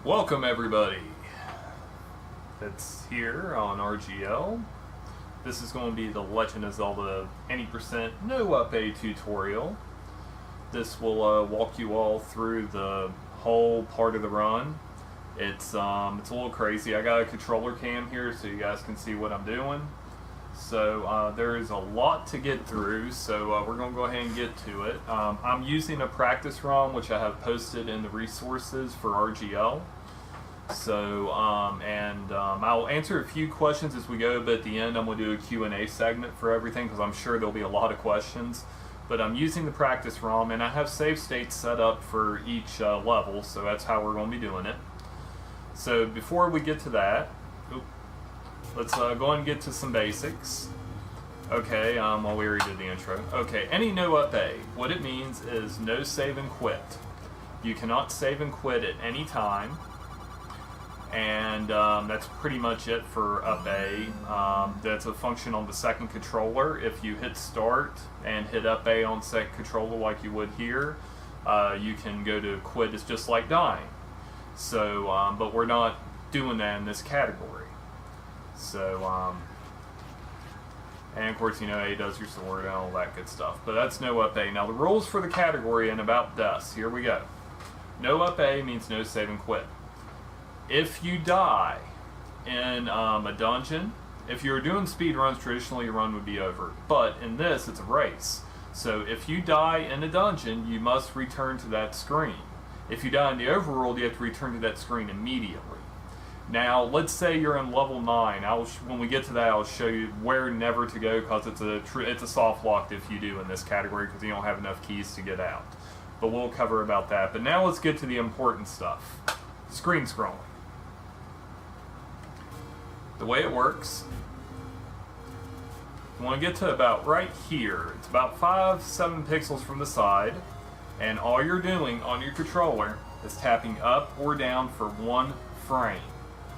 Welcome everybody. It's here on RGL. This is going to be the Legend of Zelda 90% No Up+A tutorial. This will walk you all through the whole part of the run. It's a little crazy. I got a controller cam here so you guys can see what I'm doing. So there is a lot to get through, so we're going to go ahead and get to it. I'm using a practice ROM which I have posted in the resources for RGL. So, I'll answer a few questions as we go, but at the end I'm going to do a Q&A segment for everything because I'm sure there'll be a lot of questions. But I'm using the practice ROM and I have save states set up for each level, so that's how we're going to be doing it. So before we get to that, let's go ahead and get to some basics. Okay, well we already did the intro. Okay, any no Up+A, what it means is no save and quit. You cannot save and quit at any time. And that's pretty much it for Up+A. That's a function on the second controller. If you hit start and hit Up+A on second controller like you would here, you can go to quit. It's just like dying. So, but we're not doing that in this category. So, and of course, you know, A does your sword and all that good stuff. But that's no Up+A. Now the rules for the category and about deaths. Here we go. No Up+A means no save and quit. If you die in a dungeon, if you were doing speed runs, traditionally your run would be over. But in this, it's a race. So if you die in a dungeon, you must return to that screen. If you die in the overworld, you have to return to that screen immediately. Now, let's say you're in level 9. When we get to that, I'll show you where never to go because it's a soft lock if you do in this category because you don't have enough keys to get out. But we'll cover about that. But now let's get to the important stuff. Screen scrolling. The way it works, you want to get to about right here. It's about 5-7 pixels from the side, and all you're doing on your controller is tapping up or down for 1 frame.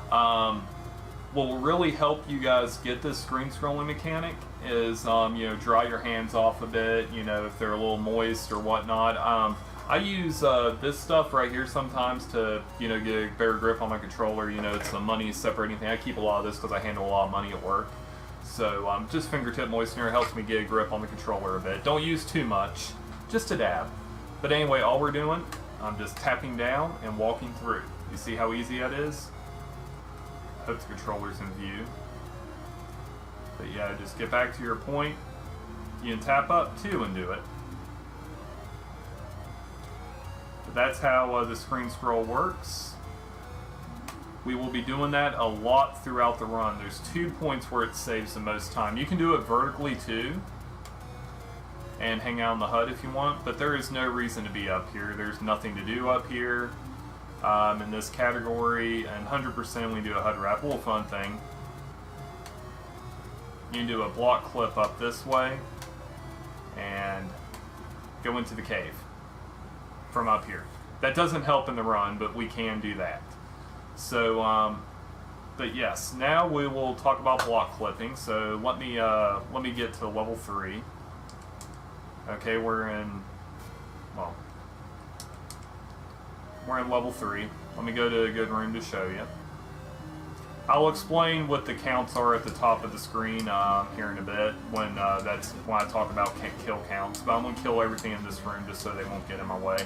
What will really help you guys get this screen scrolling mechanic is, you know, dry your hands off a bit, you know, if they're a little moist or whatnot. I use this stuff right here sometimes to, you know, get a better grip on my controller. You know, it's a money separating thing. I keep a lot of this because I handle a lot of money at work. So just fingertip moistener helps me get a grip on the controller a bit. Don't use too much, just a dab. But anyway, all we're doing, I'm just tapping down and walking through. You see how easy that is? I hope the controller's in view. But yeah, just get back to your point. You can tap up too and do it. That's how the screen scroll works. We will be doing that a lot throughout the run. There's 2 points where it saves the most time. You can do it vertically too and hang out on the HUD if you want, but there is no reason to be up here. There's nothing to do up here in this category, and 100% we do a HUD wrap. A little fun thing. You can do a block clip up this way and go into the cave from up here. That doesn't help in the run, but we can do that. So, but yes, now we will talk about block clipping. So let me get to level 3. Okay, we're in level 3. Let me go to a good room to show you. I'll explain what the counts are at the top of the screen here in a bit when I talk about kill counts. But I'm going to kill everything in this room just so they won't get in my way.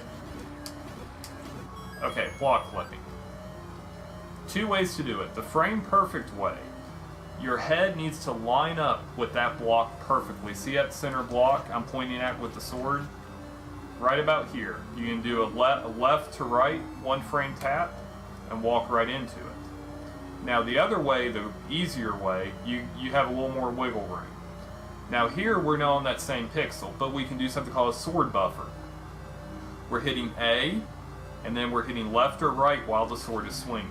Okay, block clipping. 2 ways to do it. The frame perfect way. Your head needs to line up with that block perfectly. See that center block I'm pointing at with the sword? Right about here. You can do a left to right, 1 frame tap, and walk right into it. Now the other way, the easier way, you have a little more wiggle room. Now here we're not on that same pixel, but we can do something called a sword buffer. We're hitting A, and then we're hitting left or right while the sword is swinging.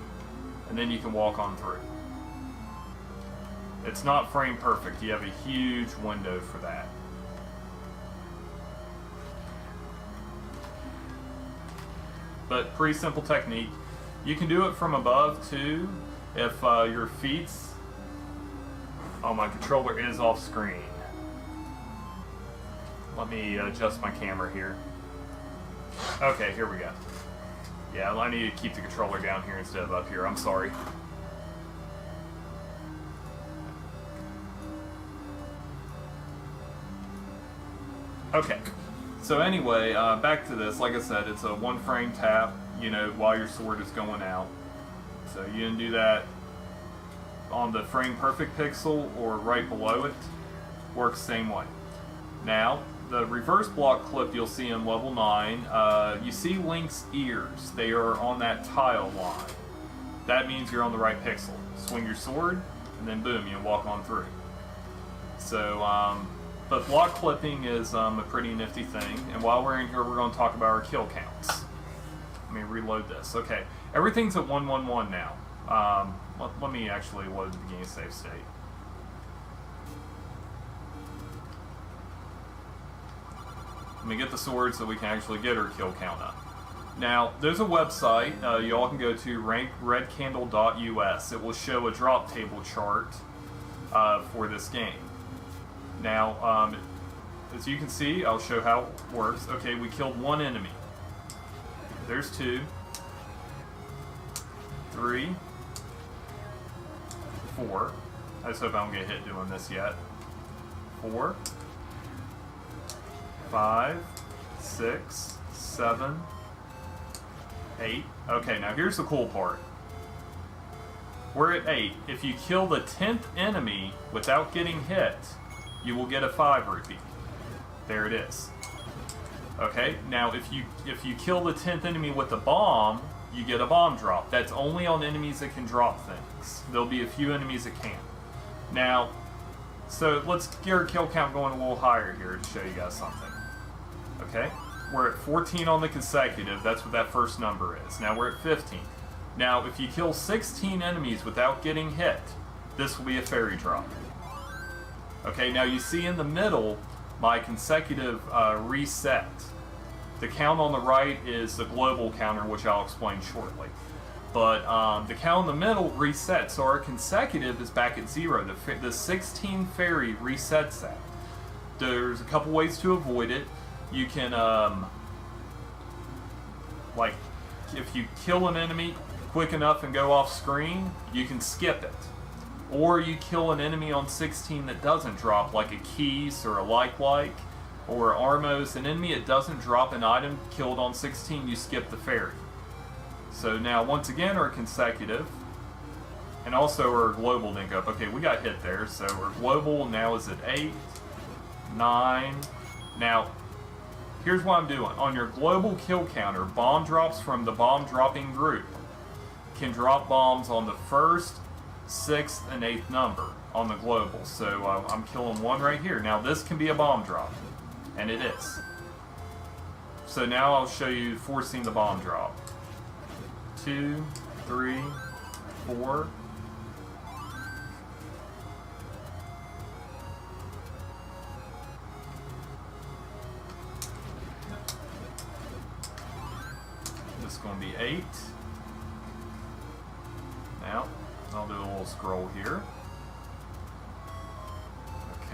And then you can walk on through. It's not frame perfect, you have a huge window for that. But pretty simple technique. You can do it from above too. If your feet's... Oh, my controller is off screen. Let me adjust my camera here. Okay, here we go. Yeah, I need to keep the controller down here instead of up here. I'm sorry. Okay. So anyway, back to this. Like I said, it's a 1 frame tap, you know, while your sword is going out. So you can do that on the frame perfect pixel or right below it. Works same way. Now, the reverse block clip you'll see in level 9, you see Link's ears. They are on that tile line. That means you're on the right pixel. Swing your sword, and then boom, you walk on through. So, but block clipping is a pretty nifty thing. And while we're in here, we're going to talk about our kill counts. Let me reload this. Okay, everything's at 111 now. Let me actually load the beginning save state. Let me get the sword so we can actually get our kill count up. Now, there's a website you all can go to, redcandle.us. It will show a drop table chart for this game. Now, as you can see, I'll show how it works. Okay, we killed 1 enemy. There's 2, 3, 4. I just hope I don't get hit doing this yet. 4, 5, 6, 7, 8. Okay, now here's the cool part. We're at 8. If you kill the 10th enemy without getting hit, you will get a 5 rupee. There it is. Okay, now if you kill the 10th enemy with a bomb, you get a bomb drop. That's only on enemies that can drop things. There'll be a few enemies that can't. Now, so let's get our kill count going a little higher here to show you guys something. Okay, we're at 14 on the consecutive. That's what that first number is. Now we're at 15. Now, if you kill 16 enemies without getting hit, this will be a fairy drop. Okay, now you see in the middle my consecutive reset. The count on the right is the global counter, which I'll explain shortly. But the count in the middle resets, so our consecutive is back at 0. The 16 fairy resets that. There's a couple ways to avoid it. You can, like, if you kill an enemy quick enough and go off screen, you can skip it. Or you kill an enemy on 16 that doesn't drop, like a Keys or a like, or Armos. An enemy that doesn't drop an item killed on 16, you skip the fairy. So now, once again, our consecutive, and also our global didn't go up. Okay, we got hit there, so our global now is at 8, 9. Now, here's what I'm doing. On your global kill counter, bomb drops from the bomb dropping group can drop bombs on the 1st, 6th, and 8th number on the global. So I'm killing 1 right here. Now this can be a bomb drop, and it is. So now I'll show you forcing the bomb drop. 2, 3, 4. This is going to be 8. Now, I'll do a little scroll here.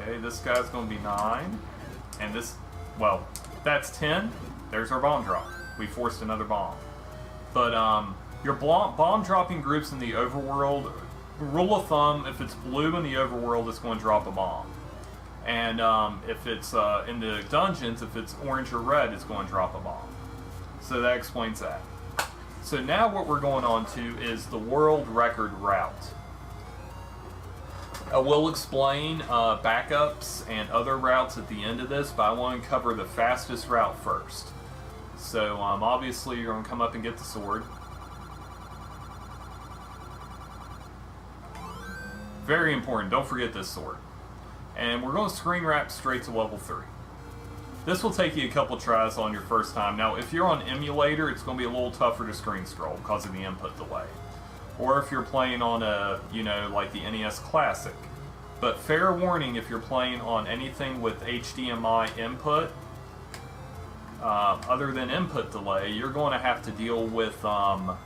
Okay, this guy's going to be 9. And this, well, that's 10. There's our bomb drop. We forced another bomb. But your bomb dropping groups in the overworld, rule of thumb, if it's blue in the overworld, it's going to drop a bomb. And if it's in the dungeons, if it's orange or red, it's going to drop a bomb. So that explains that. So now what we're going on to is the world record route. I will explain backups and other routes at the end of this, but I want to cover the fastest route first. So obviously you're going to come up and get the sword. Very important, don't forget this sword. And we're going to screen wrap straight to level 3. This will take you a couple tries on your first time. Now, if you're on emulator, it's going to be a little tougher to screen scroll because of the input delay. Or if you're playing on a, you know, like the NES Classic. But fair warning, if you're playing on anything with HDMI input, other than input delay, you're going to have to deal with a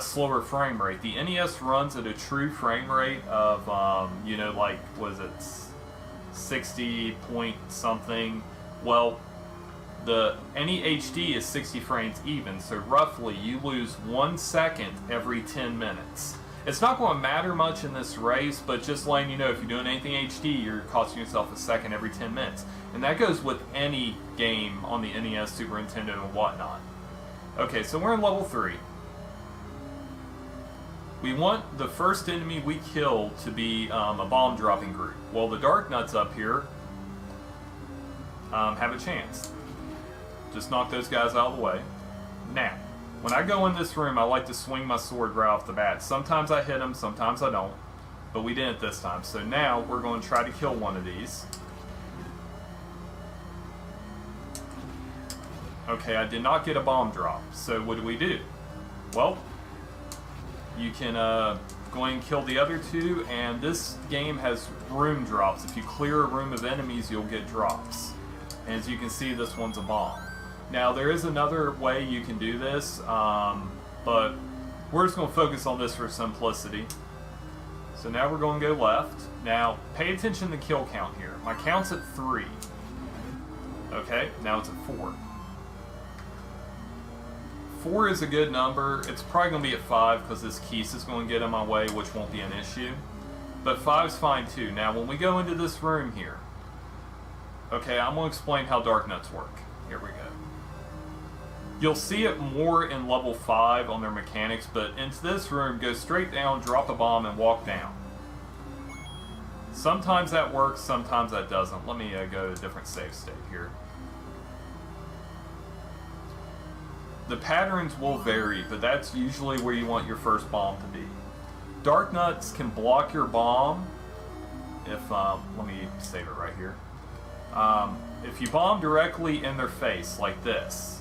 slower frame rate. The NES runs at a true frame rate of, you know, like, was it 60 point something? Well, any HD is 60 frames even, so roughly you lose 1 second every 10 minutes. It's not going to matter much in this race, but just letting you know, if you're doing anything HD, you're costing yourself a second every 10 minutes. And that goes with any game on the NES, Super Nintendo, and whatnot. Okay, so we're in level 3. We want the first enemy we kill to be a bomb dropping group. Well, the Dark Nuts up here have a chance. Just knock those guys out of the way. Now, when I go in this room, I like to swing my sword right off the bat. Sometimes I hit them, sometimes I don't. But we didn't this time. So now we're going to try to kill one of these. Okay, I did not get a bomb drop. So what do? Well, you can go ahead and kill the other two. And this game has room drops. If you clear a room of enemies, you'll get drops. And as you can see, this one's a bomb. Now, there is another way you can do this, but we're just going to focus on this for simplicity. So now we're going to go left. Now, pay attention to the kill count here. My count's at 3. Okay, now it's at 4. 4 is a good number. It's probably going to be at 5 because this Keese is going to get in my way, which won't be an issue. But 5's fine too. Now, when we go into this room here, okay, I'm going to explain how Dark Nuts work. Here we go. You'll see it more in level 5 on their mechanics, but into this room, go straight down, drop a bomb, and walk down. Sometimes that works, sometimes that doesn't. Let me go to a different save state here. The patterns will vary, but that's usually where you want your first bomb to be. Dark Nuts can block your bomb if, let me save it right here. If you bomb directly in their face, like this,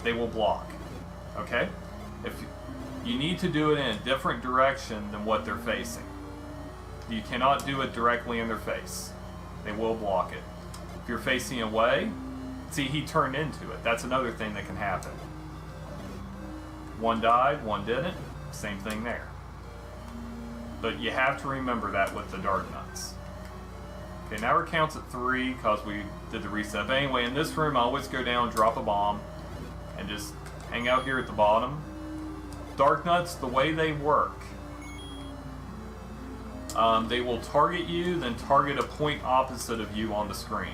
they will block, okay? If you need to do it in a different direction than what they're facing. You cannot do it directly in their face. They will block it. If you're facing away, see, he turned into it. That's another thing that can happen. One died, one didn't. Same thing there. But you have to remember that with the Dark Nuts. Okay, now our count's at 3 because we did the reset. But anyway, in this room, I always go down, drop a bomb, and just hang out here at the bottom. Dark Nuts, the way they work, they will target you, then target a point opposite of you on the screen.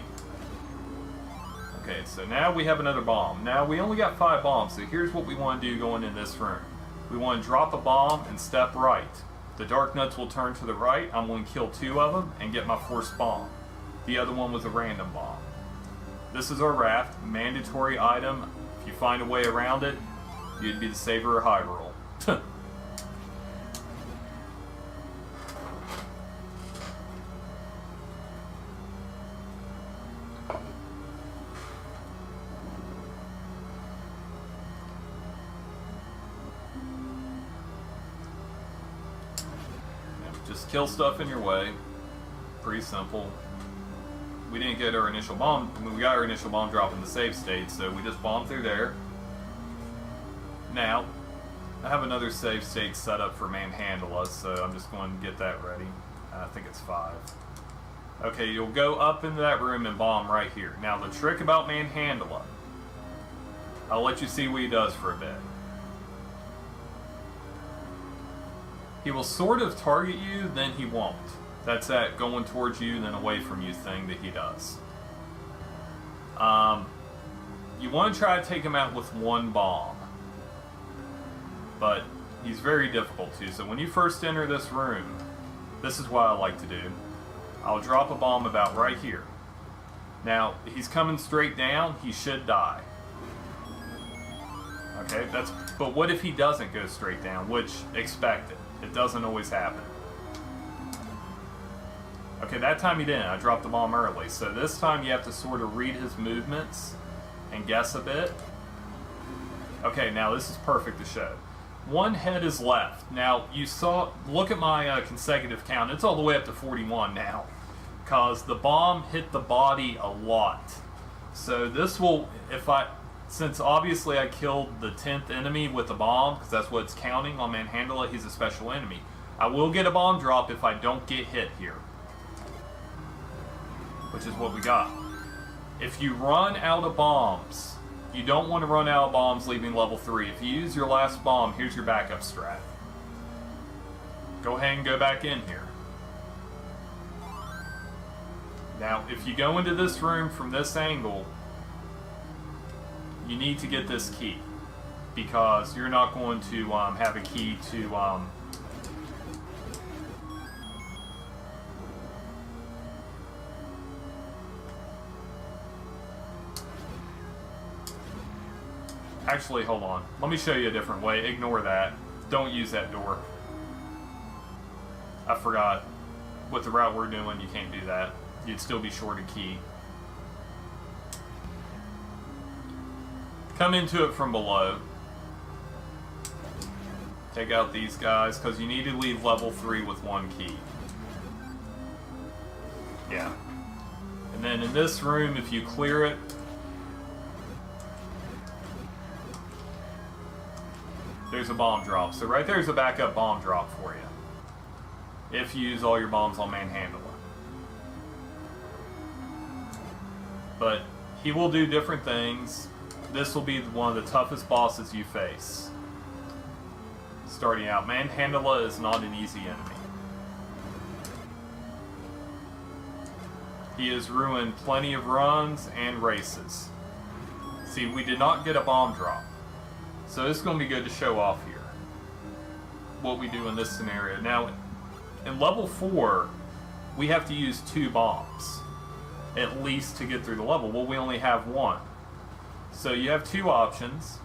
Okay, so now we have another bomb. Now, we only got 5 bombs, so here's what we want to do going in this room. We want to drop a bomb and step right. The Dark Nuts will turn to the right. I'm going to kill 2 of them and get my 4th bomb. The other one was a random bomb. This is our raft, mandatory item. If you find a way around it, you'd be the saver of Hyrule. Just kill stuff in your way. Pretty simple. We didn't get our initial bomb. I mean, we got our initial bomb drop in the save state, so we just bombed through there. Now, I have another save state set up for Manhandle Us, so I'm just going to get that ready. I think it's 5. Okay, you'll go up into that room and bomb right here. Now, the trick about Manhandle Us, I'll let you see what he does for a bit. He will sort of target you, then he won't. That's that going towards you, then away from you thing that he does. You want to try to take him out with 1 bomb. But he's very difficult to. So when you first enter this room, this is what I like to do. I'll drop a bomb about right here. Now, he's coming straight down, he should die. Okay, but what if he doesn't go straight down, which expect it. It doesn't always happen. Okay, that time he didn't. I dropped the bomb early. So this time you have to sort of read his movements and guess a bit. Okay, now this is perfect to show. 1 head is left. Now, you saw, look at my consecutive count. It's all the way up to 41 now. Because the bomb hit the body a lot. So this will, since obviously I killed the 10th enemy with the bomb, because that's what it's counting on Manhandle It, he's a special enemy. I will get a bomb drop if I don't get hit here. Which is what we got. If you run out of bombs, you don't want to run out of bombs leaving level 3. If you use your last bomb, here's your backup strat. Go ahead and go back in here. Now, if you go into this room from this angle, you need to get this key, because you're not going to have a key to actually, hold on. Let me show you a different way. Ignore that. Don't use that door. I forgot. With the route we're doing, you can't do that. You'd still be short a key. Come into it from below. Take out these guys, because you need to leave level 3 with 1 key. Yeah. And then in this room, if you clear it, there's a bomb drop. So right there's a backup bomb drop for you, if you use all your bombs on Manhandler. But he will do different things. This will be one of the toughest bosses you face. Starting out, Manhandler is not an easy enemy. He has ruined plenty of runs and races. See, we did not get a bomb drop. So this is going to be good to show off here, what we do in this scenario. Now, in level 4, we have to use 2 bombs, at least, to get through the level. Well, we only have 1. So you have 2 options.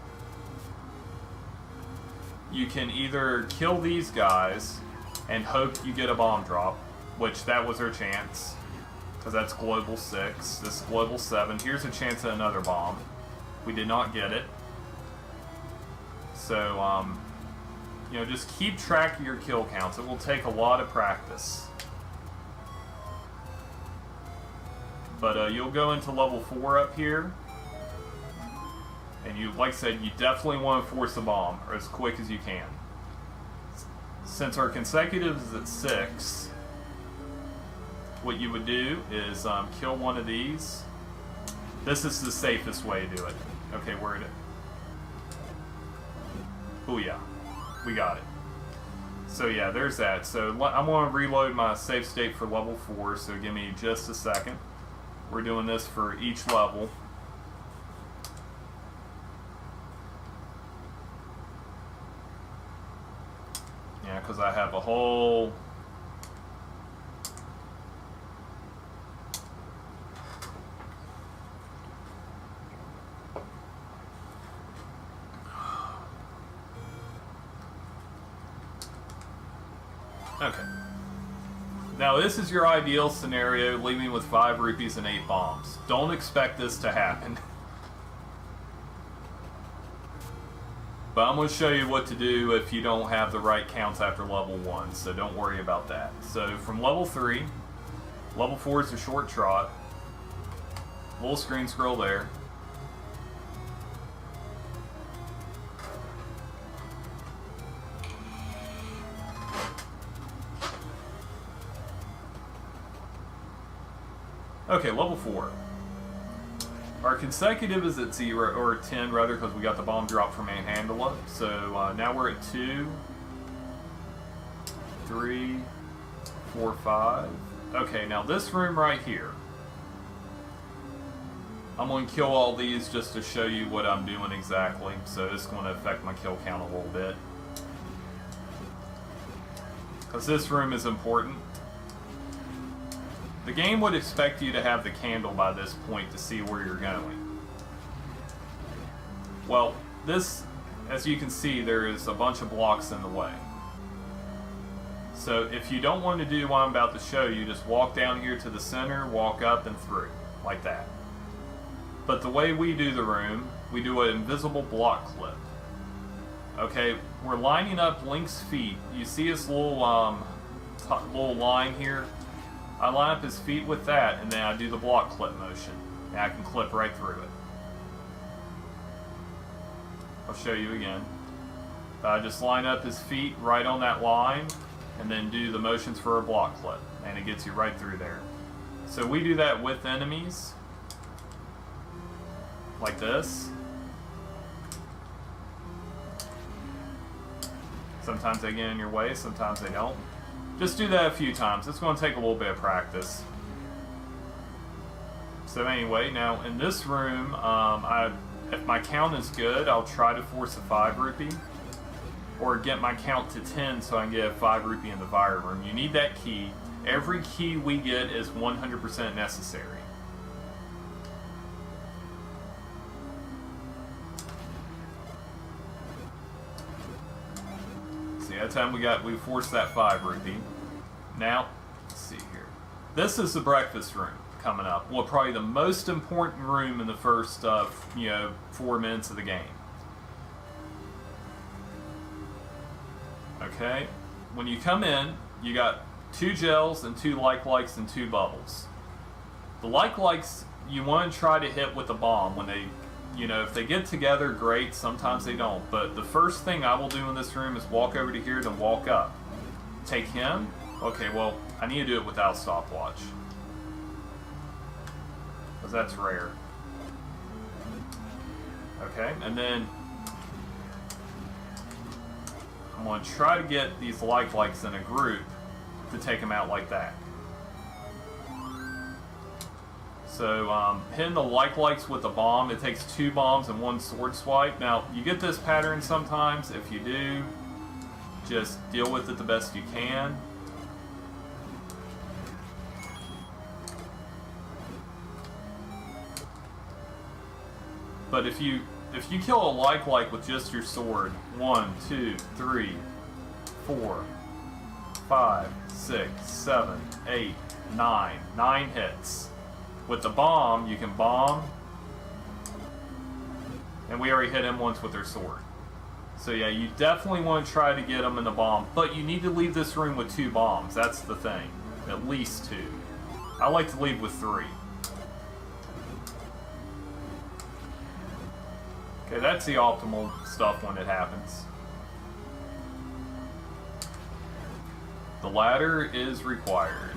You can either kill these guys and hope you get a bomb drop, which that was our chance, because that's global 6, this is global 7. Here's a chance at another bomb. We did not get it. So, you know, just keep track of your kill counts. It will take a lot of practice. But you'll go into level 4 up here. And you, like I said, you definitely want to force a bomb, or as quick as you can. Since our consecutive is at 6, what you would do is kill one of these. This is the safest way to do it. Okay, where it is. Oh yeah, we got it. So yeah, there's that. So I'm going to reload my save state for level 4, so give me just a second. We're doing this for each level. Yeah, because I have a whole... Okay. Now this is your ideal scenario, leaving with 5 rupees and 8 bombs. Don't expect this to happen. But I'm going to show you what to do if you don't have the right counts after level 1, so don't worry about that. So from level 3, level 4 is a short trot. Little screen scroll there. Okay, level 4. Our consecutive is at 0, or 10 rather, because we got the bomb drop from Manhandler. So now we're at 2, 3, 4, 5. Okay, now this room right here. I'm going to kill all these just to show you what I'm doing exactly. So it's going to affect my kill count a little bit. Because this room is important. The game would expect you to have the candle by this point to see where you're going. Well, this, as you can see, there is a bunch of blocks in the way. So if you don't want to do what I'm about to show you, just walk down here to the center, walk up and through, like that. But the way we do the room, we do an invisible block clip. Okay, we're lining up Link's feet. You see his little line here? I line up his feet with that, and then I do the block clip motion. And I can clip right through it. I'll show you again. I just line up his feet right on that line, and then do the motions for a block clip. And it gets you right through there. So we do that with enemies. like this. Sometimes they get in your way, sometimes they don't. Just do that a few times. It's going to take a little bit of practice. So anyway, now in this room, if my count is good, I'll try to force a 5 rupee. Or get my count to 10 so I can get a 5 rupee in the fire room. You need that key. Every key we get is 100% necessary. See, that time we forced that 5 rupee. Now, let's see here. This is the breakfast room coming up. Well, probably the most important room in the first, 4 minutes of the game. Okay, when you come in, you got 2 gels and 2 likes and 2 bubbles. The likes you want to try to hit with a bomb when they, if they get together, great. Sometimes they don't. But the first thing I will do in this room is walk over to here, then walk up. Take him. Okay, well, I need to do it without stopwatch. Because that's rare. Okay, and then I'm going to try to get these likes in a group to take them out like that. So hitting the likes with a bomb, it takes 2 bombs and 1 sword swipe. Now, you get this pattern sometimes. If you do, just deal with it the best you can. But if you kill a like with just your sword, 1, 2, 3, 4, 5, 6, 7, 8, 9. 9 hits. With the bomb, you can bomb. And we already hit him once with their sword. So yeah, you definitely want to try to get him in the bomb. But you need to leave this room with 2 bombs. That's the thing. At least 2. I like to leave with 3. Okay, that's the optimal stuff when it happens. The ladder is required.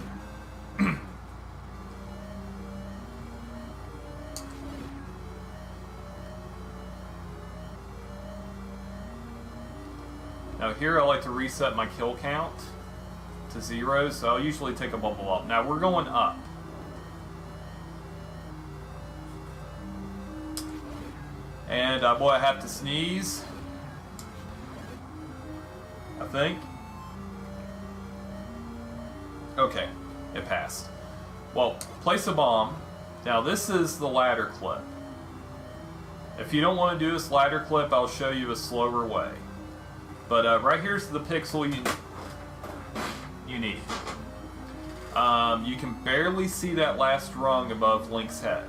Now here I like to reset my kill count to 0, so I'll usually take a bubble up. Now we're going up. And boy, I have to sneeze. I think. Okay, it passed. Well, place a bomb. Now this is the ladder clip. If you don't want to do this ladder clip, I'll show you a slower way. But right here's the pixel you need. You can barely see that last rung above Link's head.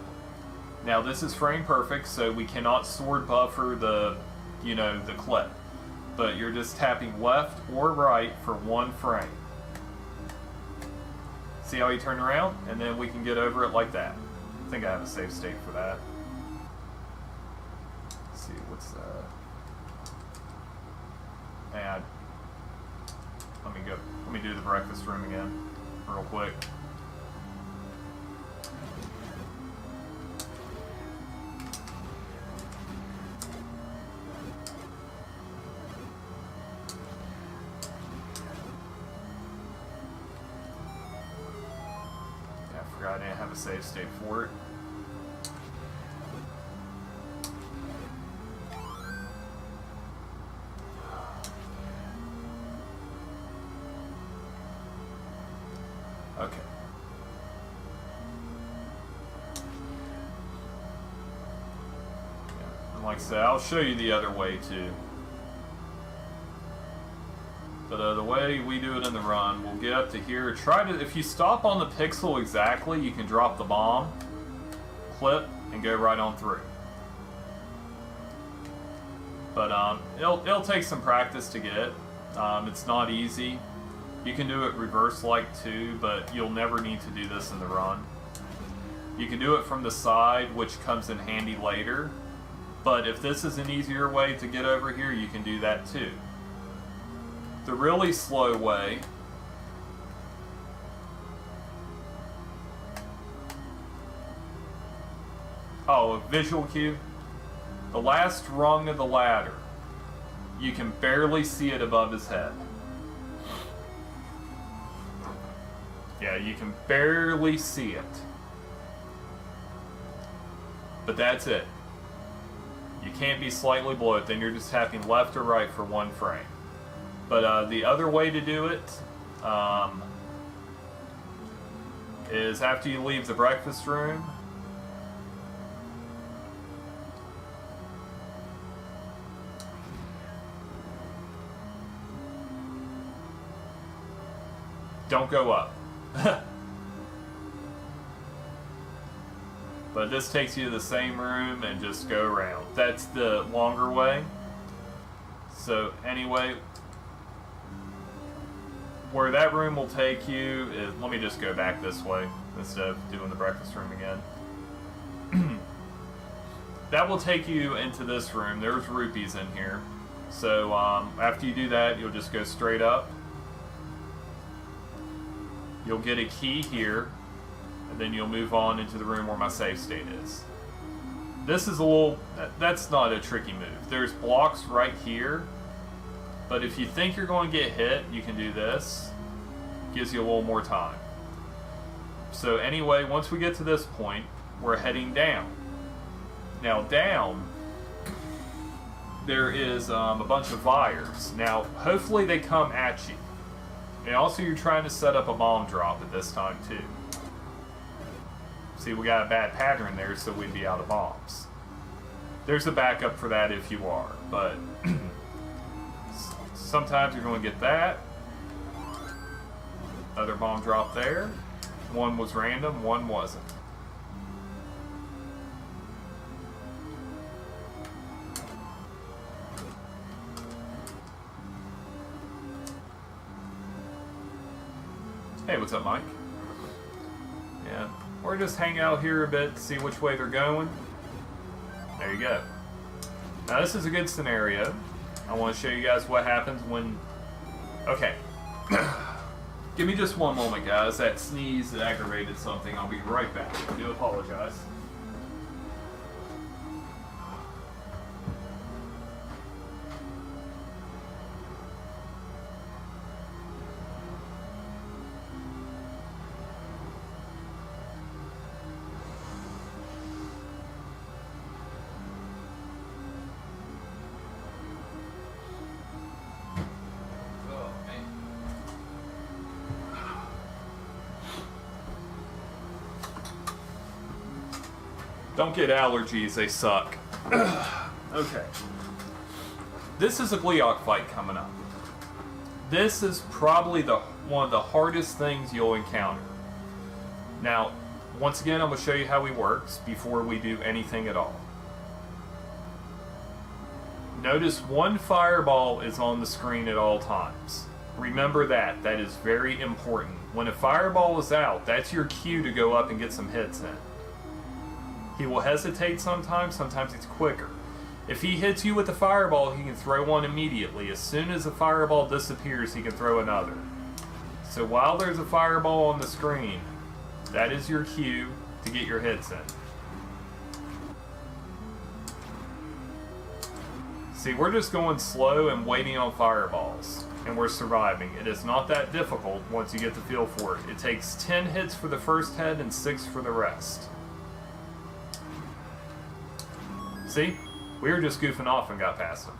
Now this is frame perfect, so we cannot sword buffer the clip. But you're just tapping left or right for 1 frame. See how he turned around? And then we can get over it like that. I think I have a save state for that. Let's see, what's that? And let me do the breakfast room again, real quick. Yeah, I forgot I didn't have a save state for it. Okay. Yeah. And like I said, I'll show you the other way too. But the way we do it in the run, we'll get up to here. If you stop on the pixel exactly, you can drop the bomb, clip, and go right on through. But it'll take some practice to get. It's not easy. You can do it reverse-like too, but you'll never need to do this in the run. You can do it from the side, which comes in handy later. But if this is an easier way to get over here, you can do that too. The really slow way Oh, a visual cue. The last rung of the ladder. You can barely see it above his head. Yeah, you can barely see it. But that's it. You can't be slightly below it, then you're just tapping left or right for one frame. But the other way to do it is after you leave the breakfast room. Don't go up. But this takes you to the same room and just go around. That's the longer way. So anyway, where that room will take you is, let me just go back this way instead of doing the breakfast room again. That will take you into this room. There's rupees in here. So after you do that, you'll just go straight up. You'll get a key here, and then you'll move on into the room where my save state is. This is a little, that's not a tricky move. There's blocks right here, but if you think you're going to get hit, you can do this. Gives you a little more time. So anyway, once we get to this point, we're heading down. Now down, there is a bunch of wires. Now, hopefully they come at you. And also you're trying to set up a bomb drop at this time too. See, we got a bad pattern there, so we'd be out of bombs. There's a backup for that if you are, but sometimes you're going to get that. Another bomb drop there. One was random, one wasn't. Hey, what's up, Mike? Yeah, we're just hanging out here a bit to see which way they're going. There you go. Now this is a good scenario. I want to show you guys what happens when... Okay. Give me just one moment, guys. That sneeze aggravated something. I'll be right back. I do apologize. Don't get allergies, they suck. Okay. This is a Gleeok fight coming up. This is probably one of the hardest things you'll encounter. Now, once again, I'm going to show you how he works before we do anything at all. Notice one fireball is on the screen at all times. Remember that. That is very important. When a fireball is out, that's your cue to go up and get some hits in. He will hesitate sometimes it's quicker. If he hits you with a fireball, he can throw one immediately. As soon as the fireball disappears, he can throw another. So while there's a fireball on the screen, that is your cue to get your hits in. See, we're just going slow and waiting on fireballs, and we're surviving. It is not that difficult once you get the feel for it. It takes 10 hits for the first head and 6 for the rest. See? We were just goofing off and got past him.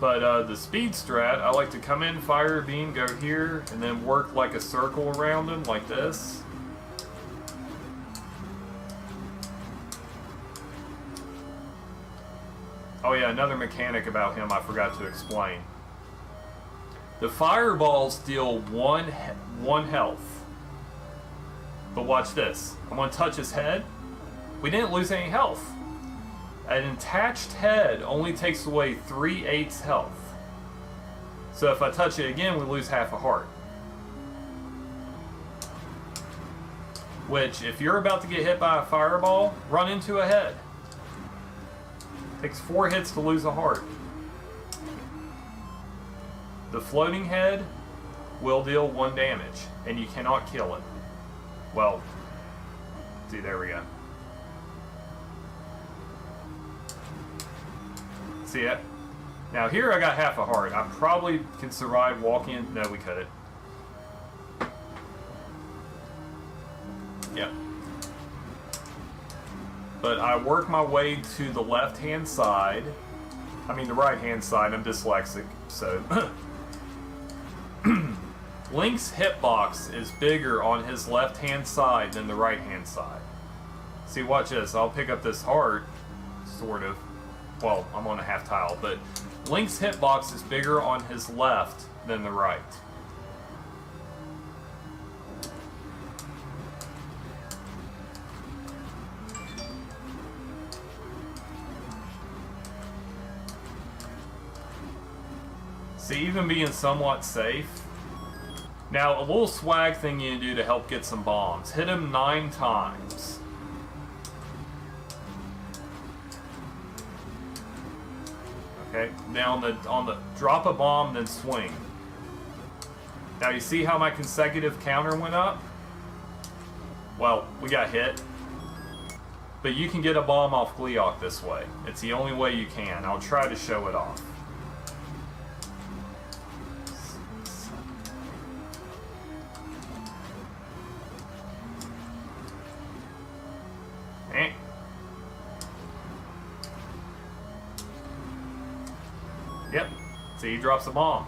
But the speed strat, I like to come in, fire a beam, go here, and then work like a circle around him, like this. Oh yeah, another mechanic about him I forgot to explain. The fireballs deal one health. But watch this. I'm going to touch his head. We didn't lose any health. An attached head only takes away 3/8 health. So if I touch it again, we lose half a heart. Which, if you're about to get hit by a fireball, run into a head. Takes 4 hits to lose a heart. The floating head will deal 1 damage, and you cannot kill it. Well, See, there we go. See it? Now here I got half a heart. I probably can survive walking. No, we cut it. Yep. But I work my way to the left-hand side. I mean the right-hand side. I'm dyslexic, so... Link's hitbox is bigger on his left-hand side than the right-hand side. See, watch this. I'll pick up this heart, sort of. Well, I'm on a half tile, but Link's hitbox is bigger on his left than the right. See, even being somewhat safe. Now, a little swag thing you can do to help get some bombs. Hit him 9 times. Okay, now on the drop a bomb, then swing. Now you see how my consecutive counter went up? Well, we got hit. But you can get a bomb off Gleeok this way. It's the only way you can. I'll try to show it off. Yep. See, he drops a bomb.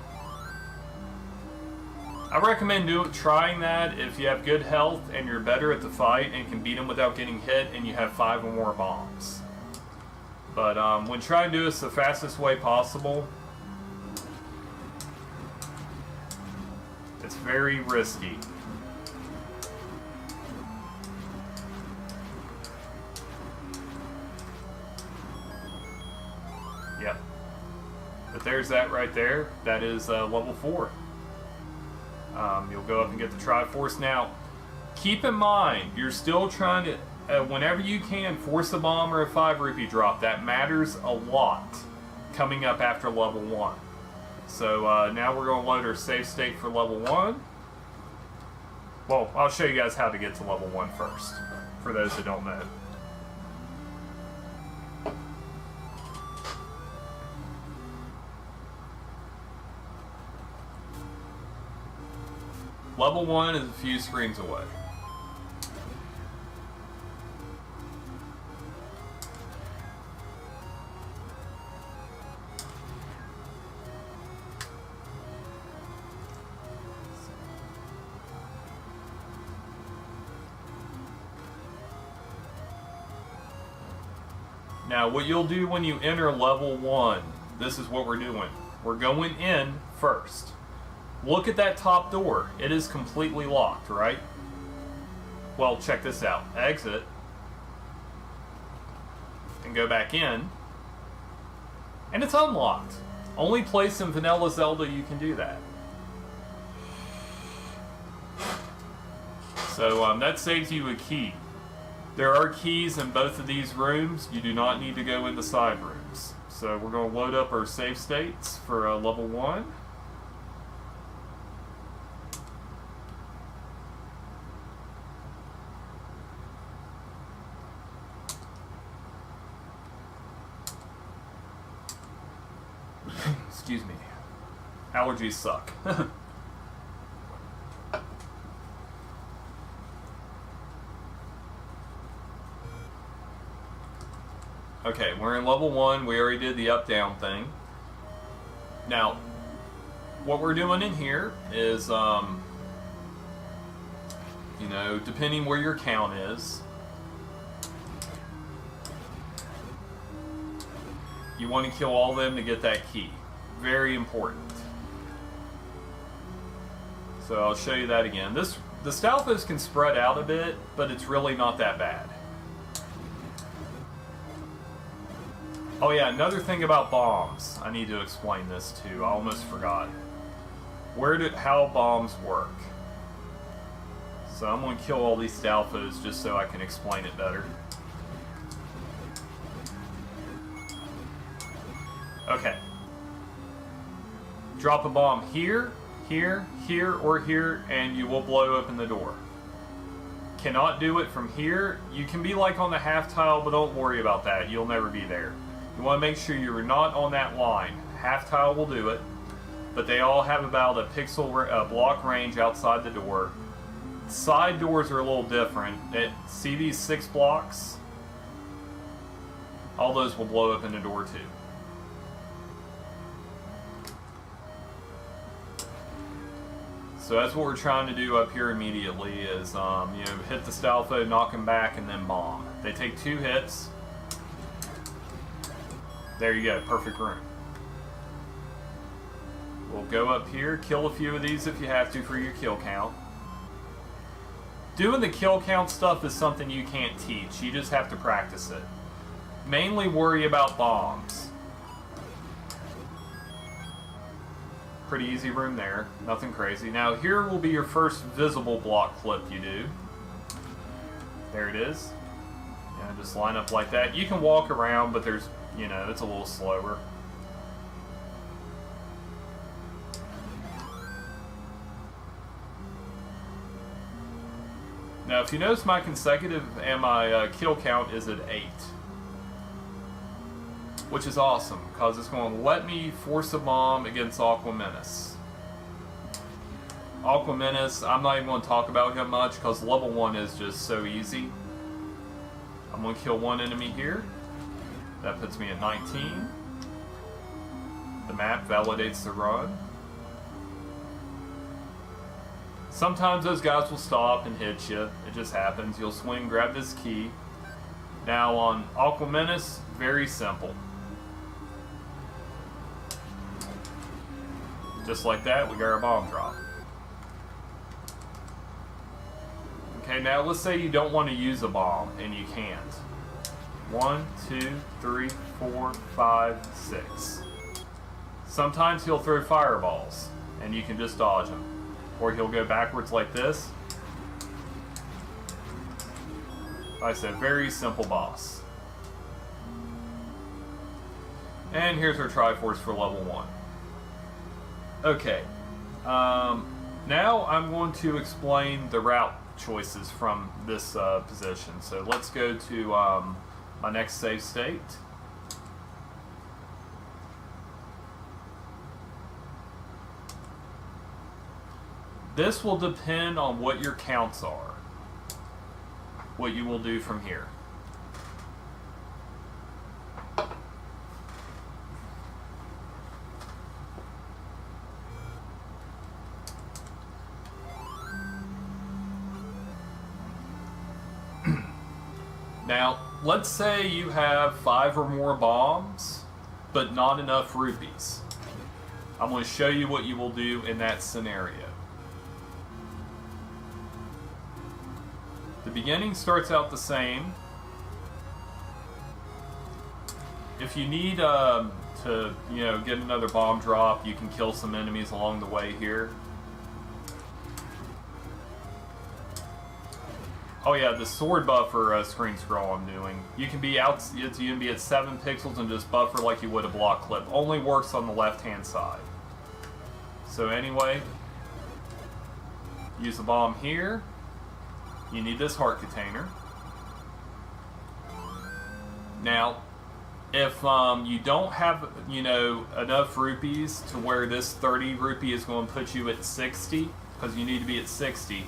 I recommend trying that if you have good health and you're better at the fight and can beat him without getting hit and you have 5 or more bombs. But when trying to do this the fastest way possible, it's very risky. Yep. But there's that right there. That is level 4. You'll go up and get the Triforce. Now, keep in mind, you're still trying to, whenever you can, force a bomb or a 5 rupee drop. That matters a lot coming up after level 1. So now we're going to load our save state for level 1. Well, I'll show you guys how to get to level 1 first, for those that don't know. Level 1 is a few screens away. Now, what you'll do when you enter level 1, this is what we're doing. We're going in first. Look at that top door. It is completely locked, right? Well, check this out. Exit. And go back in. And it's unlocked. Only place in Vanilla Zelda you can do that. So that saves you a key. There are keys in both of these rooms. You do not need to go in the side rooms. So we're going to load up our save states for level 1. Excuse me. Allergies suck. Okay, we're in level 1. We already did the up-down thing. Now, what we're doing in here is, you know, depending where your count is, you want to kill all of them to get that key. Very important. So I'll show you that again. The Stalfos can spread out a bit, but it's really not that bad. Oh yeah, another thing about bombs. I need to explain this too. I almost forgot. How bombs work. So I'm going to kill all these Stalfos just so I can explain it better. Okay. Drop a bomb here, here, here, or here, and you will blow open the door. cannot do it from here. You can be like on the half tile, but don't worry about that. You'll never be there. You want to make sure you're not on that line. Half tile will do it, but they all have about a pixel block range outside the door. Side doors are a little different. See these 6 blocks? All those will blow up in the door too. So that's what we're trying to do up here immediately is, hit the Stalfo, knock him back, and then bomb. They take 2 hits. There you go, perfect room. We'll go up here, kill a few of these if you have to for your kill count. Doing the kill count stuff is something you can't teach, you just have to practice it. Mainly worry about bombs. Pretty easy room there, nothing crazy. Now here will be your first visible block clip you do. There it is. And just line up like that. You can walk around, but there's, it's a little slower. Now if you notice my consecutive and my kill count is at 8. Which is awesome, because it's going to let me force a bomb against Aquamenus. Aquamenus, I'm not even going to talk about him much, because level 1 is just so easy. I'm going to kill one enemy here. That puts me at 19. The map validates the run. Sometimes those guys will stop and hit you. It just happens. You'll swing, grab this key. Now on Aquamenus, very simple. Just like that, we got our bomb drop. Okay, now let's say you don't want to use a bomb, and you can't. 1, 2, 3, 4, 5, 6. Sometimes he'll throw fireballs, and you can just dodge them. Or he'll go backwards like this. Like I said, very simple boss. And here's our Triforce for level 1. Okay, now I'm going to explain the route choices from this position. So let's go to my next save state. This will depend on what your counts are, what you will do from here. Now, let's say you have 5 or more bombs, but not enough rupees. I'm going to show you what you will do in that scenario. The beginning starts out the same. If you need to get another bomb drop, you can kill some enemies along the way here. Oh yeah, the sword buffer screen scroll I'm doing. You can be out. You can be at 7 pixels and just buffer like you would a block clip. Only works on the left-hand side. So anyway, use the bomb here. You need this heart container. Now, if you don't have enough rupees to where this 30 rupee is going to put you at 60, because you need to be at 60.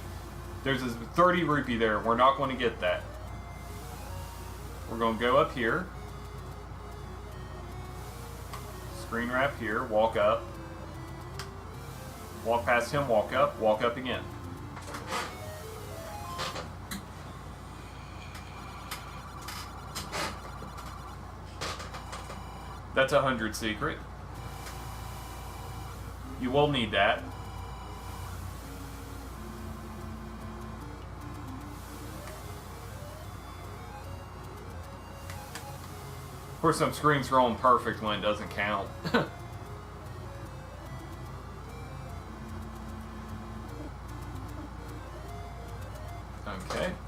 There's a 30 rupee there. We're not going to get that. We're going to go up here. Screen wrap here. Walk up. Walk past him. Walk up again. That's 100 secret. You will need that. Of course, some screens are on perfect when it doesn't count. Okay,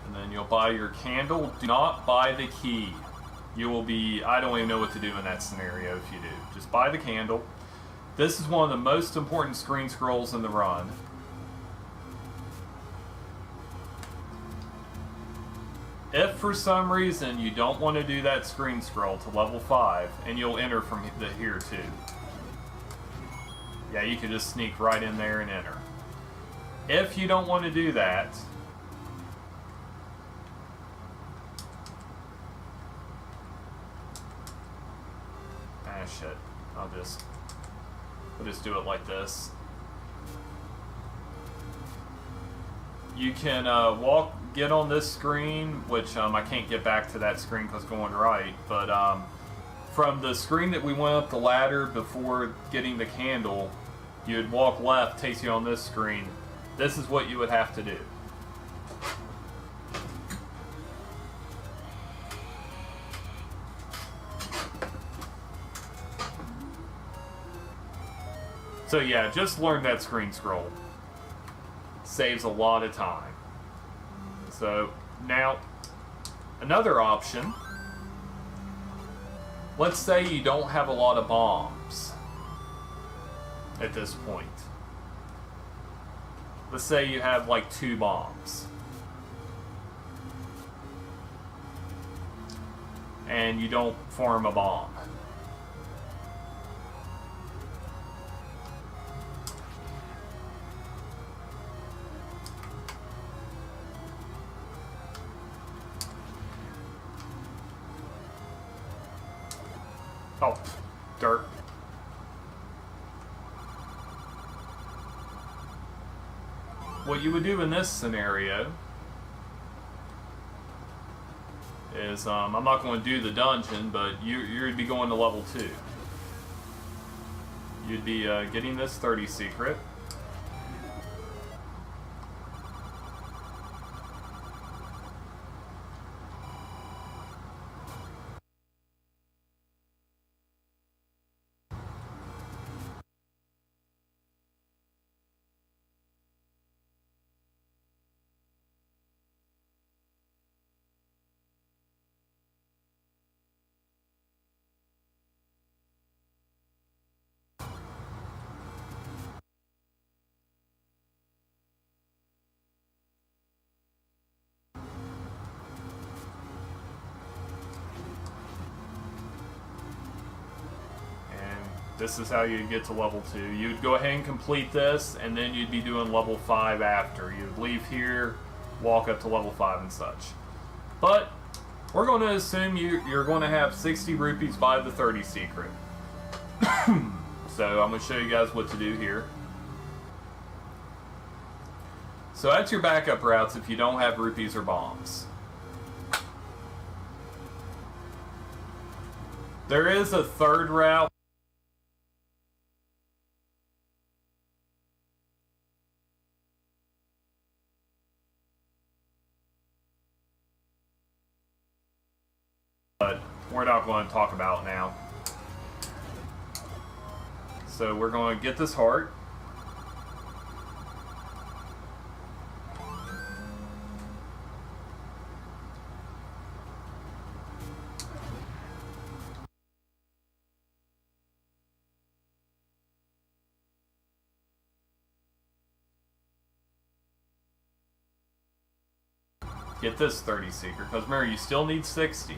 and then you'll buy your candle. Do not buy the key. You will be, I don't even know what to do in that scenario if you do. Just buy the candle. This is one of the most important screen scrolls in the run. If for some reason you don't want to do that screen scroll to level 5, and you'll enter from here too. Yeah, you can just sneak right in there and enter. If you don't want to do that, shit. We'll just do it like this. You can get on this screen, which I can't get back to that screen because it's going right, but from the screen that we went up the ladder before getting the candle, you'd walk left, takes you on this screen. This is what you would have to do. So yeah, just learn that screen scroll. Saves a lot of time. So now, another option. Let's say you don't have a lot of bombs at this point. Let's say you have like 2 bombs. And you don't form a bomb. Oh, dirt. What you would do in this scenario is, I'm not going to do the dungeon, but you'd be going to level 2. You'd be getting this 30 secret. This is how you'd get to level 2. You'd go ahead and complete this, and then you'd be doing level 5 after. You'd leave here, walk up to level 5 and such. But we're going to assume you're going to have 60 rupees by the 30 secret. So I'm going to show you guys what to do here. So that's your backup routes if you don't have rupees or bombs. There is a third route. But we're not going to talk about now. So we're going to get this heart. Get this 30 secret, because remember, you still need 60.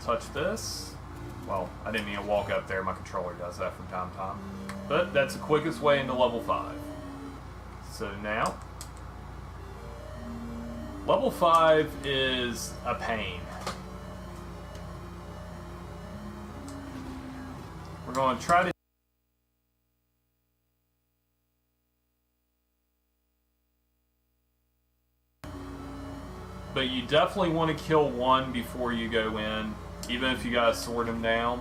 Touch this. Well, I didn't mean to walk up there. My controller does that from time to time. But that's the quickest way into level 5. So now, level 5 is a pain. We're going to try to but you definitely want to kill one before you go in, even if you gotta sword him down.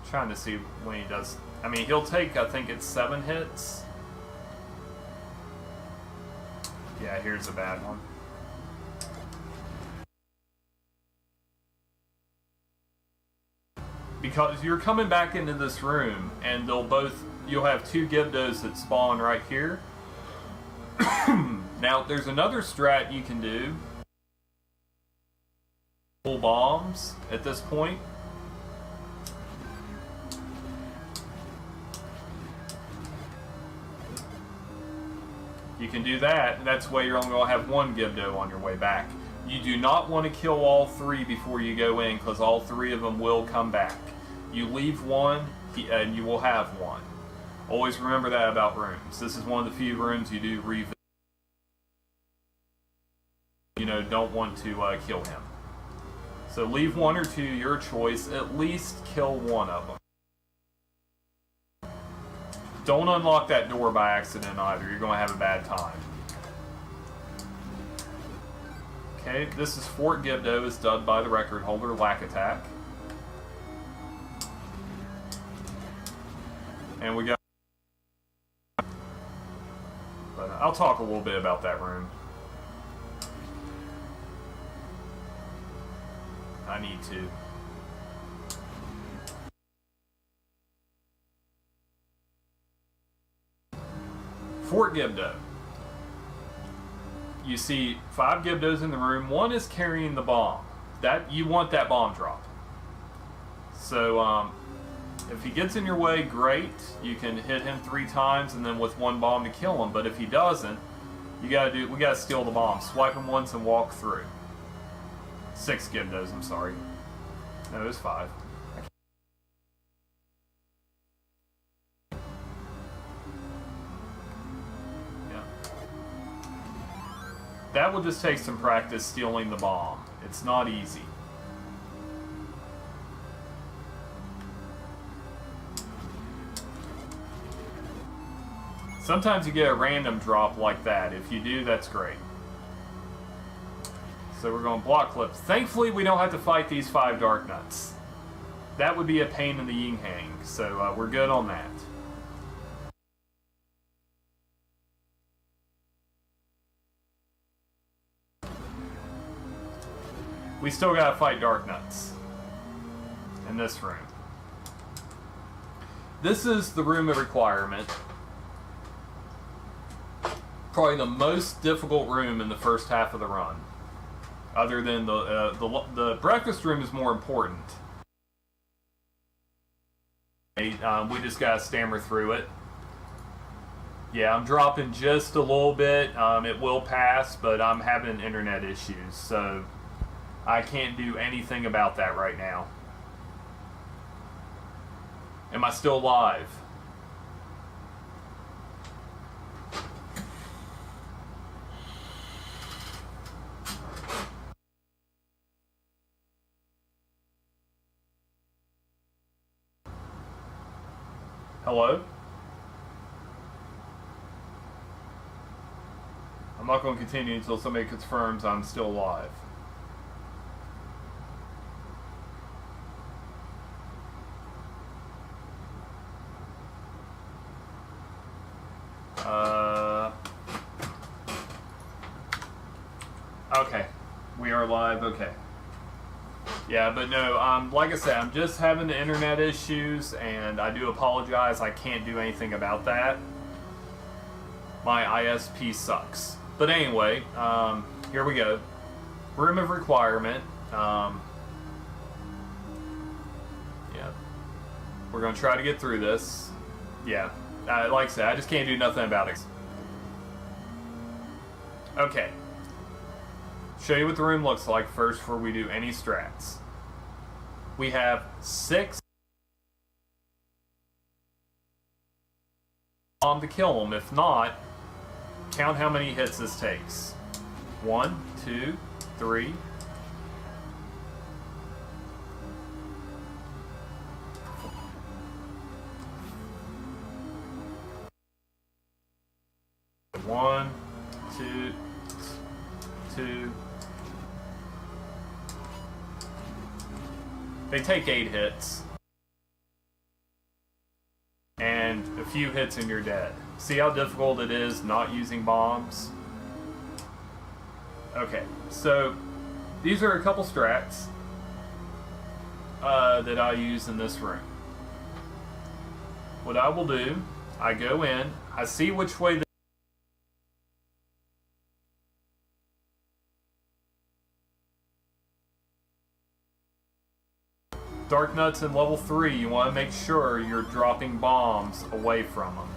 Trying to see when he does. I mean, he'll take, I think it's 7 hits. Yeah, here's a bad one. Because you're coming back into this room, and you'll have two Gibdos that spawn right here. Now, there's another strat you can do. Full bombs at this point. You can do that, and that's why you're only going to have one Gibdo on your way back. You do not want to kill all three before you go in, because all three of them will come back. You leave one, and you will have one. Always remember that about rooms. This is one of the few rooms you do revisit. You know, don't want to kill him. So leave one or two, your choice. At least kill one of them. Don't unlock that door by accident either. You're going to have a bad time. Okay, this is Fort Gibdo, is dubbed by the record holder Lack Attack. And we got... But I'll talk a little bit about that room. I need to. Fort Gibdo. You see 5 Gibdos in the room. One is carrying the bomb. You want that bomb drop. So if he gets in your way, great. You can hit him 3 times and then with one bomb to kill him. But if he doesn't, we gotta steal the bomb. Swipe him once and walk through. 6 Gibdos, I'm sorry. No, it was 5. That will just take some practice stealing the bomb. It's not easy. Sometimes you get a random drop like that. If you do, that's great. So we're going block clips. Thankfully, we don't have to fight these 5 Dark Nuts. That would be a pain in the yin hang, so we're good on that. We still gotta fight Dark Nuts in this room. This is the room of requirement. Probably the most difficult room in the first half of the run. Other than the breakfast room is more important. We just gotta stammer through it. Yeah, I'm dropping just a little bit. It will pass, but I'm having internet issues, so I can't do anything about that right now. Am I still live? Hello? I'm not going to continue until somebody confirms I'm still live. Okay, we are live. Okay. Yeah, but no, like I said, I'm just having the internet issues, and I do apologize. I can't do anything about that. My ISP sucks. But anyway, here we go. Room of requirement. Yeah. We're going to try to get through this. Yeah. Like I said, I just can't do nothing about it. Okay. Show you what the room looks like first before we do any strats. We have 6 bomb to kill them. If not, count how many hits this takes. 1, 2, 3. One, two, two. They take 8 hits. And a few hits and you're dead. See how difficult it is not using bombs? Okay, so these are a couple strats that I use in this room. What I will do, I go in, I see which way the Dark Nuts in level 3, you want to make sure you're dropping bombs away from them.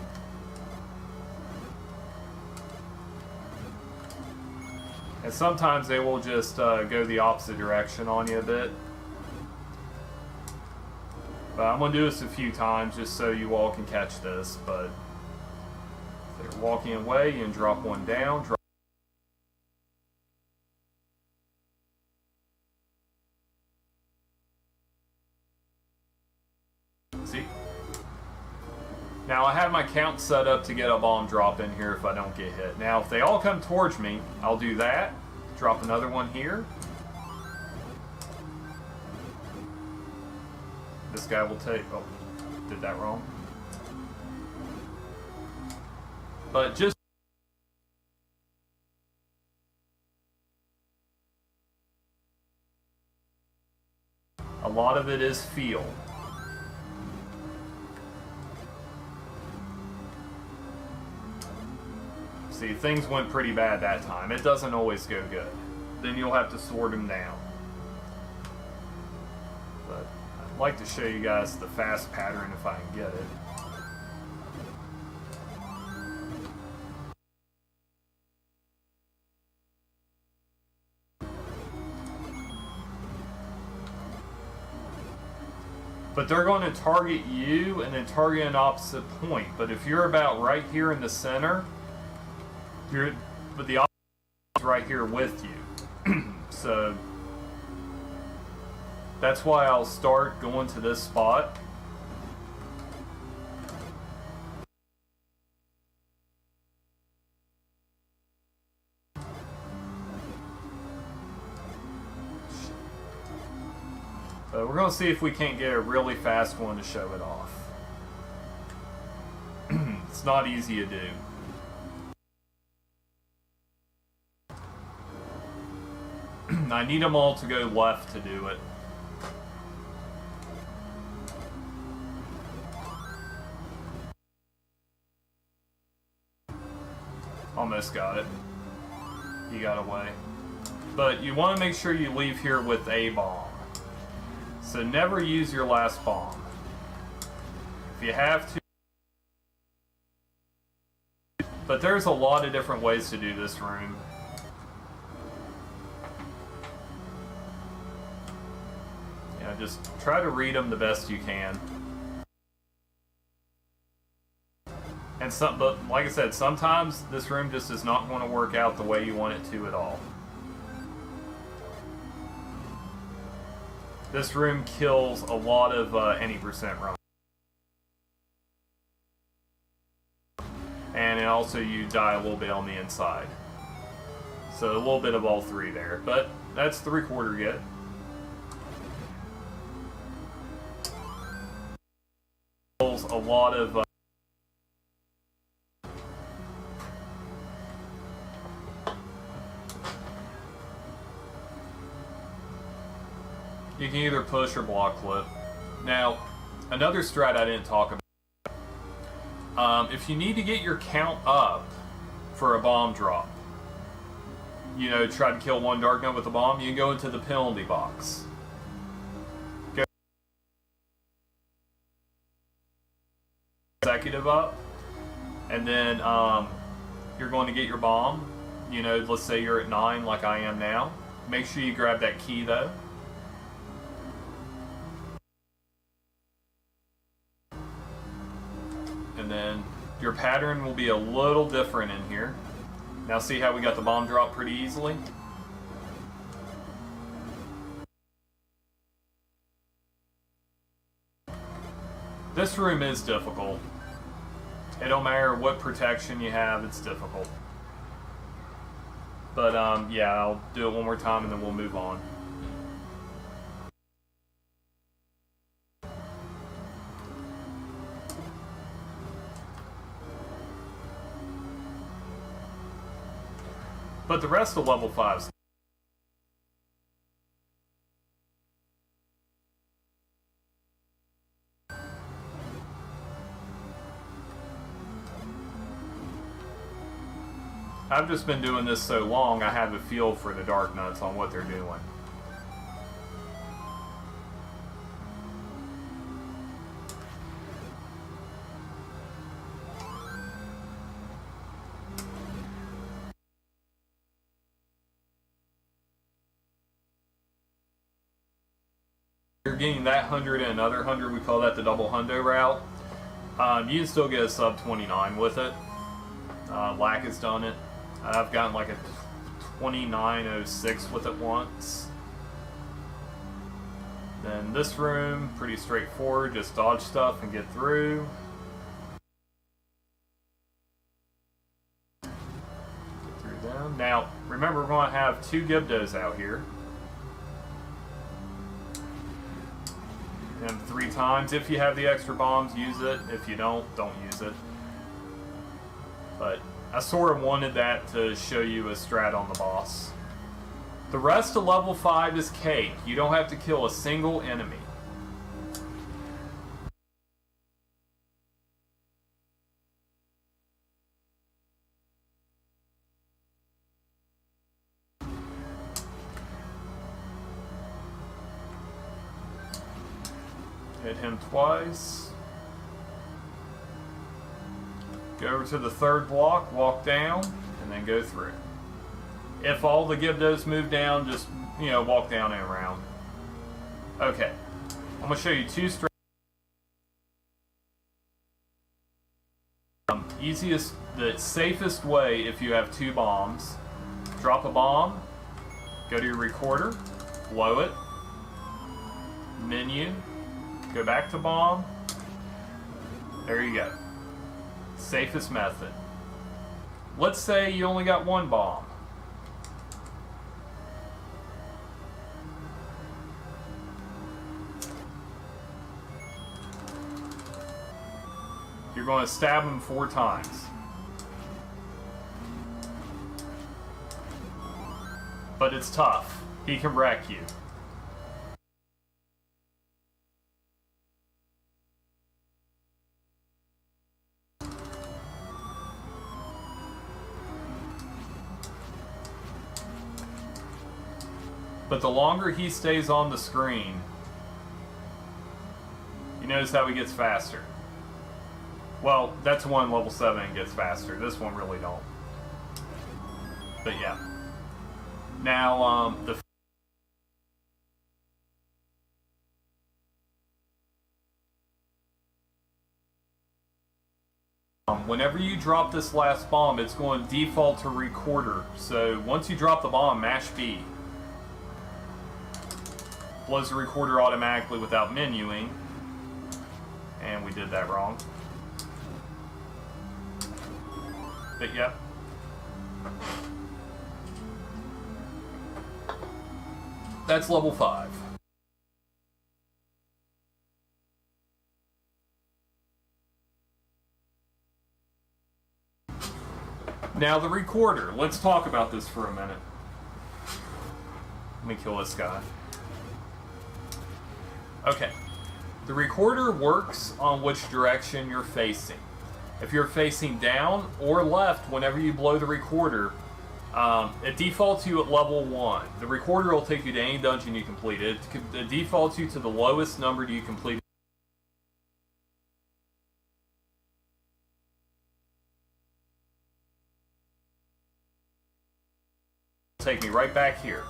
And sometimes they will just go the opposite direction on you a bit. But I'm going to do this a few times just so you all can catch this. But if they're walking away, you can drop one down. See? Now I have my count set up to get a bomb drop in here if I don't get hit. Now if they all come towards me, I'll do that. Drop another one here. This guy will take... Oh, did that wrong. But just... a lot of it is feel. See, things went pretty bad that time. It doesn't always go good. Then you'll have to sort them down. But I'd like to show you guys the fast pattern if I can get it. But they're going to target you and then target an opposite point. But if you're about right here in the center, but the opposite is right here with you. So that's why I'll start going to this spot. But we're going to see if we can't get a really fast one to show it off. It's not easy to do. I need them all to go left to do it. Almost got it. He got away. But you want to make sure you leave here with a bomb. So never use your last bomb. If you have to. But there's a lot of different ways to do this room. Just try to read them the best you can. And but like I said, sometimes this room just is not going to work out the way you want it to at all. This room kills a lot of any percent run. And also you die a little bit on the inside. So a little bit of all three there. But that's 3/4 get. A lot of you can either push or block clip. Now, another strat I didn't talk about. If you need to get your count up for a bomb drop, you know, try to kill one Dark Nut with a bomb, you can go into the penalty box. Consecutive up, and then you're going to get your bomb. You know, let's say you're at 9 like I am now. Make sure you grab that key though. And then your pattern will be a little different in here. Now see how we got the bomb drop pretty easily? This room is difficult. It don't matter what protection you have, it's difficult. But yeah, I'll do it one more time and then we'll move on. But the rest of level 5's I've just been doing this so long, I have a feel for the Dark Nuts on what they're doing. You're getting that 100 and another 100, we call that the double hundo route. You can still get a sub 29 with it. Lack has done it. I've gotten like a 2906 with it once. Then this room, pretty straightforward, just dodge stuff and get through. Get through them. Now, remember we're going to have 2 Gibdos out here. And 3 times. If you have the extra bombs, use it. If you don't use it. But I sort of wanted that to show you a strat on the boss. The rest of level 5 is cake. You don't have to kill a single enemy. Hit him twice. Go over to the 3rd block, walk down, and then go through. If all the Gibdos move down, just, walk down and around. Okay. I'm going to show you 2 straight. The safest way if you have 2 bombs, drop a bomb, go to your recorder, blow it, menu, go back to bomb, there you go. Safest method. Let's say you only got 1 bomb. You're going to stab him 4 times. But it's tough. He can wreck you. But the longer he stays on the screen, you notice how he gets faster. Well, that's one level 7 gets faster. This one really don't. But yeah. Now, whenever you drop this last bomb, it's going to default to recorder. So once you drop the bomb, mash B. Blows the recorder automatically without menuing. And we did that wrong. But yep. That's level 5. Now the recorder. Let's talk about this for a minute. Let me kill this guy. Okay. The recorder works on which direction you're facing. If you're facing down or left whenever you blow the recorder, it defaults you at level 1. The recorder will take you to any dungeon you complete. It defaults you to the lowest number you complete. Take me right back here.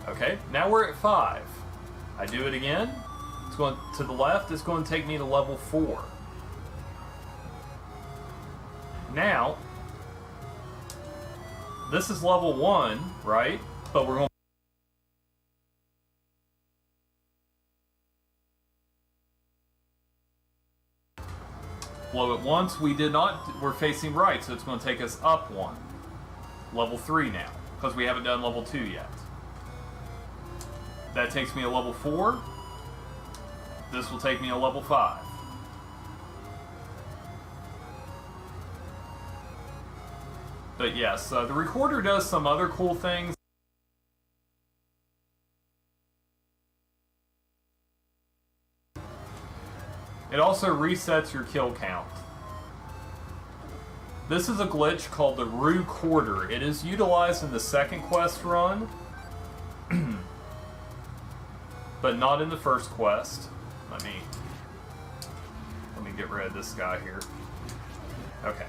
Okay, now we're at 5. I do it again. It's going to the left. It's going to take me to level 4. Now, this is level 1, right? But we're going to blow it once. We did not. We're facing right, so it's going to take us up 1. Level 3 now, because we haven't done level 2 yet. That takes me to level 4. This will take me to level 5. But yes, the recorder does some other cool things. It also resets your kill count. This is a glitch called the Recorder. It is utilized in the second quest run, but not in the first quest. Let me get rid of this guy here. Okay.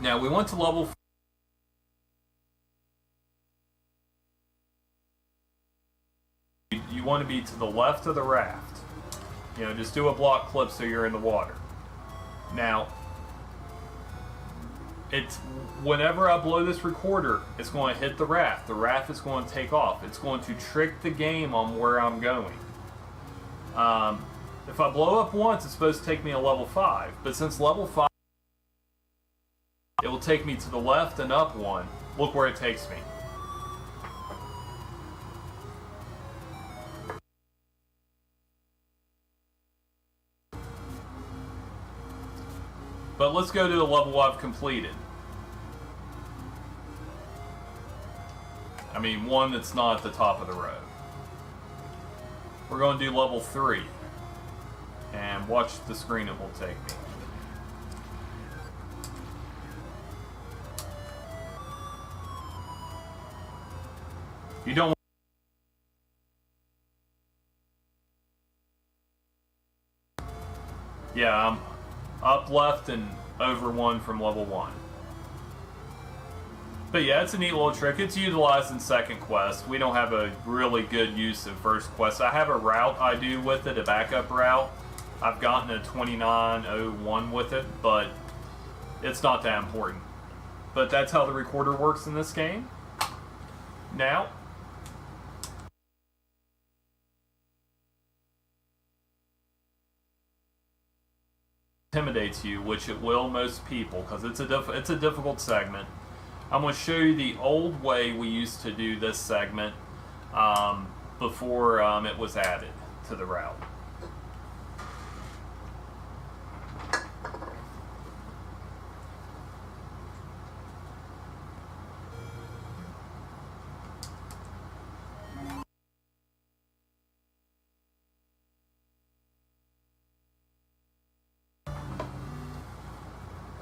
Now we went to level 4. You want to be to the left of the raft. You know, just do a block clip so you're in the water. Now, it's whenever I blow this recorder, it's going to hit the raft. The raft is going to take off. It's going to trick the game on where I'm going. If I blow up once, it's supposed to take me to level 5. But since level 5, it will take me to the left and up one. Look where it takes me. But let's go to the level I've completed. I mean, one that's not at the top of the road. We're going to do level 3. And watch the screen it will take me. You don't. Yeah, I'm up, left, and over 1 from level 1. But yeah, it's a neat little trick. It's utilized in second quest. We don't have a really good use of first quest. I have a route I do with it, a backup route. I've gotten a 2901 with it, but it's not that important. But that's how the recorder works in this game. Now, intimidates you, which it will most people, because it's a difficult segment. I'm going to show you the old way we used to do this segment before it was added to the route.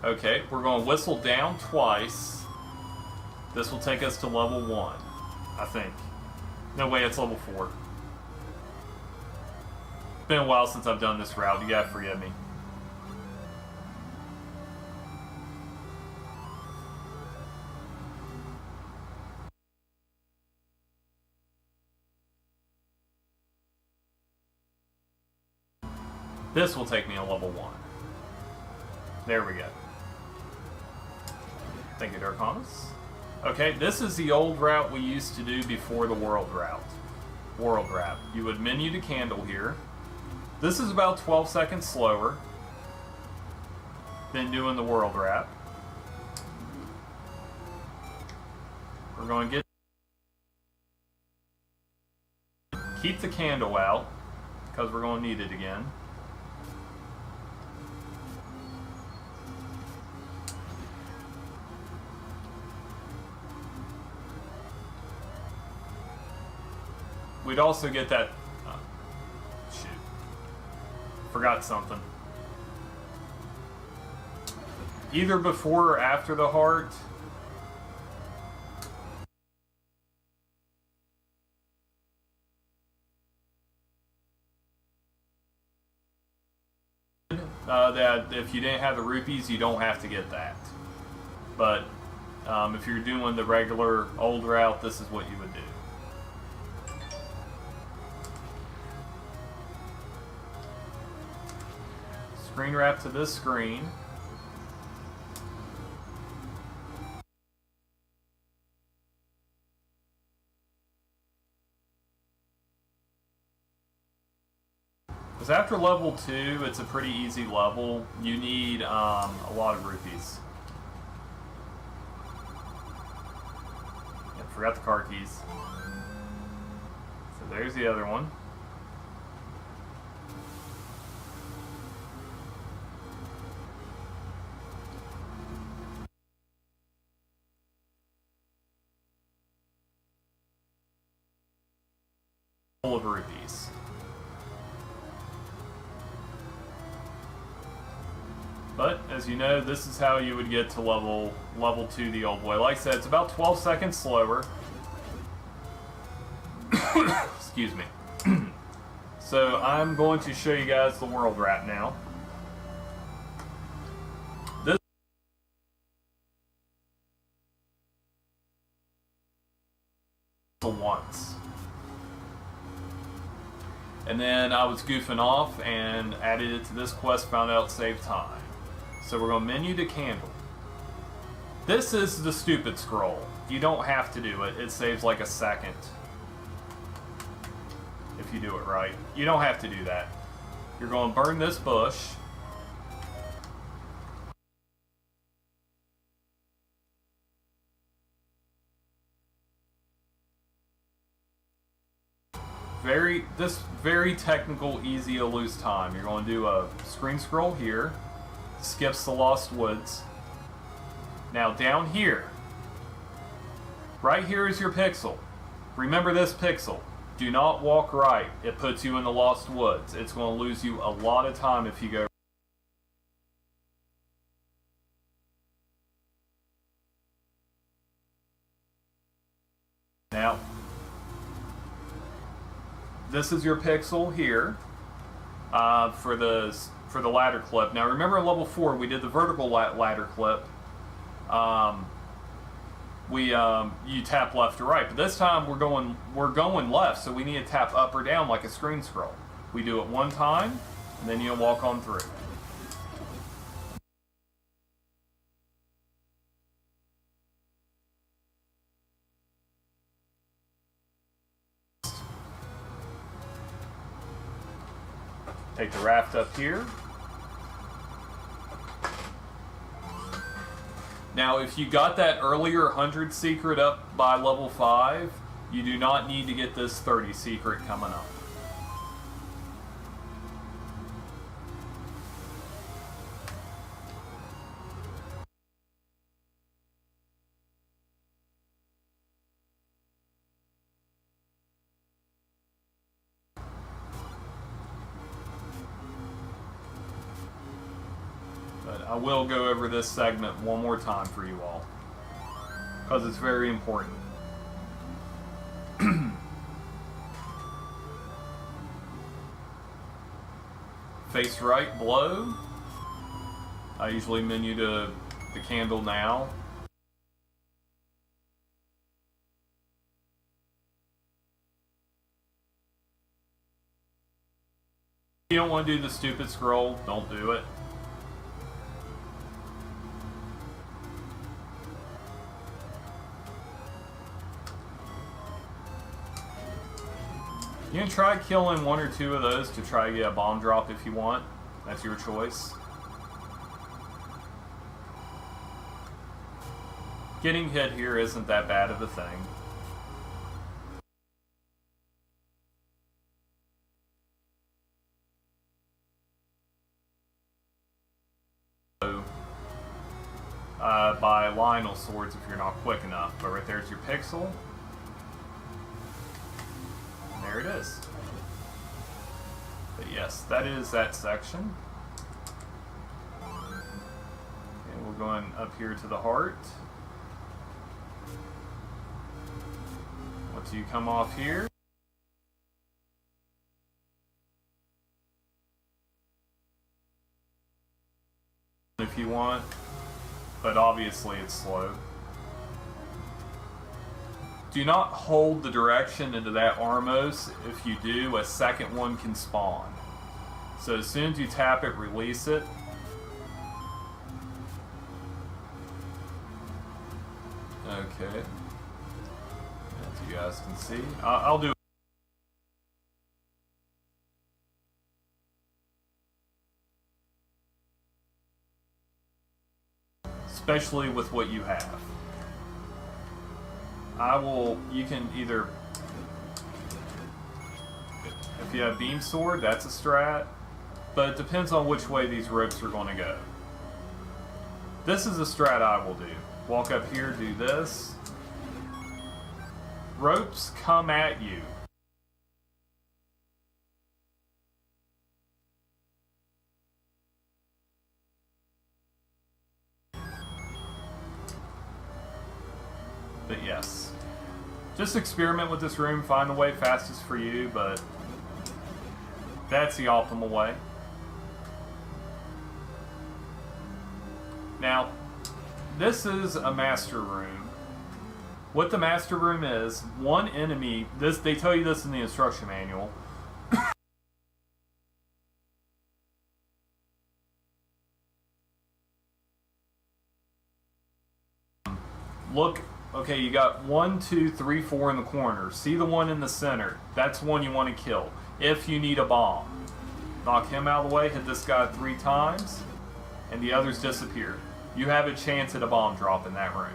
Okay, we're going to whistle down twice. This will take us to level 1, I think. No way, it's level 4. It's been a while since I've done this route. You gotta forgive me. This will take me to level 1. There we go. Thank you, Darkonis. Okay, this is the old route we used to do before the world route. World wrap. You would menu to candle here. This is about 12 seconds slower than doing the world wrap. We're going to keep the candle out because we're going to need it again. We'd also get that... shoot. Forgot something. Either before or after the heart. That if you didn't have the rupees, you don't have to get that. But if you're doing the regular old route, this is what you would do. Screen wrap to this screen. Because after level 2, it's a pretty easy level. You need a lot of rupees. Yeah, forgot the car keys. So there's the other one. full of rupees. But, as you know, this is how you would get to level 2 the old way. Like I said, it's about 12 seconds slower. Excuse me. So, I'm going to show you guys the world wrap now. This once. And then I was goofing off and added it to this quest, found out it saved time. So we're going to menu to candle. This is the stupid scroll. You don't have to do it. It saves like a second. If you do it right. You don't have to do that. You're going to burn this bush. Very technical, easy to lose time. You're going to do a screen scroll here. Skips the Lost Woods. Now down here, right here is your pixel. Remember this pixel. Do not walk right. It puts you in the Lost Woods. It's going to lose you a lot of time if you go. Now, this is your pixel here for the ladder clip. Now remember in level 4 we did the vertical ladder clip. You tap left or right, but this time we're going left, so we need to tap up or down like a screen scroll. We do it one time, and then you'll walk on through. Take the raft up here. Now, if you got that earlier 100 secret up by level 5, you do not need to get this 30 secret coming up. I will go over this segment one more time for you all, because it's very important. Face right, blow. I usually menu to the candle now. If you don't want to do the stupid scroll, don't do it. You can try killing 1 or 2 of those to try to get a bomb drop if you want. That's your choice. Getting hit here isn't that bad of a thing. So, by Lionel swords if you're not quick enough, but right there's your pixel. There it is. But yes, that is that section. And we're going up here to the heart. Once you come off here, if you want, but obviously it's slow. Do not hold the direction into that Armos. If you do, a second one can spawn. So as soon as you tap it, release it. Okay. As you guys can see, I'll do especially with what you have. You can either, if you have beam sword, that's a strat, but it depends on which way these ropes are going to go. This is a strat I will do. Walk up here, do this. Ropes come at you. yes. Just experiment with this room, find the way fastest for you, but that's the optimal way. Now, this is a master room. What the master room is, one enemy, they tell you this in the instruction manual. Look, okay, you got 1, 2, 3, 4 in the corner. See the one in the center. That's one you want to kill. If you need a bomb. Knock him out of the way, hit this guy 3 times, and the others disappear. You have a chance at a bomb drop in that room.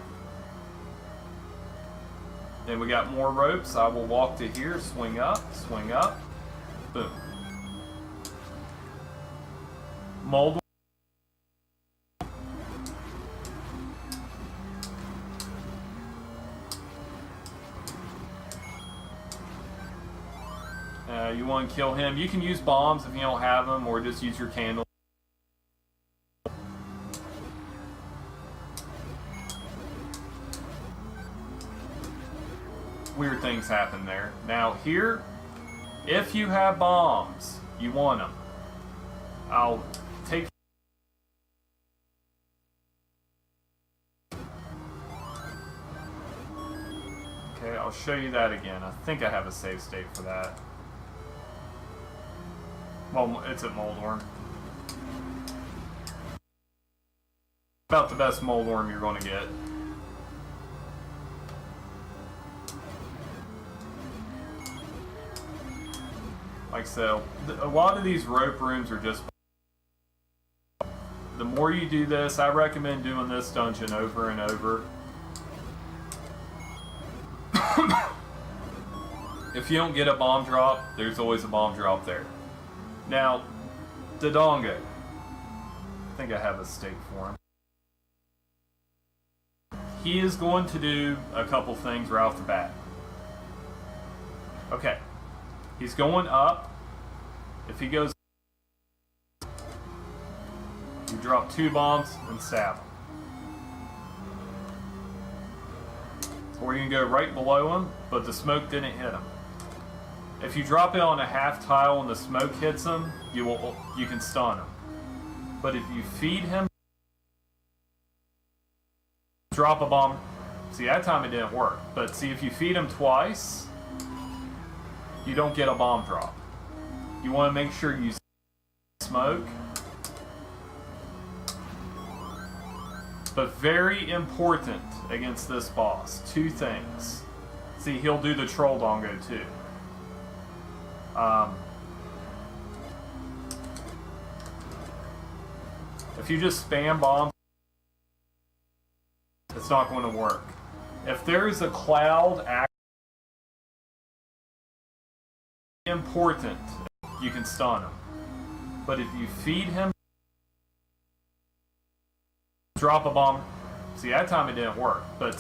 Then we got more ropes. I will walk to here, swing up, boom. Mold. You want to kill him. You can use bombs if you don't have them, or just use your candle. Weird things happen there. Now here, if you have bombs, you want them. I'll take. Okay, I'll show you that again. I think I have a save state for that. Well, it's at Mold Worm. About the best Mold Worm you're going to get. Like so, a lot of these rope rooms are just... The more you do this, I recommend doing this dungeon over and over. If you don't get a bomb drop, there's always a bomb drop there. Now, Dodongo. I think I have a stake for him. He is going to do a couple things right off the bat. Okay. He's going up. If he goes... You drop 2 bombs and stab him. Or you can go right below him, but the smoke didn't hit him. If you drop it on a half tile and the smoke hits him, you can stun him. But if you feed him, drop a bomb. See, that time it didn't work. But see, if you feed him twice, you don't get a bomb drop. You want to make sure you smoke. But very important against this boss, 2 things. See, he'll do the troll dongo too. If you just spam bombs, it's not going to work. If there is a cloud important, you can stun him. But if you feed him, drop a bomb. See, that time it didn't work, but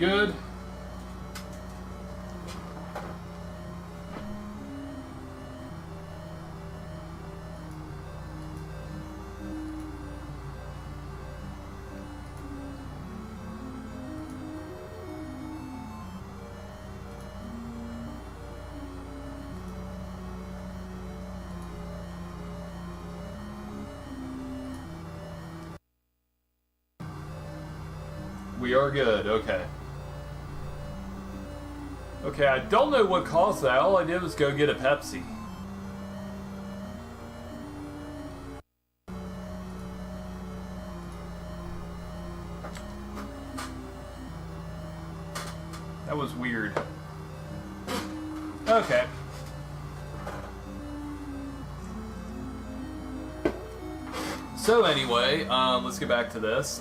good? We are good, okay. Okay, I don't know what caused that. All I did was go get a Pepsi. That was weird. Okay. So anyway, let's get back to this.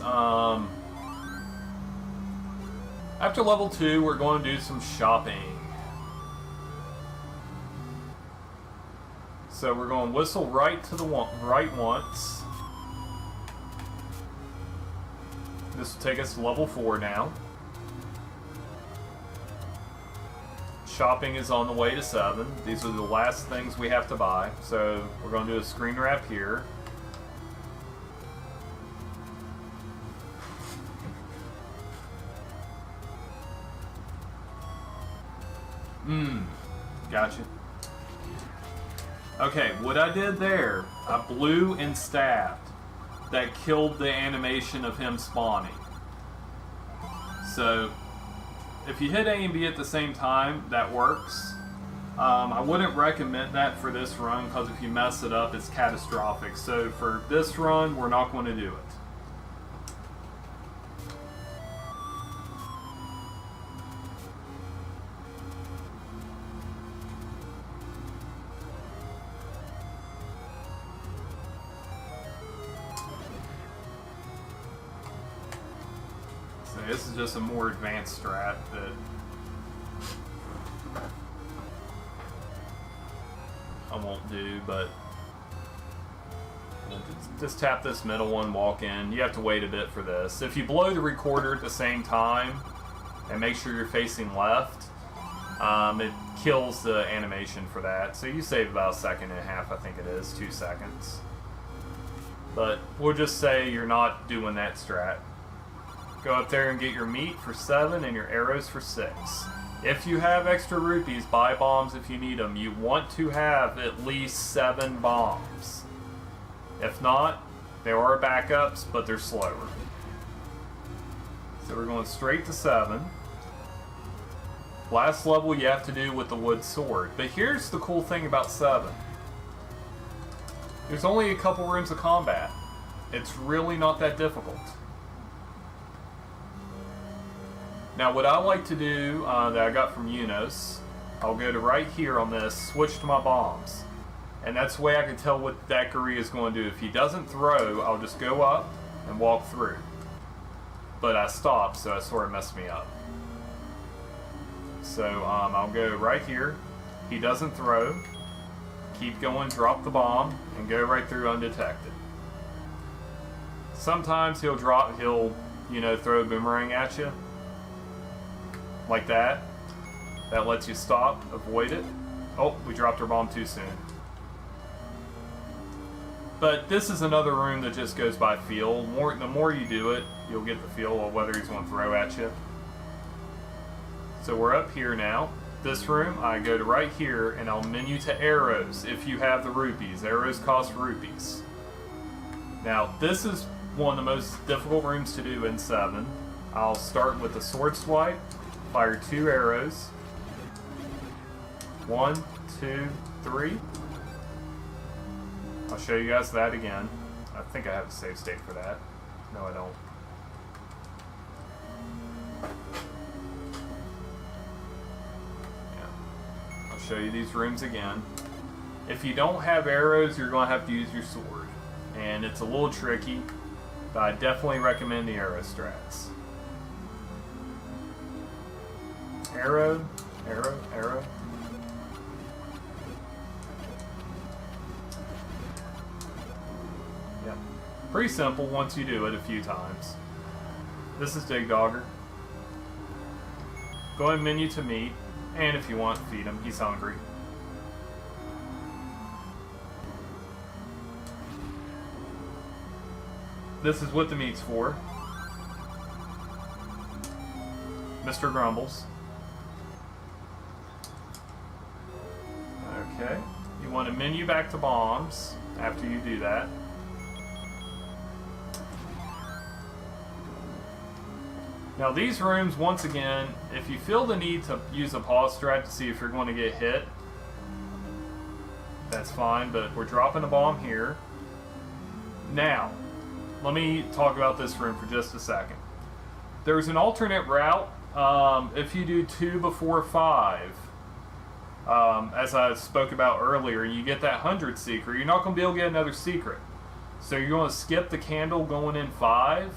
After level 2, we're going to do some shopping. So we're going to whistle right to the right once. This will take us to level 4 now. Shopping is on the way to 7. These are the last things we have to buy. So we're going to do a screen wrap here. Gotcha. Okay, what I did there, I blew and stabbed. That killed the animation of him spawning. So, if you hit A and B at the same time, that works. I wouldn't recommend that for this run, because if you mess it up, it's catastrophic. So for this run, we're not going to do it. This is just a more advanced strat that I won't do, but just tap this middle one, walk in. You have to wait a bit for this. If you blow the recorder at the same time and make sure you're facing left, it kills the animation for that. So you save about 1.5 seconds, I think it is, 2 seconds. But we'll just say you're not doing that strat. Go up there and get your meat for 7 and your arrows for 6. If you have extra rupees, buy bombs if you need them. You want to have at least 7 bombs. If not, there are backups, but they're slower. So we're going straight to 7. Last level you have to do with the wood sword. But here's the cool thing about 7. There's only a couple rooms of combat. It's really not that difficult. Now what I like to do, that I got from Unos, I'll go to right here on this, switch to my bombs. And that's the way I can tell what Thackeray is going to do. If he doesn't throw, I'll just go up and walk through. But I stopped, so it sort of messed me up. So I'll go right here. He doesn't throw. Keep going, drop the bomb, and go right through undetected. Sometimes he'll throw a boomerang at you. Like that. That lets you stop, avoid it. Oh, we dropped our bomb too soon. But this is another room that just goes by feel. The more you do it, you'll get the feel of whether he's going to throw at you. So we're up here now. This room, I go to right here and I'll menu to arrows if you have the rupees. Arrows cost rupees. Now, this is one of the most difficult rooms to do in 7. I'll start with the sword swipe. Fire 2 arrows. 1, 2, 3. I'll show you guys that again. I think I have a save state for that. No, I don't. Yeah. I'll show you these rooms again. If you don't have arrows, you're going to have to use your sword. And it's a little tricky, but I definitely recommend the arrow strats. Arrow, arrow, arrow. Yep. Pretty simple once you do it a few times. This is Dig Dogger. Go ahead and menu to meat. And if you want, feed him. He's hungry. This is what the meat's for. Mr. Grumbles. Okay. You want to menu back to bombs after you do that. Now these rooms, once again, if you feel the need to use a pause strat to see if you're going to get hit, that's fine, but we're dropping a bomb here. Now, let me talk about this room for just a second. There's an alternate route if you do 2 before 5. As I spoke about earlier, you get that 100 secret, you're not going to be able to get another secret. So you're going to skip the candle going in 5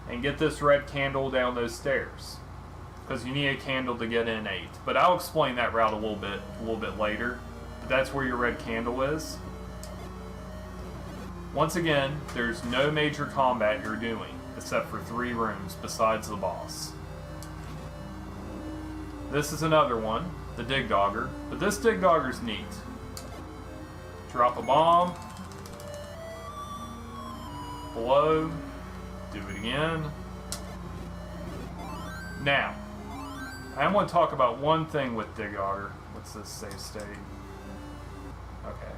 and get this red candle down those stairs. Because you need a candle to get in 8. But I'll explain that route a little bit later. But that's where your red candle is. Once again, there's no major combat you're doing, except for 3 rooms besides the boss. This is another one, the Dig Dogger, but this Dig Dogger's neat. Drop a bomb. Below. Do it again. Now, I want to talk about one thing with Dig Dogger. What's this save state? Okay.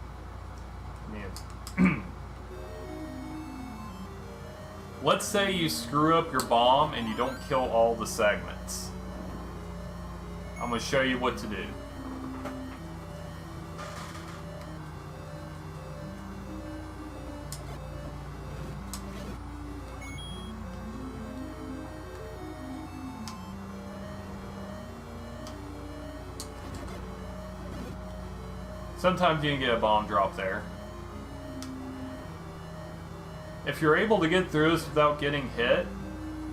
Let's say you screw up your bomb and you don't kill all the segments. I'm going to show you what to do. Sometimes you can get a bomb drop there. If you're able to get through this without getting hit,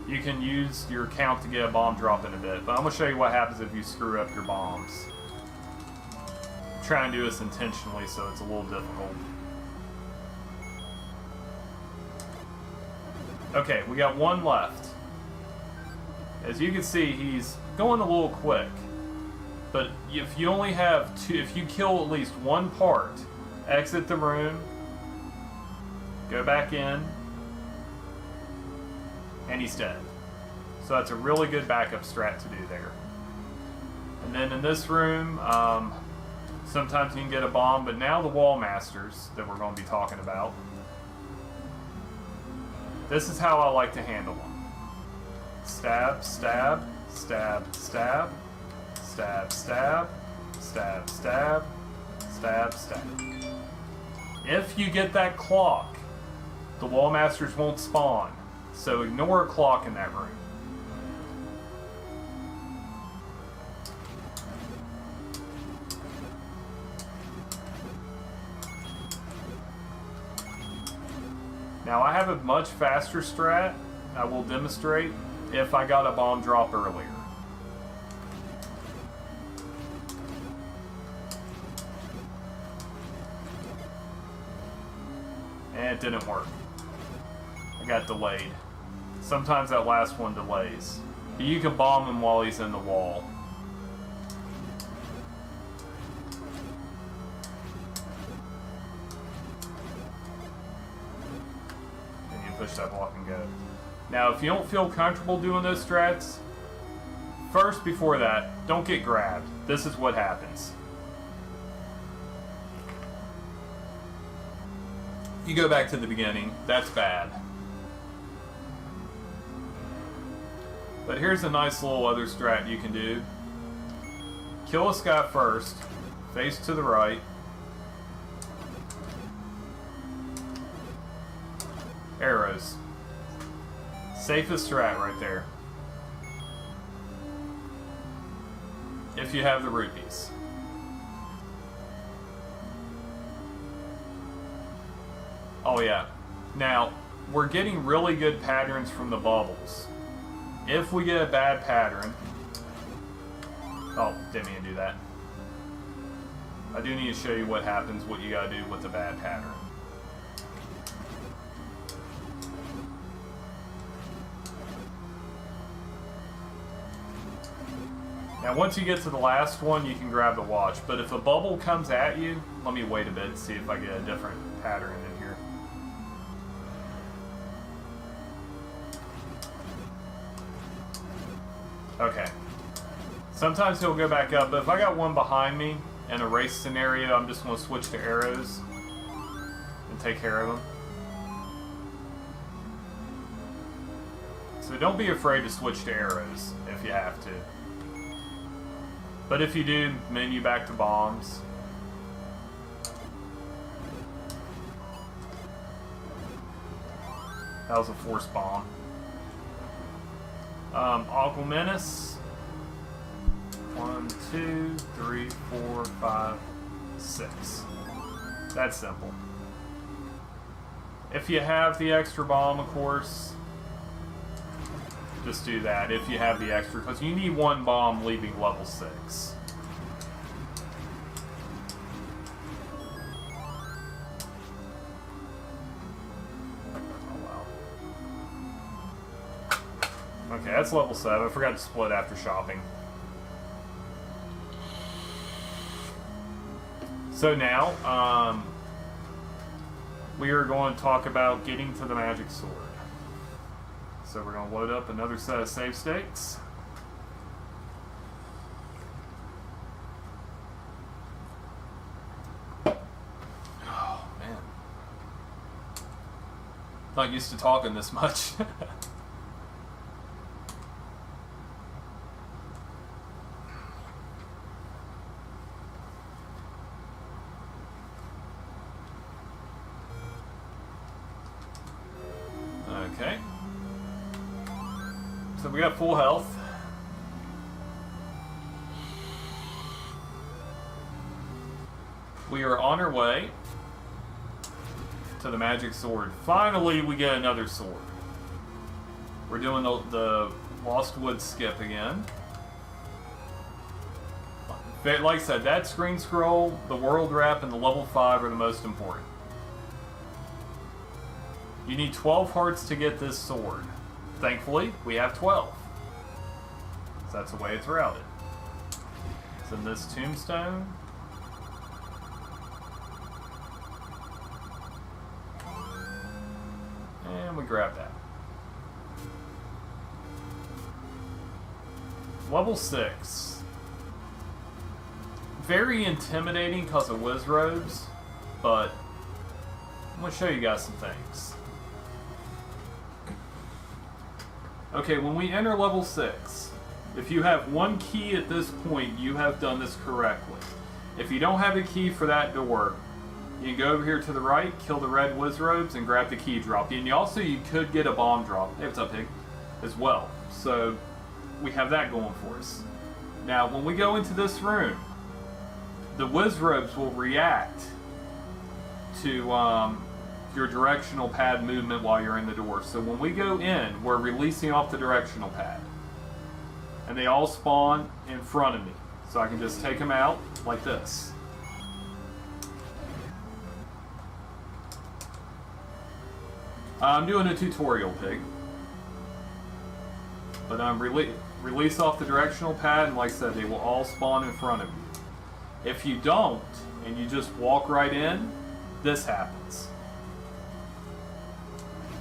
you can use your count to get a bomb drop in a bit. But I'm going to show you what happens if you screw up your bombs. I'm trying to do this intentionally, so it's a little difficult. Okay, we got one left. As you can see, he's going a little quick. But if you only have 2, if you kill at least one part, exit the room, go back in, and he's dead. So that's a really good backup strat to do there. And then in this room, sometimes you can get a bomb, but now the Wall Masters that we're going to be talking about. This is how I like to handle them. Stab, stab, stab, stab, stab, stab, stab, stab, stab, stab. If you get that clock, the Wall Masters won't spawn, so ignore a clock in that room. Now I have a much faster strat I will demonstrate if I got a bomb drop earlier. And it didn't work. I got delayed. Sometimes that last one delays. But you can bomb him while he's in the wall. And you push that block and go. Now if you don't feel comfortable doing those strats, first before that, don't get grabbed. This is what happens. You go back to the beginning. That's bad. But here's a nice little other strat you can do. Kill this guy first. Face to the right. Arrows. Safest strat right there. If you have the rupees. Oh yeah. Now, we're getting really good patterns from the bubbles. If we get a bad pattern... Oh, didn't mean to do that. I do need to show you what happens, what you gotta do with a bad pattern. Now Now once you get to the last one, you can grab the watch. But if a bubble comes at you, let me wait a bit and see if I get a different pattern in here. Okay. Sometimes he'll go back up, but if I got one behind me in a race scenario, I'm just going to switch to arrows and take care of them. So don't be afraid to switch to arrows if you have to. But if you do, menu back to bombs. That was a force bomb. Inconvenience. 1, 2, 3, 4, 5, 6. That's simple. If you have the extra bomb, of course, just do that. If you have the extra, because you need one bomb leaving level 6. Okay, that's level 7. I forgot to split after shopping. So now, we are going to talk about getting to the magic sword. So we're going to load up another set of save states. Oh, man. Not used to talking this much. Okay. So we got full health. We are on our way to the magic sword. Finally, we get another sword. We're doing the Lost Woods skip again. Like I said, that screen scroll, the world wrap, and the level 5 are the most important. You need 12 hearts to get this sword. Thankfully, we have 12. So that's the way it's routed. It's in this tombstone. And we grab that. Level 6. Very intimidating because of Wizrobes, but I'm going to show you guys some things. Okay, when we enter level 6, if you have one key at this point, you have done this correctly. If you don't have a key for that door, you can go over here to the right, kill the red Wizrobes, and grab the key drop. And you could get a bomb drop, hey, what's up, pig, as well. So we have that going for us. Now, when we go into this room, the Wizrobes will react to your directional pad movement while you're in the door. So when we go in, we're releasing off the directional pad. And they all spawn in front of me. So I can just take them out like this. I'm doing a tutorial, pig. But I'm release off the directional pad, and like I said, they will all spawn in front of you. If you don't, and you just walk right in, this happens.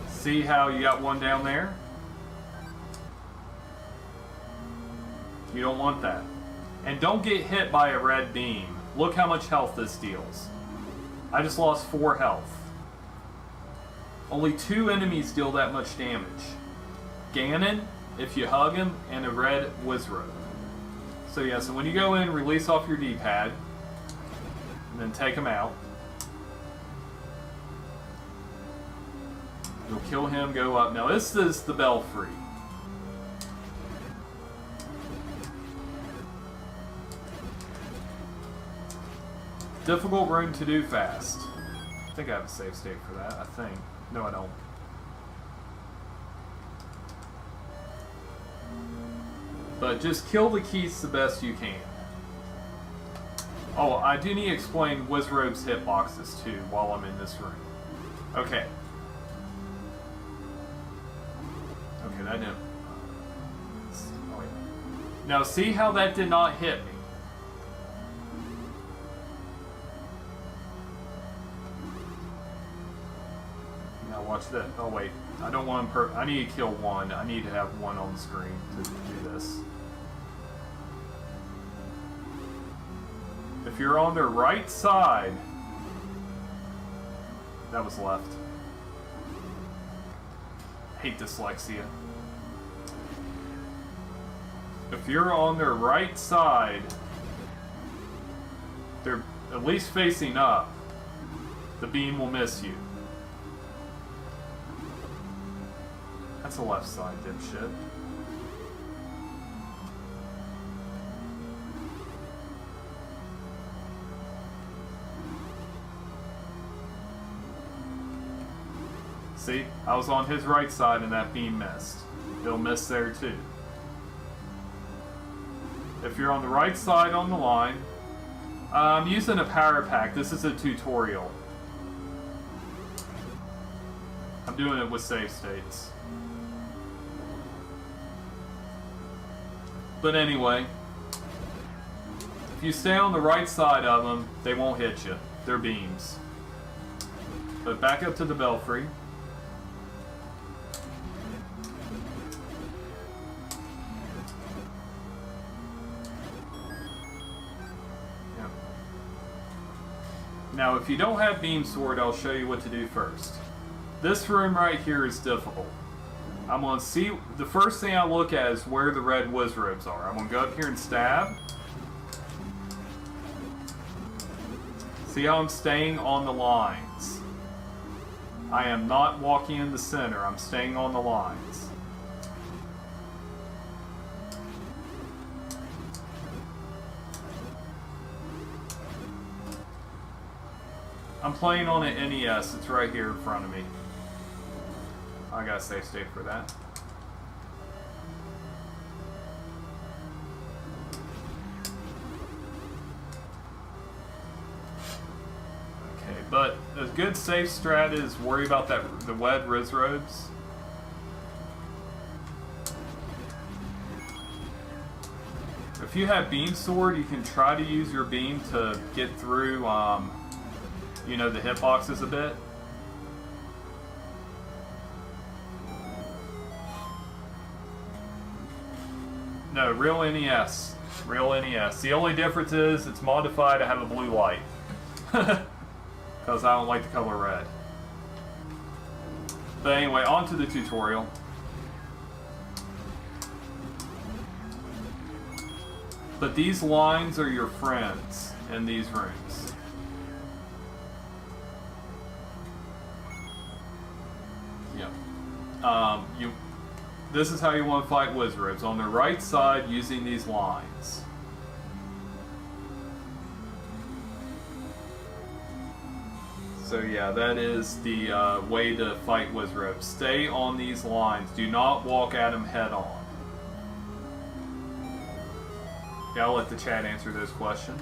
See how you got one down there? You don't want that. And don't get hit by a red beam. Look how much health this deals. I just lost 4 health. Only 2 enemies deal that much damage. Ganon, if you hug him, and a red Wizrobe. So yeah, so when you go in, release off your D-pad, and then take him out. You'll kill him, go up. Now this is the Belfry. Difficult room to do fast. I think I have a save state for that, I think. No, I don't. But just kill the keys the best you can. Oh, I do need to explain Wizrobe's hitboxes too while I'm in this room. Okay. Okay, that didn't... Oh, wait. Now see how that did not hit me? Now watch that. Oh wait, I don't want him I need to kill one. I need to have one on the screen to do this. If you're on their right side, that was left. Hate dyslexia. If you're on their right side, they're at least facing up, the beam will miss you. That's the left side, dipshit. See, I was on his right side and that beam missed. It'll miss there too. If you're on the right side on the line, I'm using a power pack. This is a tutorial. I'm doing it with save states. But anyway, if you stay on the right side of them, they won't hit you. They're beams. But back up to the belfry. Now, if you don't have Beam Sword, I'll show you what to do first. This room right here is difficult. I'm going to see, the first thing I look at is where the red wizrobes are. I'm going to go up here and stab. See how I'm staying on the lines. I am not walking in the center, I'm staying on the lines. I'm playing on an NES, it's right here in front of me. I gotta save state for that. Okay, but a good safe strat is worry about the web wizrobes. If you have Beam Sword, you can try to use your beam to get through you know, the hitboxes a bit. No, real NES. Real NES. The only difference is it's modified to have a blue light. Because I don't like the color red. But anyway, on to the tutorial. But these lines are your friends in these rooms. This is how you want to fight wizrobes. On the right side, using these lines. So yeah, that is the way to fight wizrobes. Stay on these lines. Do not walk at them head on. Yeah, I'll let the chat answer those questions.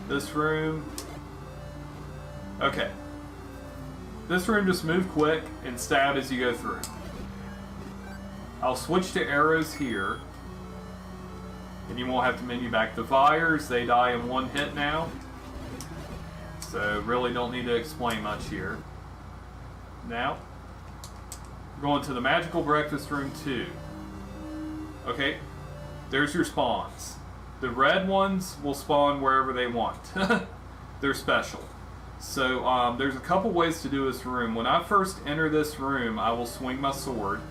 This room... Okay. This room, just move quick and stab as you go through. I'll switch to arrows here. And you won't have to menu back. The Fires, they die in one hit now. So really don't need to explain much here. Now, we're going to the Magical Breakfast Room 2. Okay, there's your spawns. The red ones will spawn wherever they want. They're special. So there's a couple ways to do this room. When I first enter this room, I will swing my sword.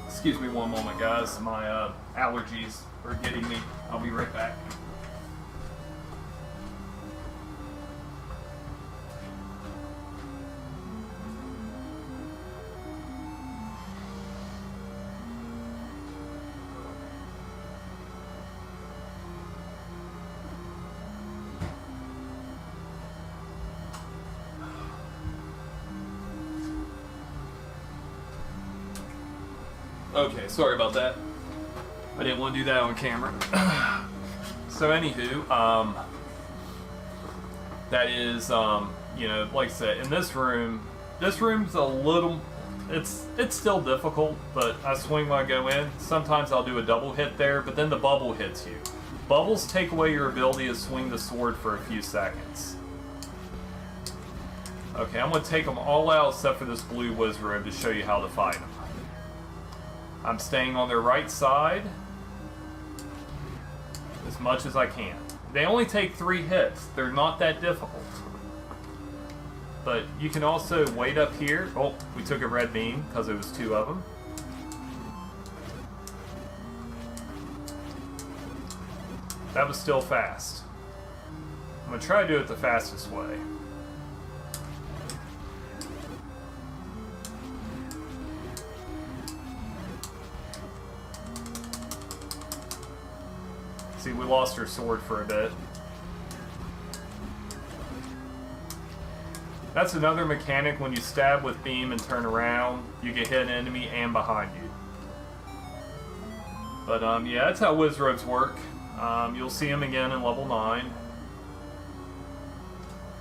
Excuse me one moment, guys. My allergies are getting me. I'll be right back. Okay, sorry about that. I didn't want to do that on camera. So anywho, that is, you know, like I said, in this room's a little, it's still difficult, but I swing when I go in. Sometimes I'll do a double hit there, but then the bubble hits you. Bubbles take away your ability to swing the sword for a few seconds. Okay, I'm going to take them all out except for this blue wizard to show you how to fight them. I'm staying on their right side as much as I can. They only take 3 hits. They're not that difficult. But you can also wait up here. Oh, we took a red beam because it was 2 of them. That was still fast. I'm going to try to do it the fastest way. See, we lost her sword for a bit. That's another mechanic. When you stab with beam and turn around, you can hit an enemy and behind you. But yeah, that's how wizards work. You'll see them again in level 9.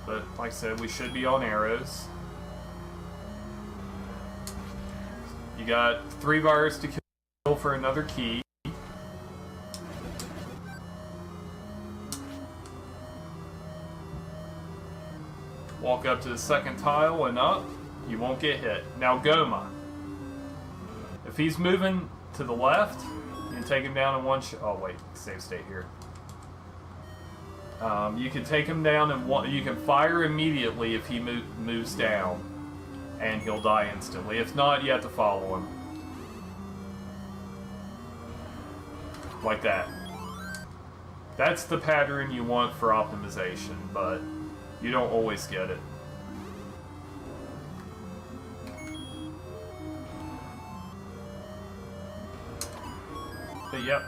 But like I said, we should be on arrows. You got 3 virus to kill for another key. Walk up to the second tile and up, you won't get hit. Now Goma. If he's moving to the left, you can take him down in one shot. Oh wait, save state here. You can take him down and you can fire immediately if he moves down, and he'll die instantly. If not, you have to follow him. Like that. That's the pattern you want for optimization, but you don't always get it. But yep.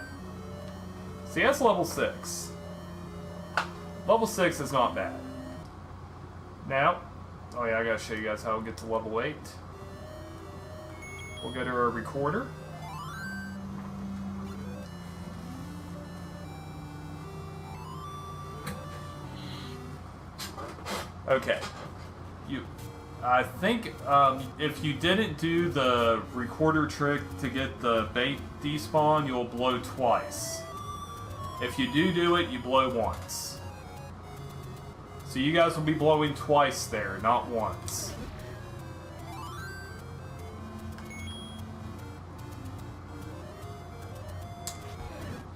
See, that's level 6. Level 6 is not bad. Now, oh yeah, I gotta show you guys how to get to level 8. We'll go to our recorder. Okay. I think if you didn't do the recorder trick to get the bait despawn, you'll blow twice. If you do it, you blow once. So you guys will be blowing twice there, not once.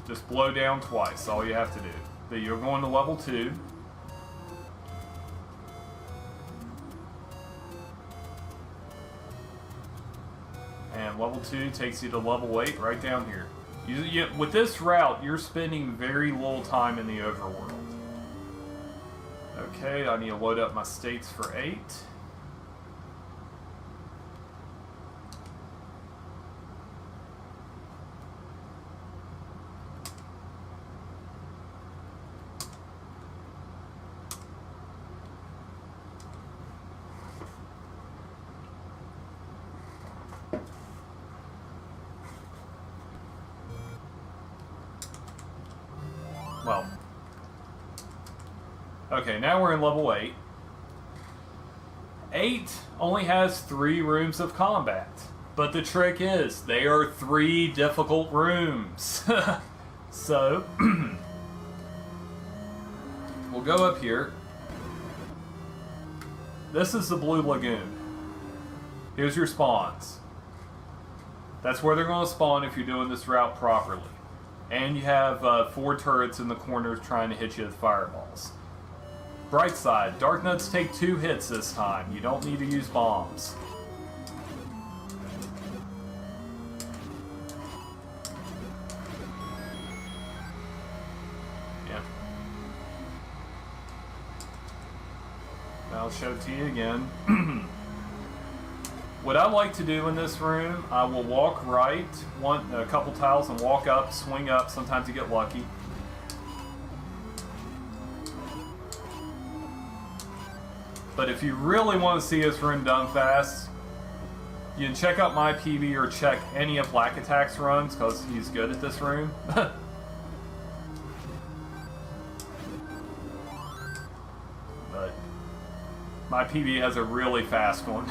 Just blow down twice, all you have to do. Then you're going to level 2. And level 2 takes you to level 8 right down here. With this route, you're spending very little time in the overworld. Okay, I need to load up my states for 8. Well, okay, now we're in level 8. 8 only has 3 rooms of combat, but the trick is, they are 3 difficult rooms. So, we'll go up here. This is the Blue Lagoon. Here's your spawns. That's where they're going to spawn if you're doing this route properly. And you have 4 turrets in the corners trying to hit you with fireballs. Bright side, Dark Nuts take 2 hits this time. You don't need to use bombs. Yeah. I'll show it to you again. What I like to do in this room, I will walk right a couple tiles and walk up, swing up. Sometimes you get lucky. But if you really want to see this room done fast, you can check out my PB or check any of Black Attack's runs because he's good at this room. My PB has a really fast one.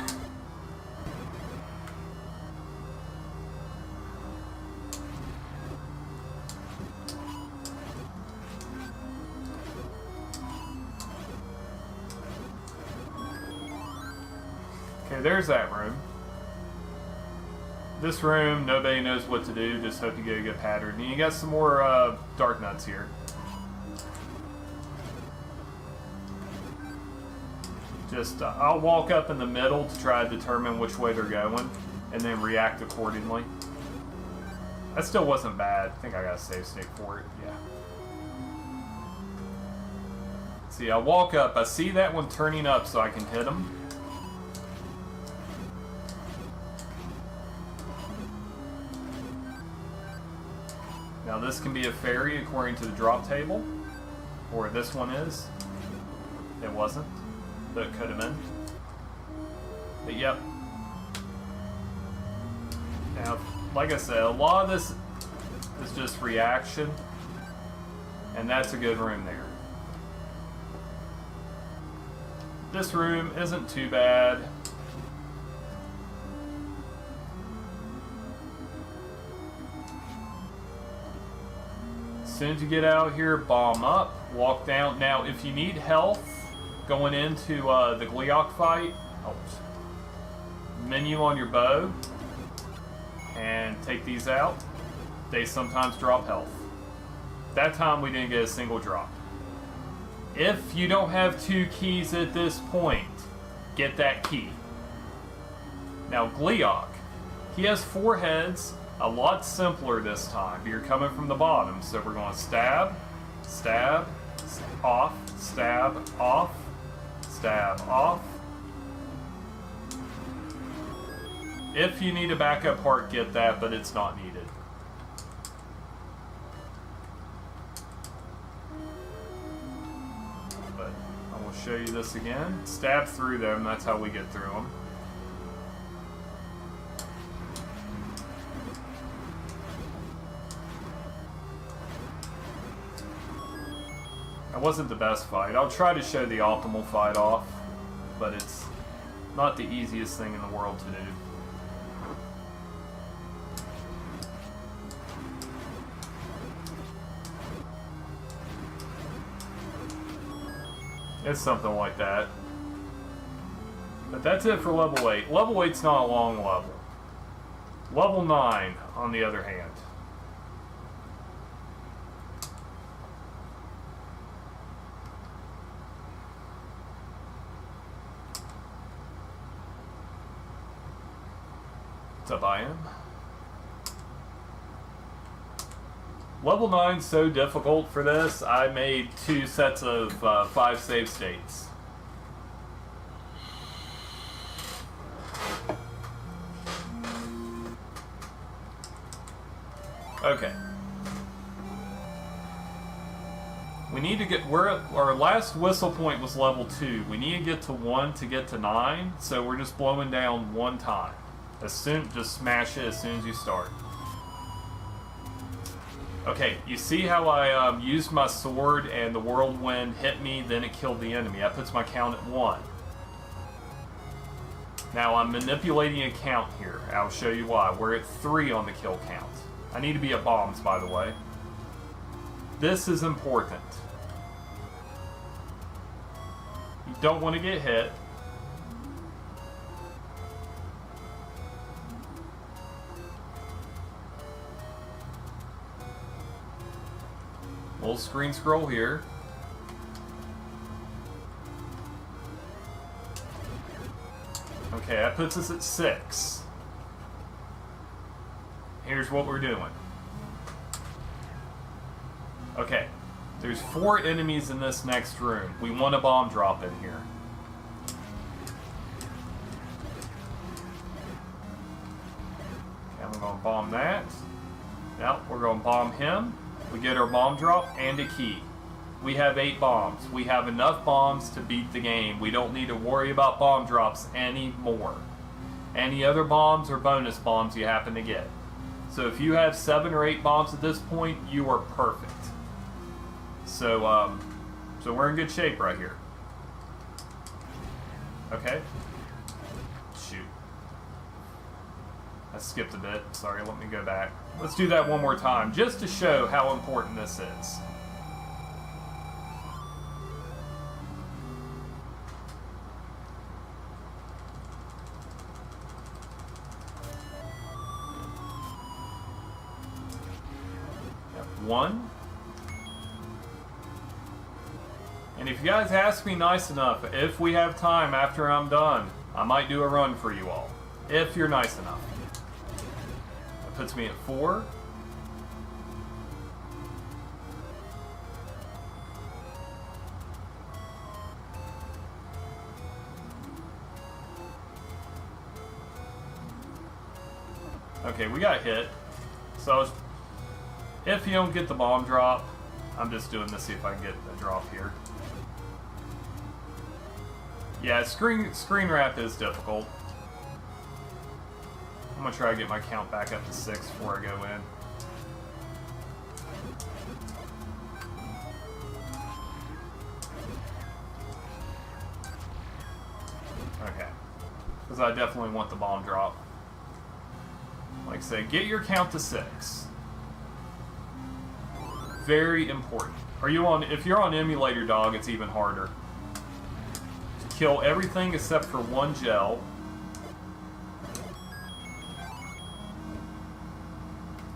Okay, there's that room. This room, nobody knows what to do, just hope you get a good pattern. And you got some more dark nuts here. Just, I'll walk up in the middle to try to determine which way they're going, and then react accordingly. That still wasn't bad. I think I got a save state for it, yeah. See, I walk up, I see that one turning up so I can hit him. Now this can be a fairy according to the drop table, or this one is. It wasn't. But it could have been. But yep. Now, like I said, a lot of this is just reaction. And that's a good room there. This room isn't too bad. As soon as you get out here, bomb up, walk down. Now, if you need health, going into the Gleeok fight, menu on your bow, and take these out. They sometimes drop health. That time we didn't get a single drop. If you don't have 2 keys at this point, get that key. Now Gleeok, he has 4 heads, a lot simpler this time. You're coming from the bottom, so we're going stab, stab, off, stab, off, stab off. If you need a backup part, get that, but it's not needed. But I will show you this again. Stab through them, that's how we get through them. That wasn't the best fight. I'll try to show the optimal fight off, but it's not the easiest thing in the world to do. It's something like that. But that's it for level 8. Level 8's not a long level. Level 9, on the other hand. What's up, I am? Level 9's so difficult for this, I made 2 sets of 5 save states. Okay. We need to get, our last whistle point was level 2. We need to get to 1 to get to 9, so we're just blowing down 1 time. Just smash it as soon as you start. Okay, you see how I used my sword and the whirlwind hit me, then it killed the enemy. That puts my count at 1. Now I'm manipulating a count here. I'll show you why. We're at 3 on the kill count. I need to be at bombs, by the way. This is important. You don't want to get hit. Little screen scroll here. Okay, that puts us at 6. Here's what we're doing. Okay, there's 4 enemies in this next room. We want a bomb drop in here. Okay, I'm going to bomb that. Now, we're going to bomb him. We get our bomb drop and a key. We have 8 bombs. We have enough bombs to beat the game. We don't need to worry about bomb drops anymore. Any other bombs or bonus bombs you happen to get. So if you have 7 or 8 bombs at this point, you are perfect. So we're in good shape right here. Okay. Shoot. I skipped a bit. Sorry, let me go back. Let's do that one more time, just to show how important this is. One. And if you guys ask me nice enough, if we have time after I'm done, I might do a run for you all. If you're nice enough. That puts me at 4. Okay, we got hit. So if you don't get the bomb drop, I'm just doing this to see if I can get a drop here. Yeah, screen wrap is difficult. I'm gonna try to get my count back up to 6 before I go in. Okay. Because I definitely want the bomb drop. Like I say, get your count to 6. Very important. If you're on emulator, dog, it's even harder. To kill everything except for one gel.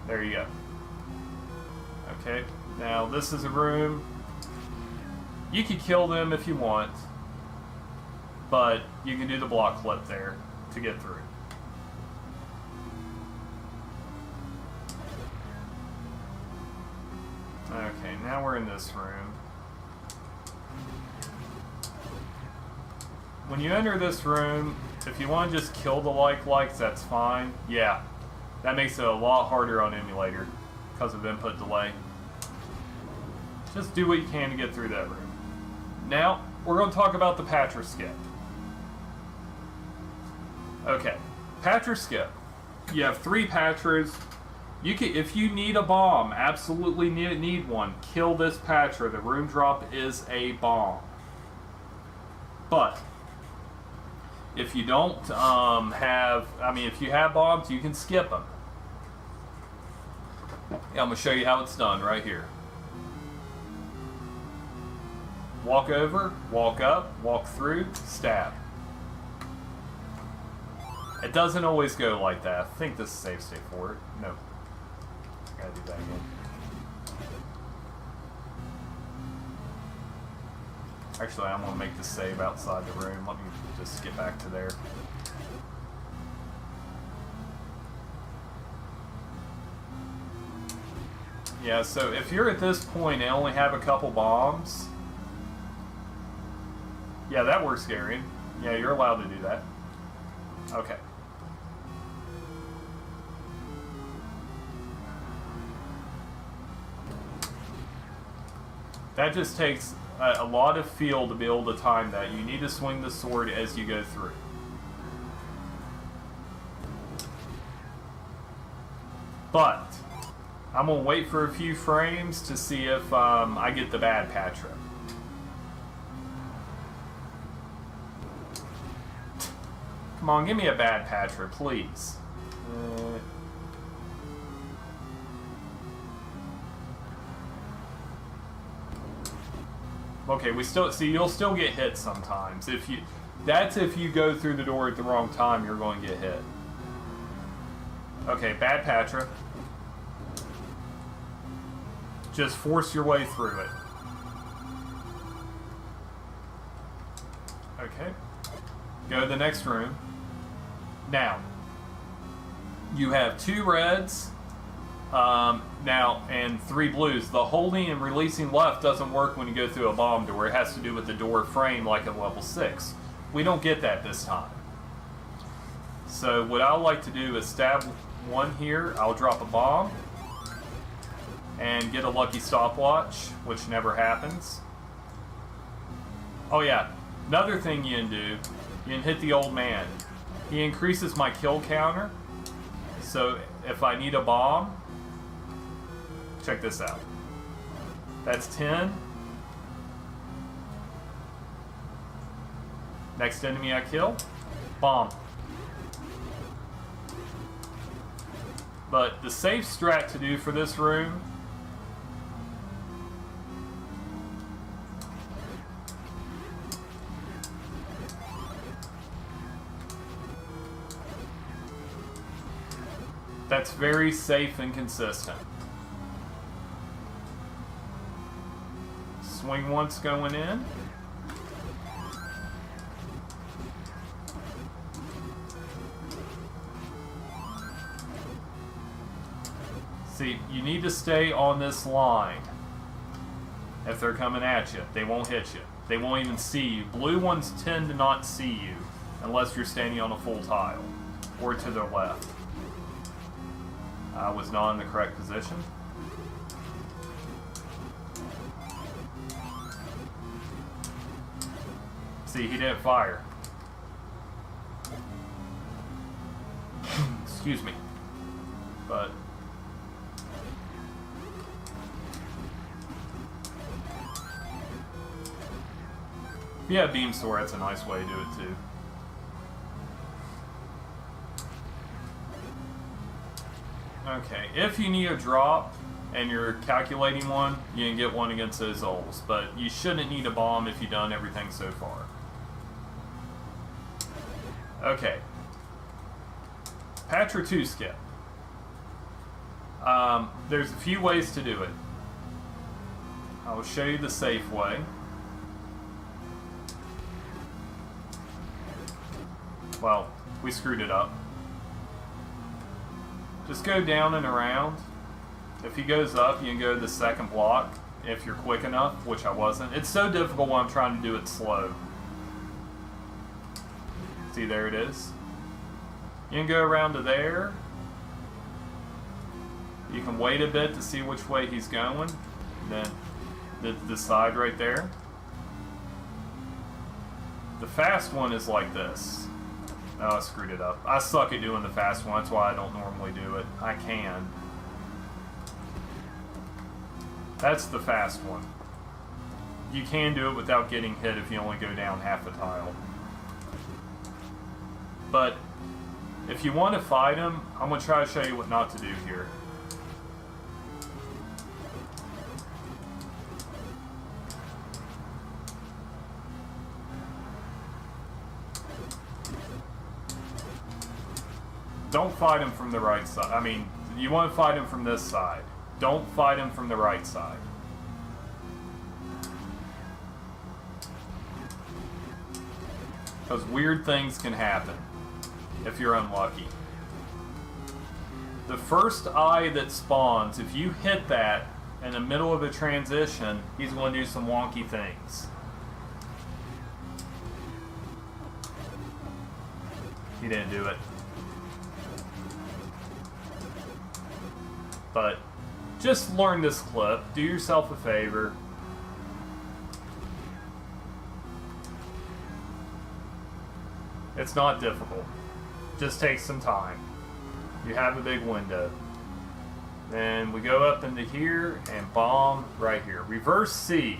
There you go. Okay, now this is a room. You could kill them if you want, but you can do the block flip there to get through. Okay, now we're in this room. When you enter this room, if you want to just kill the likes, that's fine. Yeah, that makes it a lot harder on emulator because of input delay. Just do what you can to get through that room. Now, we're going to talk about the patch or skip. Okay, patch or skip. You have 3 patchers. You can, if you need a bomb, absolutely need one, kill this patcher. The room drop is a bomb. But if you don't if you have bombs, you can skip them. Yeah, I'm going to show you how it's done right here. Walk over, walk up, walk through, stab. It doesn't always go like that. I think this is save state for it. No. Gotta do that again. Actually, I'm gonna make the save outside the room. Let me just get back to there. Yeah, so if you're at this point and only have a couple bombs, yeah, that works, Gary. Yeah, you're allowed to do that. Okay. That just takes a lot of feel to be able to time that. You need to swing the sword as you go through. But I'm going to wait for a few frames to see if I get the bad patch rip. Come on, give me a bad patch rip, please. Okay, we still see you'll still get hit sometimes. That's if you go through the door at the wrong time, you're going to get hit. Okay, bad Patra. Just force your way through it. Okay. Go to the next room. Now, you have 2 reds. Now, and 3 blues. The holding and releasing left doesn't work when you go through a bomb door. It has to do with the door frame like at level 6. We don't get that this time. So what I like to do is stab 1 here. I'll drop a bomb and get a lucky stopwatch, which never happens. Oh yeah, another thing you can do, you can hit the old man. He increases my kill counter. So if I need a bomb, check this out. That's 10. Next enemy I kill, bomb. But the safe strat to do for this room that's very safe and consistent. Swing once going in. See, you need to stay on this line. If they're coming at you, they won't hit you. They won't even see you. Blue ones tend to not see you unless you're standing on a full tile or to their left. I was not in the correct position. See, he didn't fire. Excuse me. But yeah, beam sword, that's a nice way to do it too. Okay, if you need a drop and you're calculating one, you can get one against those Zols, but you shouldn't need a bomb if you've done everything so far. Okay. Patch or two skip. There's a few ways to do it. I will show you the safe way. Well, we screwed it up. Just go down and around. If he goes up, you can go to the second block if you're quick enough, which I wasn't. It's so difficult when I'm trying to do it slow. See, there it is. You can go around to there. You can wait a bit to see which way he's going. Then the side right there. The fast one is like this. Oh, I screwed it up. I suck at doing the fast one. That's why I don't normally do it. I can. That's the fast one. You can do it without getting hit if you only go down half a tile. But if you want to fight him, I'm going to try to show you what not to do here. Don't fight him from the right side. I mean, you want to fight him from this side. Don't fight him from the right side. Because weird things can happen if you're unlucky. The first eye that spawns, if you hit that in the middle of a transition, he's going to do some wonky things. He didn't do it. But just learn this clip. Do yourself a favor. It's not difficult. Just takes some time. You have a big window. Then we go up into here and bomb right here. Reverse C.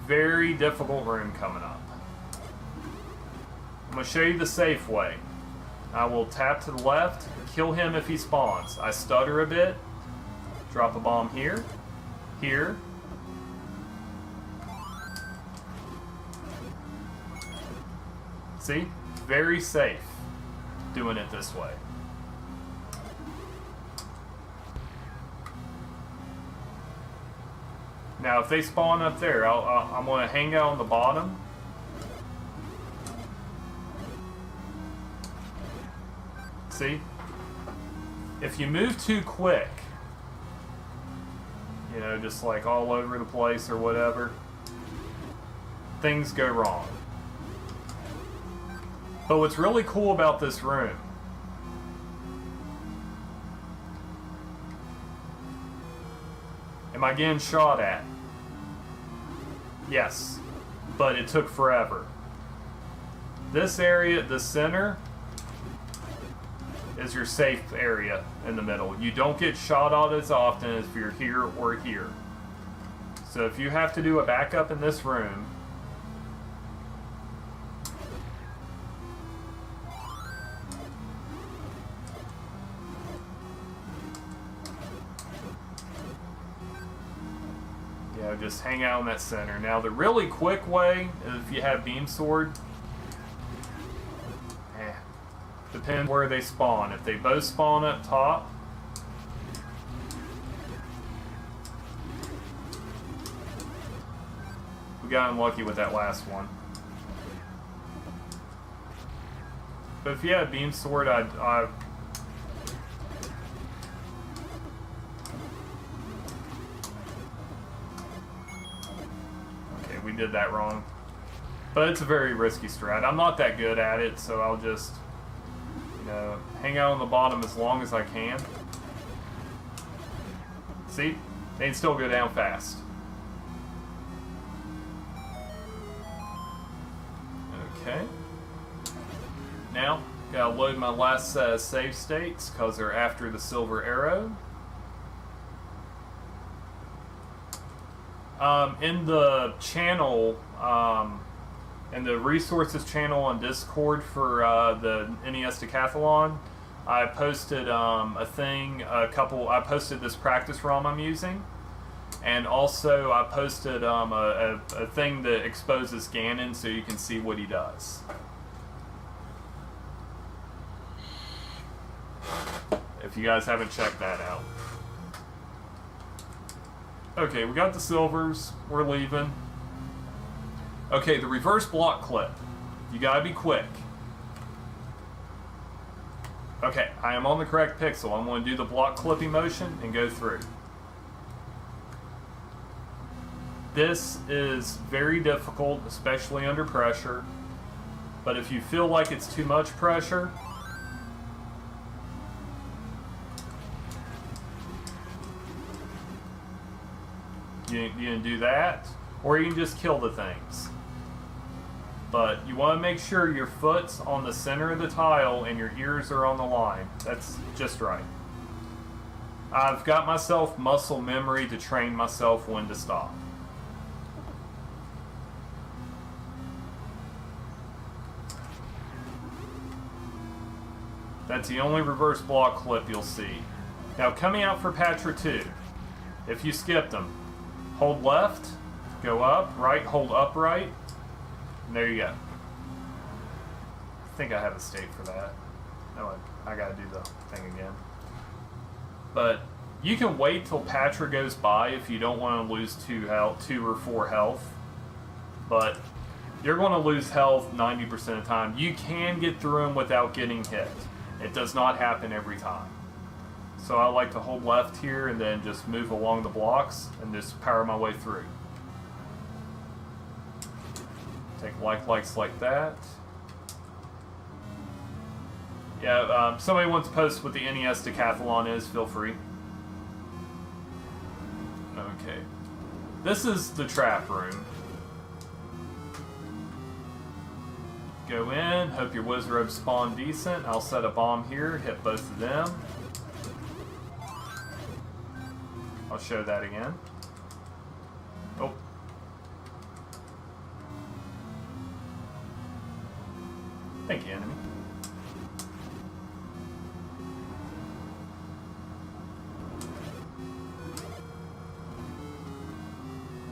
Very difficult room coming up. I'm going to show you the safe way. I will tap to the left, kill him if he spawns. I stutter a bit, drop a bomb here, here. See? Very safe doing it this way. Now if they spawn up there, I'm going to hang out on the bottom. See? If you move too quick, you know, just like all over the place or whatever, things go wrong. But what's really cool about this room, am I getting shot at? Yes, but it took forever. This area, the center, is your safe area in the middle. You don't get shot at as often as if you're here or here. So if you have to do a backup in this room, just hang out in that center. Now the really quick way, if you have beam sword, depends where they spawn. If they both spawn up top, we got unlucky with that last one. But if you have beam sword, okay, we did that wrong. But it's a very risky strat. I'm not that good at it, so I'll just, you know, hang out on the bottom as long as I can. See? They can still go down fast. Okay. Now, gotta load my last set of save states because they're after the silver arrow. In the channel, in the resources channel on Discord for the NEScathlon, I posted I posted this practice ROM I'm using, and also I posted a thing that exposes Ganon so you can see what he does. If you guys haven't checked that out. Okay, we got the silvers. We're leaving. Okay, the reverse block clip. You gotta be quick. Okay, I am on the correct pixel. I'm going to do the block clipping motion and go through. This is very difficult, especially under pressure. But if you feel like it's too much pressure, you can do that, or you can just kill the things. But you want to make sure your foot's on the center of the tile and your ears are on the line. That's just right. I've got myself muscle memory to train myself when to stop. That's the only reverse block clip you'll see. Now coming out for Patra 2, if you skipped them, hold left, go up, right, hold upright, and there you go. I think I have a state for that. No, I gotta do the thing again. But you can wait till Patra goes by if you don't want to lose 2 or 4 health. But you're going to lose health 90% of the time. You can get through them without getting hit. It does not happen every time. So I like to hold left here and then just move along the blocks and just power my way through. Take likes like that. Yeah, somebody wants to post what the NEScathlon is, feel free. Okay. This is the trap room. Go in, hope your wizards spawn decent. I'll set a bomb here, hit both of them. I'll show that again. Oh. Thank you, enemy.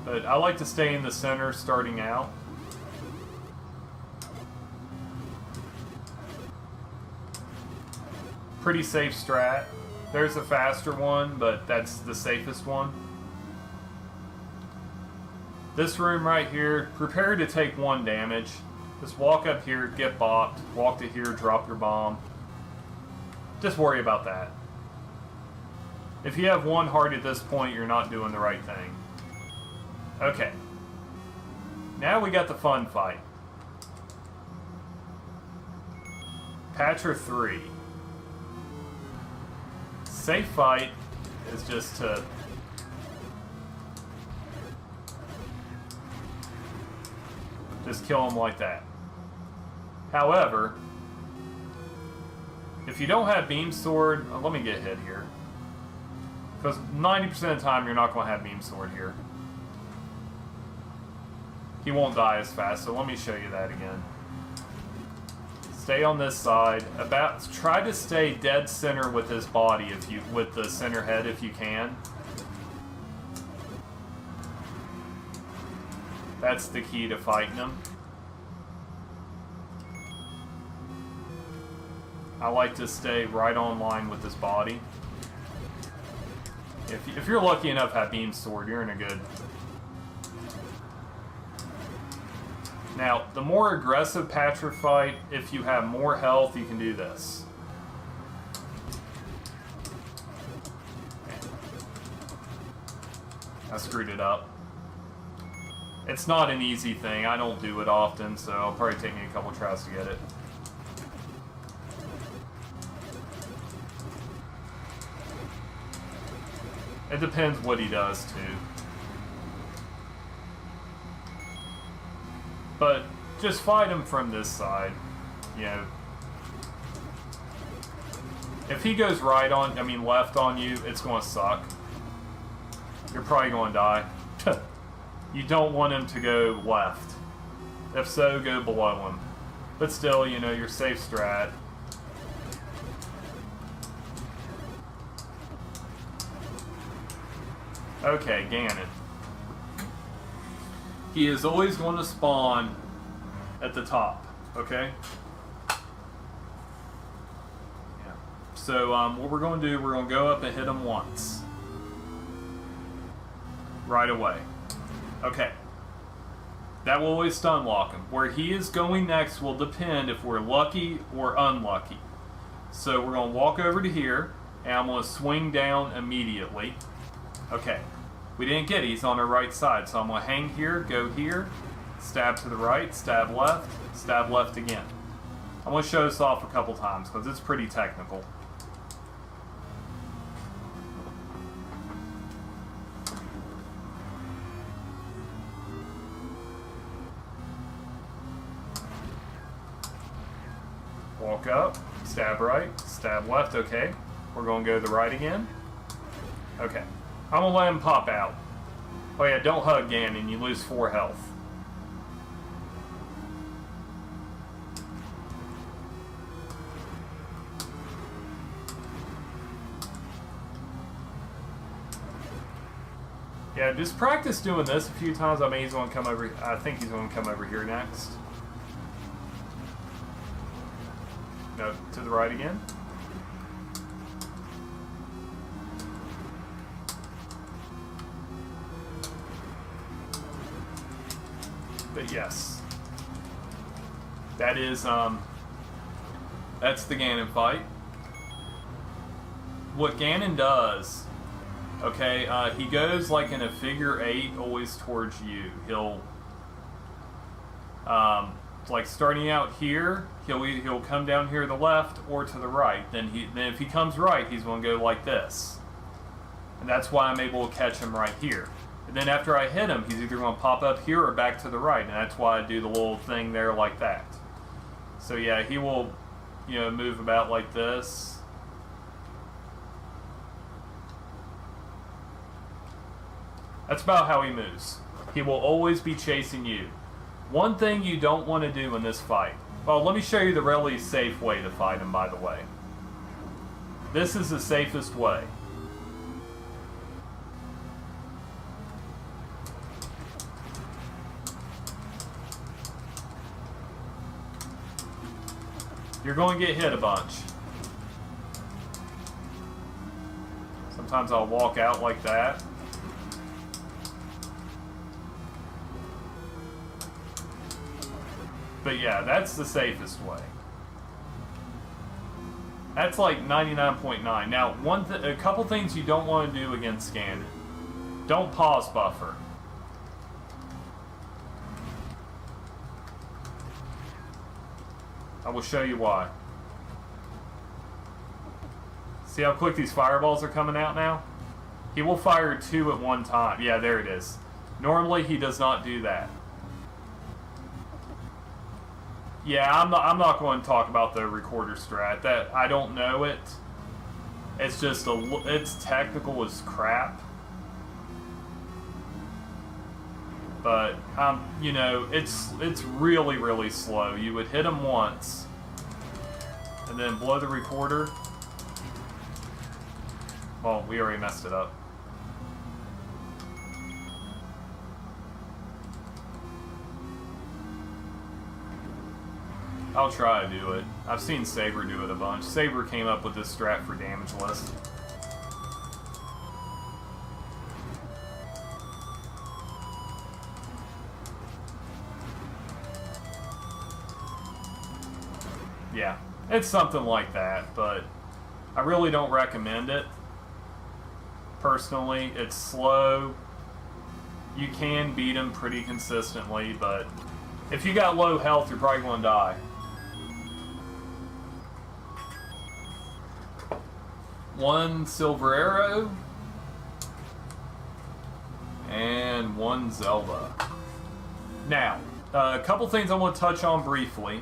But I like to stay in the center starting out. Pretty safe strat. There's a faster one, but that's the safest one. This room right here, prepare to take 1 damage. Just walk up here, get bopped, walk to here, drop your bomb. Just worry about that. If you have 1 heart at this point, you're not doing the right thing. Okay. Now we got the fun fight. Patra 3. Safe fight is just to just kill him like that. However, if you don't have beam sword, let me get hit here, because 90% of the time you're not going to have beam sword here. He won't die as fast, so let me show you that again. Stay on this side. Try to stay dead center with his body with the center head if you can. That's the key to fighting him. I like to stay right on line with his body. If you're lucky enough to have Beam Sword, you're in a good... Now, the more aggressive Patcher fight, if you have more health, you can do this. I screwed it up. It's not an easy thing. I don't do it often, so it'll probably take me a couple tries to get it. It depends what he does, too. But just fight him from this side, you know. If he goes left on you, it's going to suck. You're probably going to die. You don't want him to go left. If so, go below him. But still, you know, your safe strat. Okay, Ganon. He is always going to spawn at the top, okay? Yeah. So, what we're going to do, we're going to go up and hit him once. Right away. Okay. That will always stun lock him. Where he is going next will depend if we're lucky or unlucky. So, we're going to walk over to here, and I'm going to swing down immediately. Okay, we didn't get it. He's on our right side, so I'm going to hang here, go here, stab to the right, stab left again. I'm going to show this off a couple times because it's pretty technical. Walk up, stab right, stab left, okay. We're going to go to the right again. Okay. I'm going to let him pop out. Oh yeah, don't hug Ganon, you lose 4 health. Yeah, just practice doing this a few times. I mean, he's going to come over, I think he's going to come over here next. No, to the right again. But yes, that is, that's the Ganon fight. What Ganon does, okay, he goes like in a figure 8 always towards you. He'll, like starting out here, he'll come down here to the left or to the right. Then if he comes right, he's going to go like this. And that's why I'm able to catch him right here. And then after I hit him, he's either going to pop up here or back to the right, and that's why I do the little thing there like that. So yeah, he will, you know, move about like this. That's about how he moves. He will always be chasing you. One thing you don't want to do in this fight. Well, let me show you the really safe way to fight him, by the way. This is the safest way. You're going to get hit a bunch. Sometimes I'll walk out like that. But yeah, that's the safest way. That's like 99.9. Now, a couple things you don't want to do against Ganon. Don't pause buffer. I will show you why. See how quick these fireballs are coming out now? He will fire 2 at one time. Yeah, there it is. Normally, he does not do that. Yeah, I'm not going to talk about the recorder strat. That I don't know it. It's just it's technical as crap. But you know, it's really, really slow. You would hit him once, and then blow the recorder. Well, we already messed it up. I'll try to do it. I've seen Saber do it a bunch. Saber came up with this strat for damageless. Yeah, it's something like that, but I really don't recommend it. Personally, it's slow. You can beat him pretty consistently, but if you got low health, you're probably going to die. One silver arrow and one Zelda. Now, a couple things I want to touch on briefly.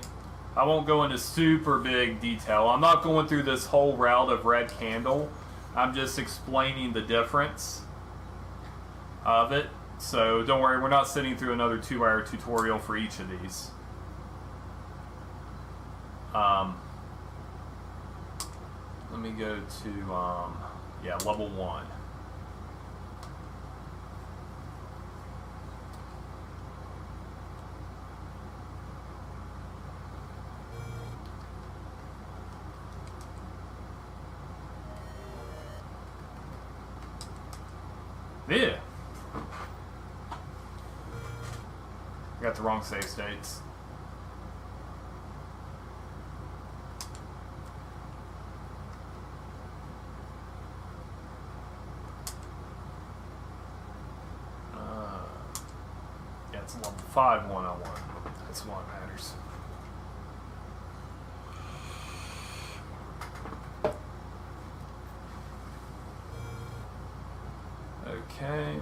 I won't go into super big detail. I'm not going through this whole route of red candle. I'm just explaining the difference of it. So don't worry, we're not sitting through another 2-hour tutorial for each of these. Let me go to, yeah, level 1. Yeah. I got the wrong save states. Yeah, it's level 5 101. That's what matters. Okay.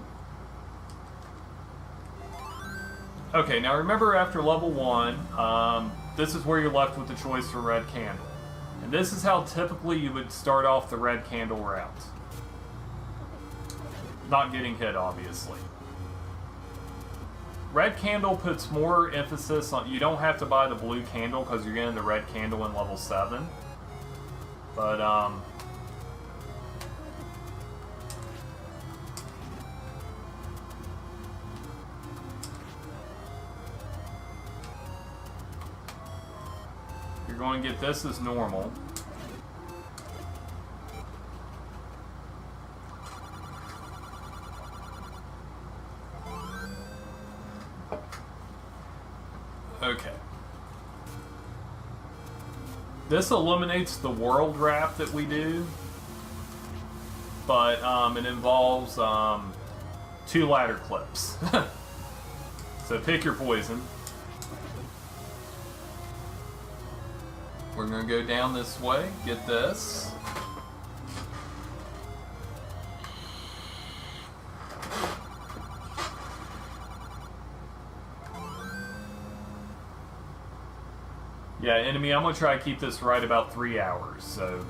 Okay, now remember after level 1, this is where you're left with the choice for red candle. And this is how typically you would start off the red candle route. Not getting hit, obviously. Red candle puts more emphasis on, you don't have to buy the blue candle because you're getting the red candle in level 7. But, you're going to get this as normal. Okay. This eliminates the world wrap that we do, but it involves 2 ladder clips. So pick your poison. We're going to go down this way, get this. Yeah, enemy, I'm going to try to keep this right about 3 hours, so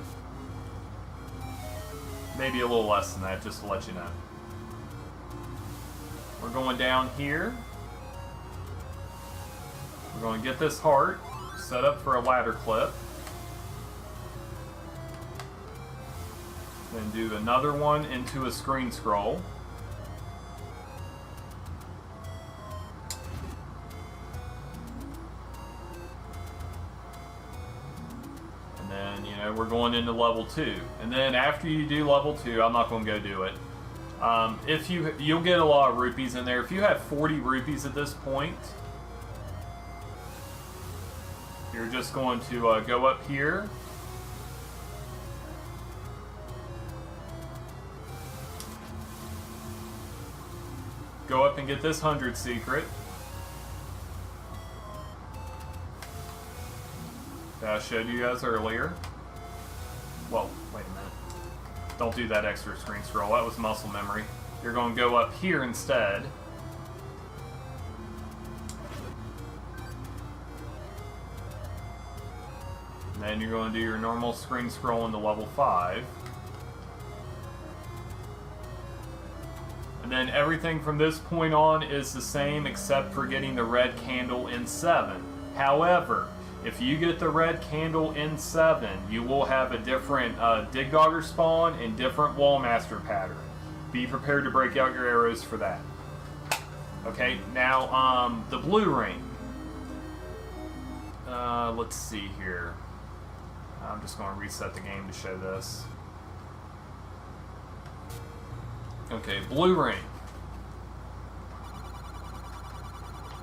maybe a little less than that, just to let you know. We're going down here. We're going to get this heart, set up for a ladder clip. Then do another one into a screen scroll. We're going into level 2, and then after you do level 2, I'm not going to go do it. If you'll get a lot of rupees in there. If you have 40 rupees at this point, you're just going to go up here. Go up and get this 100 secret. That I showed you guys earlier. Well, wait a minute. Don't do that extra screen scroll. That was muscle memory. You're going to go up here instead. And then you're going to do your normal screen scroll into level 5. And then everything from this point on is the same except for getting the red candle in 7. However, if you get the red candle in 7, you will have a different Dig Dogger spawn and different Wallmaster pattern. Be prepared to break out your arrows for that. Okay, now the blue ring. Let's see here. I'm just going to reset the game to show this. Okay, blue ring.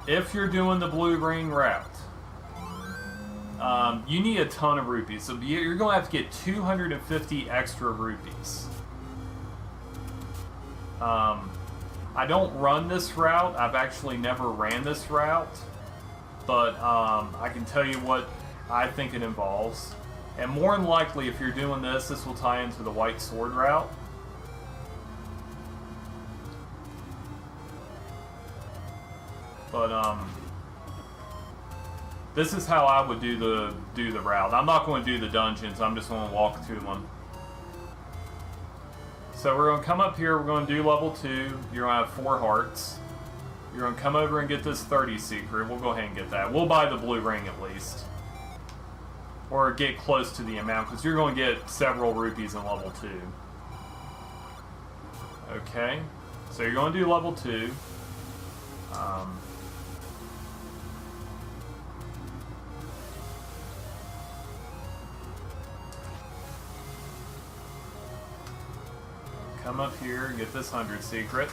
If you're doing the blue ring route, you need a ton of rupees. So you're going to have to get 250 extra rupees. I don't run this route. I've actually never ran this route. But I can tell you what I think it involves. And more than likely, if you're doing this, this will tie into the white sword route. But this is how I would do the route. I'm not going to do the dungeons. I'm just going to walk through them. So we're going to come up here. We're going to do level 2. You're going to have 4 hearts. You're going to come over and get this 30 secret. We'll go ahead and get that. We'll buy the blue ring at least. Or get close to the amount, because you're going to get several rupees in level 2. Okay. So you're going to do level 2. Come up here and get this 100 secret.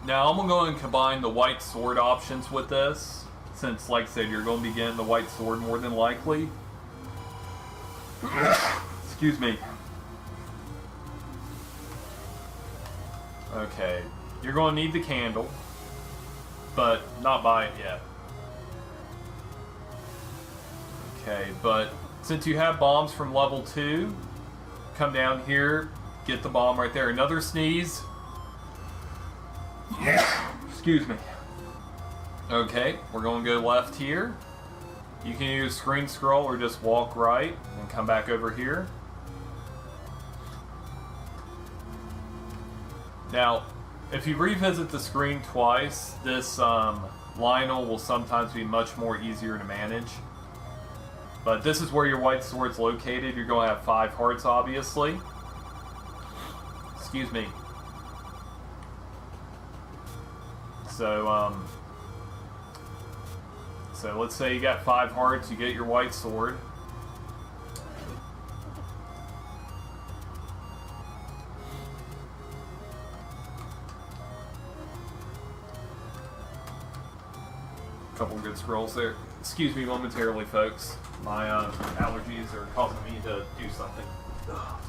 Now I'm going to go and combine the white sword options with this, since like I said, you're going to be getting the white sword more than likely. Excuse me. Okay, you're going to need the candle, but not buy it yet. Okay, but since you have bombs from level 2, come down here, get the bomb right there. Another sneeze. Yeah. Excuse me. Okay, we're going to go left here. You can use screen scroll or just walk right and come back over here. Now, if you revisit the screen twice, this Lionel will sometimes be much more easier to manage. But this is where your white sword's located. You're going to have 5 hearts, obviously. Excuse me. So let's say you got 5 hearts, you get your white sword. Couple good scrolls there. Excuse me momentarily, folks. My allergies are causing me to do something. Ugh.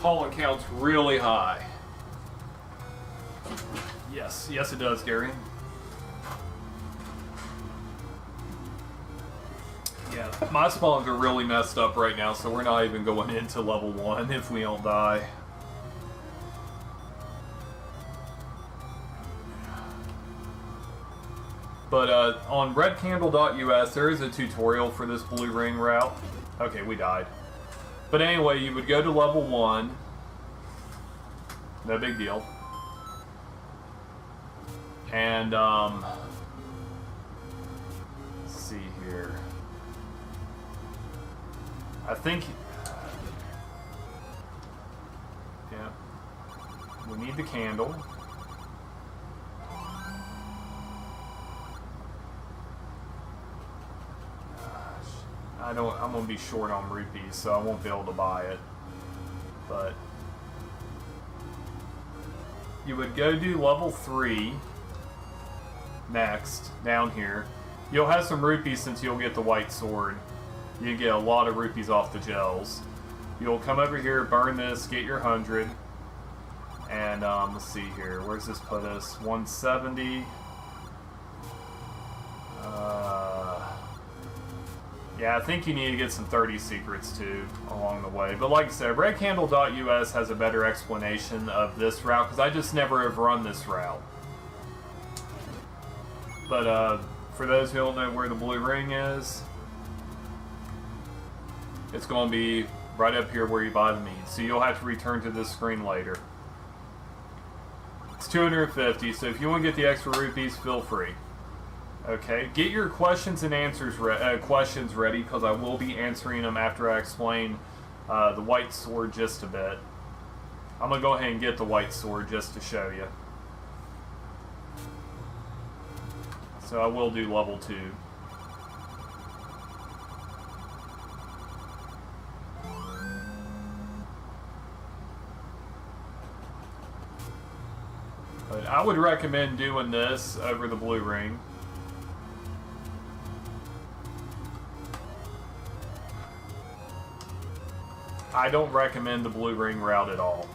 Pollen count's really high. Yes, yes it does, Gary. Yeah, my spawns are really messed up right now, so we're not even going into level 1 if we don't die. But on redcandle.us, there is a tutorial for this blue ring route. Okay, we died. But anyway, you would go to level 1. No big deal. And, let's see here. I think, yeah, we need the candle. I'm going to be short on rupees, so I won't be able to buy it. But you would go do level 3 next, down here. You'll have some rupees since you'll get the white sword. You get a lot of rupees off the gels. You'll come over here, burn this, get your 100. And let's see here, where's this put us? 170. Yeah, I think you need to get some 30 secrets too along the way. But like I said, redcandle.us has a better explanation of this route because I just never have run this route. But for those who don't know where the blue ring is, it's going to be right up here where you buy the meat. So you'll have to return to this screen later. It's 250, so if you want to get the extra rupees, feel free. Okay, get your questions and answers questions ready because I will be answering them after I explain the white sword just a bit. I'm going to go ahead and get the white sword just to show you. So I will do level 2. But I would recommend doing this over the blue ring. I don't recommend the blue ring route at all.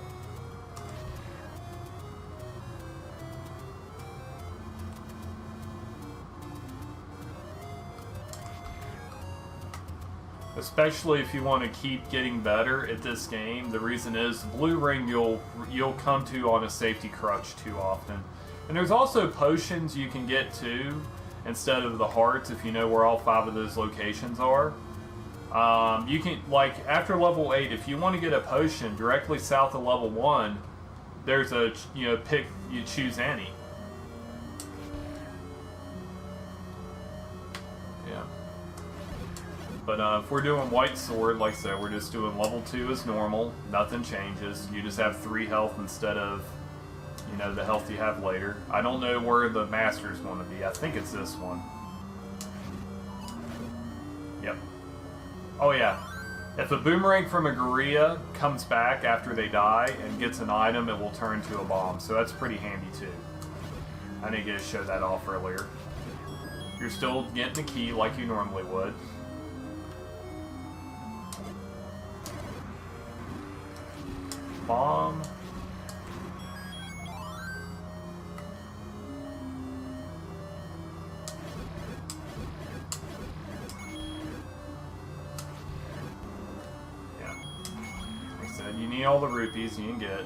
Especially if you want to keep getting better at this game. The reason is, the blue ring you'll come to on a safety crutch too often. And there's also potions you can get too, instead of the hearts, if you know where all 5 of those locations are. You can, like, after level 8, if you want to get a potion directly south of level 1, there's a, you choose any. Yeah. But if we're doing white sword, like I said, we're just doing level 2 as normal. Nothing changes. You just have 3 health instead of, the health you have later. I don't know where the master's going to be. I think it's this one. Yep. Oh yeah. If a boomerang from a gorilla comes back after they die and gets an item, it will turn to a bomb. So that's pretty handy too. I didn't get to show that off earlier. You're still getting the key like you normally would. Bomb. Yeah. Like I said, you need all the rupees you can get.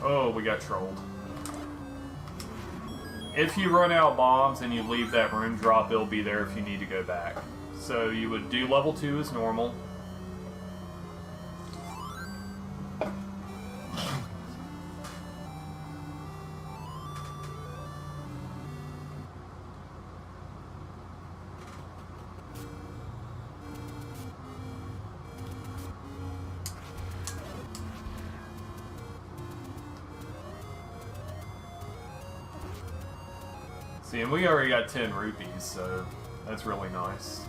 Oh, we got trolled. If you run out of bombs and you leave that room drop, it'll be there if you need to go back. So you would do level 2 as normal. See, and we already got 10 rupees, so that's really nice.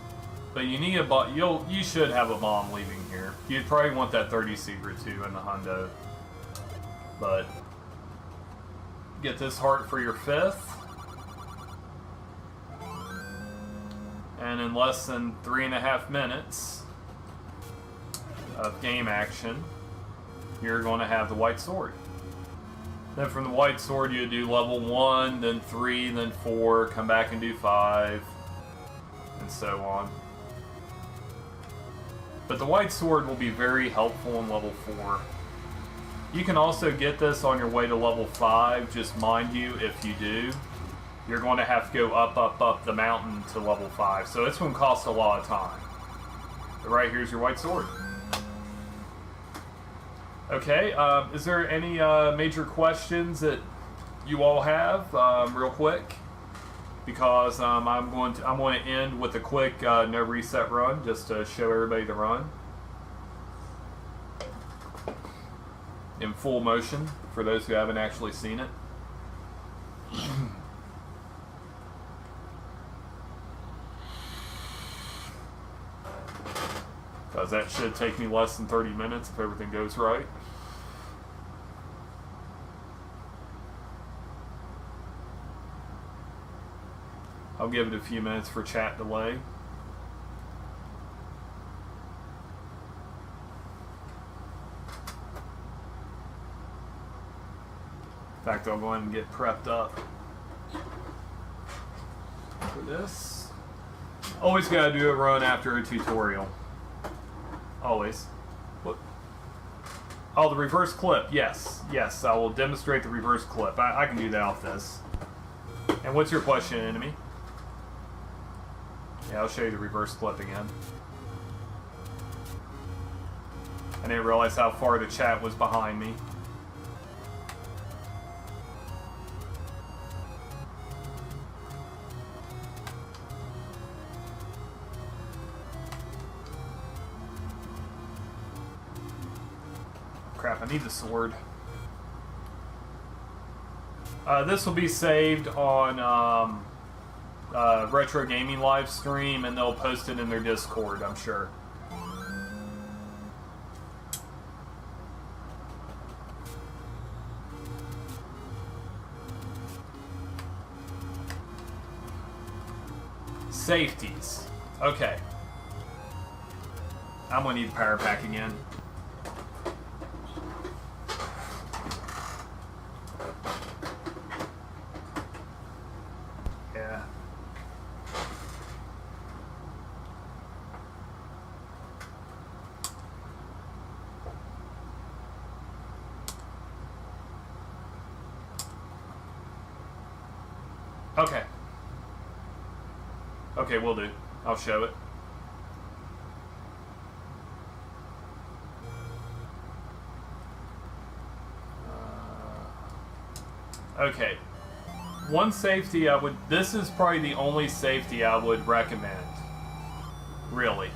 But you need a bomb. You should have a bomb leaving here. You'd probably want that 30 secret too in the hundo. But get this heart for your 5th. And in less than 3.5 minutes of game action, you're going to have the white sword. Then from the white sword you do level 1, then 3, then 4, come back and do 5, and so on. But the white sword will be very helpful in level 4. You can also get this on your way to level 5, just mind you, if you do, you're going to have to go up the mountain to level 5, so it's going to cost a lot of time. But right here's your white sword. Okay, is there any major questions that you all have, real quick? Because I'm going to end with a quick no reset run, just to show everybody the run in full motion for those who haven't actually seen it. Because that should take me less than 30 minutes if everything goes right. I'll give it a few minutes for chat delay. fact, I'll go ahead and get prepped up for this. Always gotta do a run after a tutorial. Always. What? Oh, the reverse clip. Yes. Yes, I will demonstrate the reverse clip. I can do that off this. And what's your question, enemy? Yeah, I'll show you the reverse clip again. I didn't realize how far the chat was behind me. Crap, I need the sword. This will be saved on Retro Gaming live stream, and they'll post it in their Discord, I'm sure. Safeties. Okay. I'm gonna need the power pack again. Yeah. Okay. Okay, will do. I'll show it. Okay. One safety I would... This is probably the only safety I would recommend. Really.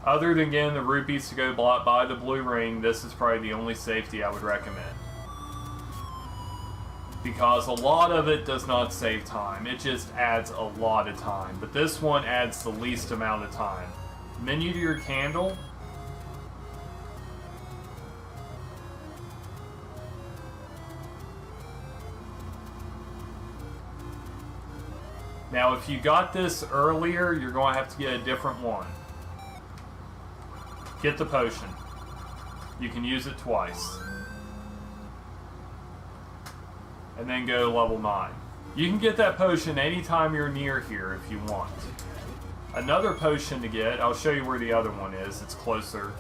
Other than getting the rupees to go buy the blue ring, this is probably the only safety I would recommend. Because a lot of it does not save time. It just adds a lot of time. But this one adds the least amount of time. Menu to your candle. Now, if you got this earlier, you're going to have to get a different one. Get the potion. You can use it twice. And then go level 9. You can get that potion anytime you're near here if you want. Another potion to get, I'll show you where the other one is, it's closer.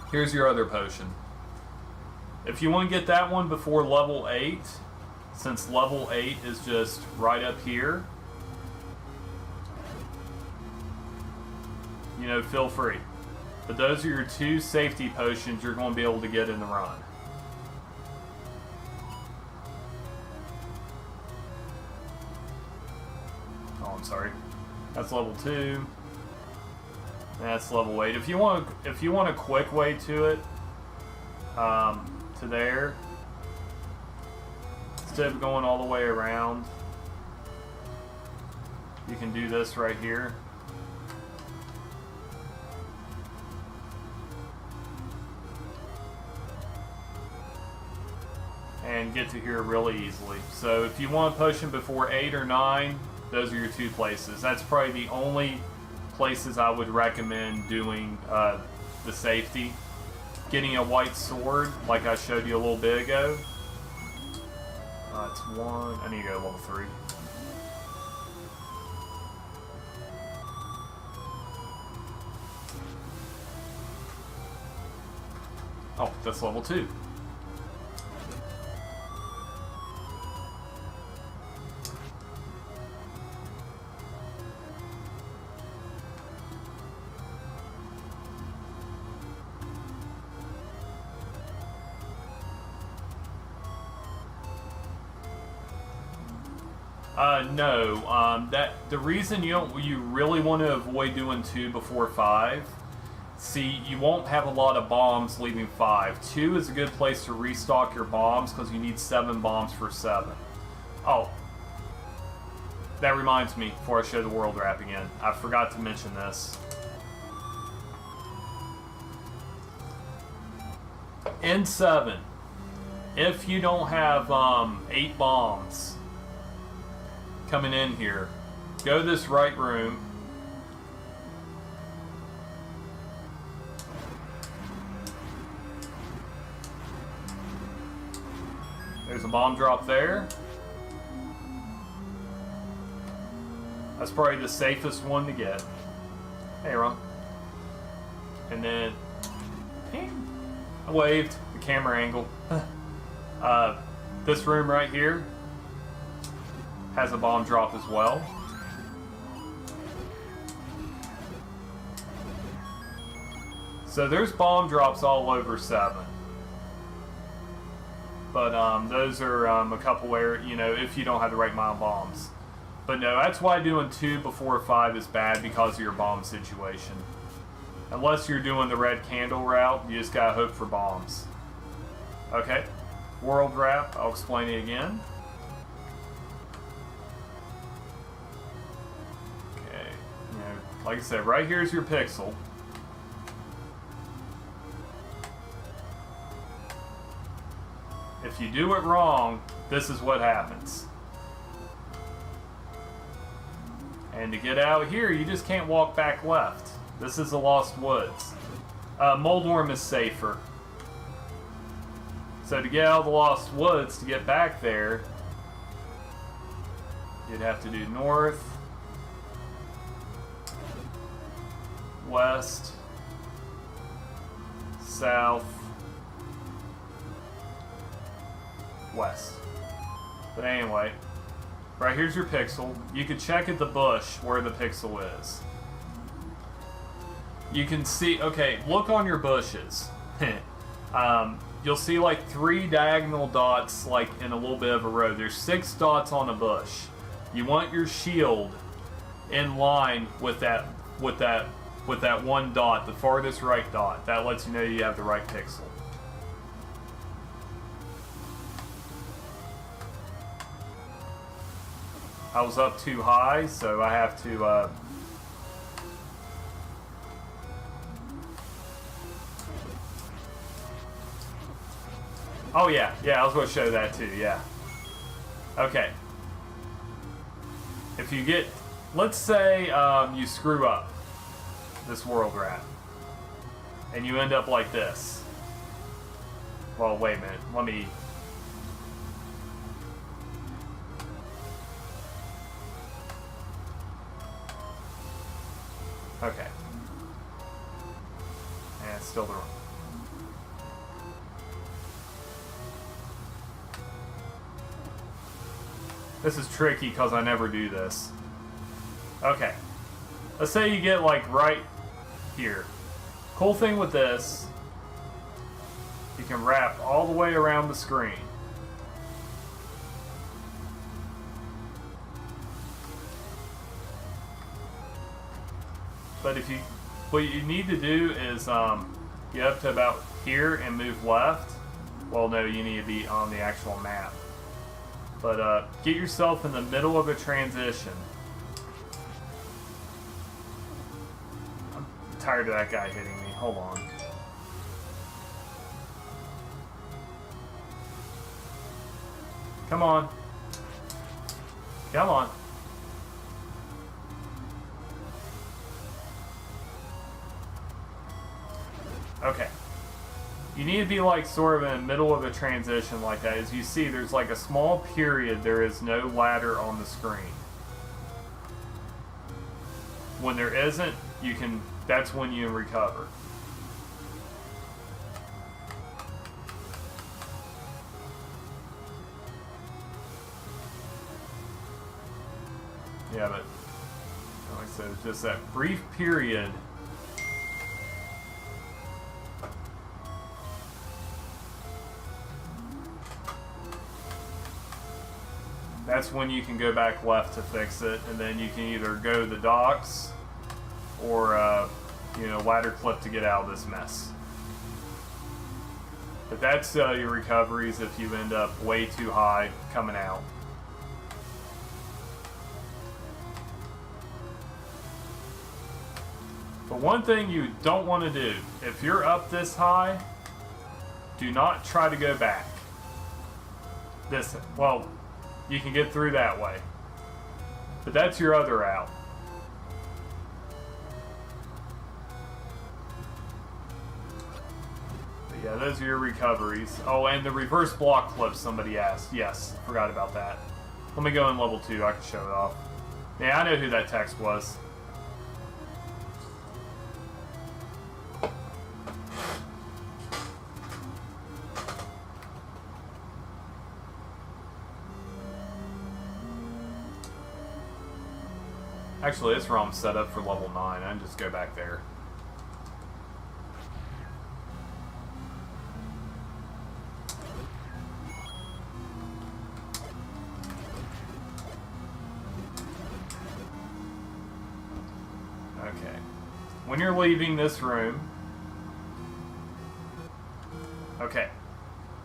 Here's your other potion. If you want to get that one before level 8, since level 8 is just right up here, you know, feel free. But those are your two safety potions you're going to be able to get in the run. Oh, I'm sorry. That's level 2. That's level 8. If you want a quick way to it, to there, instead of going all the way around, you can do this right here. And get to here really easily. So if you want a potion before 8 or 9, those are your two places. That's probably the only places I would recommend doing the safety. Getting a white sword, like I showed you a little bit ago. It's 1. I need to go level 3. Oh, that's level 2. No. The reason you really want to avoid doing 2 before 5. See, you won't have a lot of bombs leaving 5. 2 is a good place to restock your bombs because you need 7 bombs for 7. Oh. that reminds me, before I show the world wrap again, I forgot to mention this. In 7, if you don't have 8 bombs coming in here, go to this right room. There's a bomb drop there. That's probably the safest one to get. Hey, Ron. And then, ping. I waved the camera angle. This room right here has a bomb drop as well. So there's bomb drops all over 7. But those are a couple where, you know, if you don't have the right amount of bombs. But no, that's why doing 2 before 5 is bad, because of your bomb situation. Unless you're doing the red candle route, you just gotta hope for bombs. Okay, world wrap, I'll explain it again. Okay, you know, like I said, right here's your pixel. If you do it wrong, this is what happens. And to get out here, you just can't walk back left. This is the Lost Woods. Moldworm is safer. So to get out of the Lost Woods, to get back there, you'd have to do north, west, south, west. But anyway, right here's your pixel. You can check at the bush where the pixel is. You can see, okay, look on your bushes. You'll see like 3 diagonal dots, like in a little bit of a row. There's 6 dots on a bush. You want your shield in line with that one dot, the farthest right dot. That lets you know you have the right pixel. I was up too high, so I have to oh yeah, I was going to show that too, yeah. Okay. If you get, let's say you screw up this world wrap, and you end up like this. Well, wait a minute, let me... Okay. And it's still the wrong. This is tricky because I never do this. Okay. Let's say you get like right here. Cool thing with this, you can wrap all the way around the screen. But if you, what you need to do is get up to about here and move left. Well, no, you need to be on the actual map. But get yourself in the middle of a transition. I'm tired of that guy hitting me. Hold on. Come on. Come on. Okay. You need to be like sort of in the middle of a transition like that. As you see, there's like a small period, there is no ladder on the screen. When there isn't, you can, that's when you recover. Yeah, but like I said, it's just that brief period. That's when you can go back left to fix it, and then you can either go to the docks or, you know, ladder clip to get out of this mess. But that's your recoveries if you end up way too high coming out. But one thing you don't want to do, if you're up this high, do not try to go back. Well, you can get through that way. But that's your other route. But yeah, those are your recoveries. Oh, and the reverse block clip somebody asked. Yes, forgot about that. Let me go in level 2, I can show it off. Yeah, I know who that text was. Actually, this ROM's set up for level 9. I can just go back there. Okay. When you're leaving this room... Okay.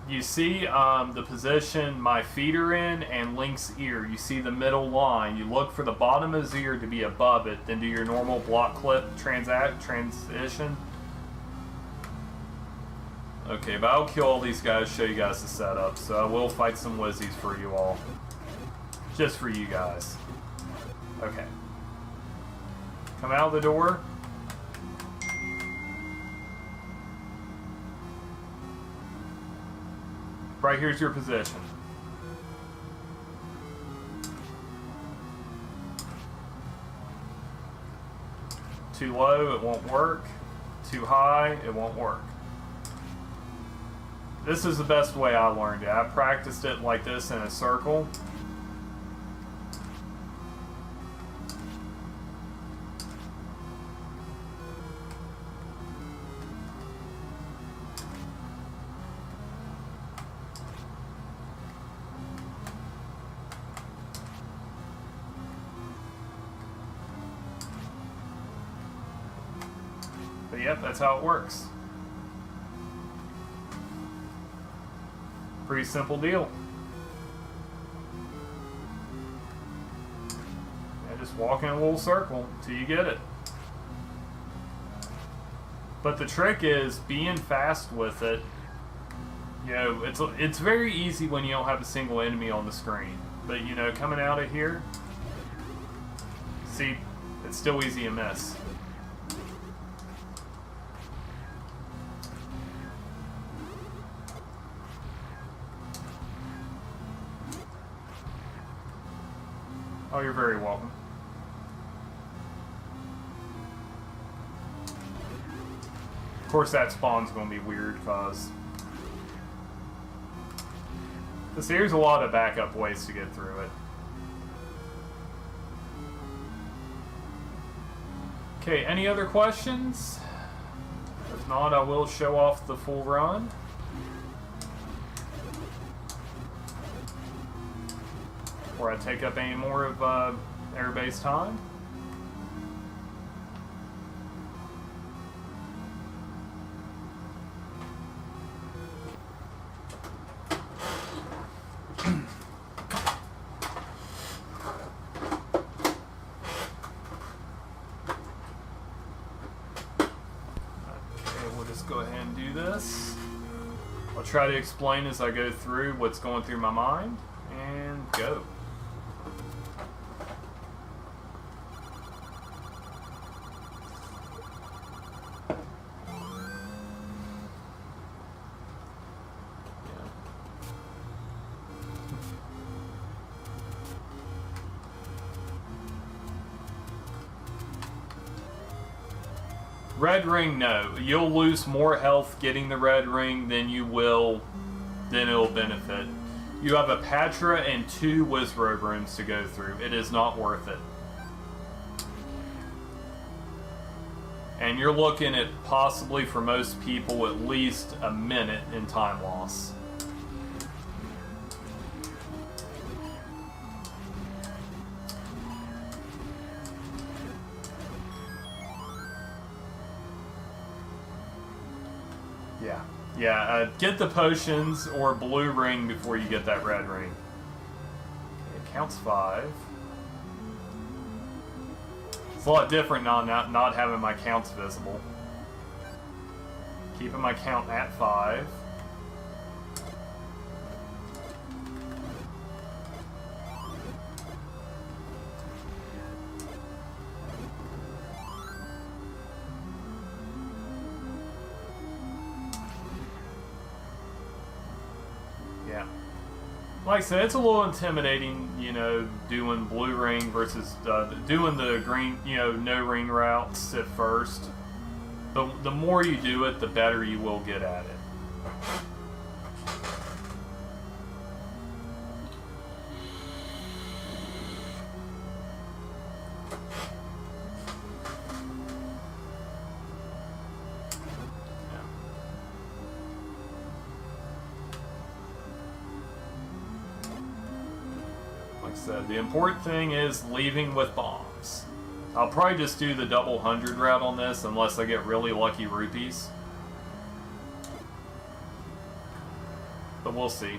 You see the position my feet are in and Link's ear. You see the middle line. You look for the bottom of his ear to be above it, then do your normal block clip transition. Okay, but I'll kill all these guys, show you guys the setup. So I will fight some Wizzies for you all. Just for you guys. Okay. Come out the door. Right here's your position. Too low, it won't work. Too high, it won't work. This is the best way I learned it. I practiced it like this in a circle. But yep, that's how it works. Pretty simple deal. And just walk in a little circle till you get it. But the trick is being fast with it. You know, it's very easy when you don't have a single enemy on the screen. But you know, coming out of here, see, it's still easy to miss. Oh, you're very welcome. Of course, that spawn's going to be weird, because there's a lot of backup ways to get through it. Okay, any other questions? If not, I will show off the full run. Before I take up any more of everybody's time. Go ahead and do this. I'll try to explain as I go through what's going through my mind, and go. Red ring, no. You'll lose more health getting the red ring than it'll benefit. You have a Patra and 2 Wizrobe rooms to go through. It is not worth it. And you're looking at possibly, for most people, at least a minute in time loss. Yeah, get the potions or blue ring before you get that red ring. Okay, it counts 5. It's a lot different not having my counts visible. Keeping my count at 5. Yeah. Like I said, it's a little intimidating, you know, doing blue ring versus doing the green, you know, no ring routes at first. But the more you do it, the better you will get at it. So the important thing is leaving with bombs. I'll probably just do the double 100 route on this unless I get really lucky rupees. But we'll see.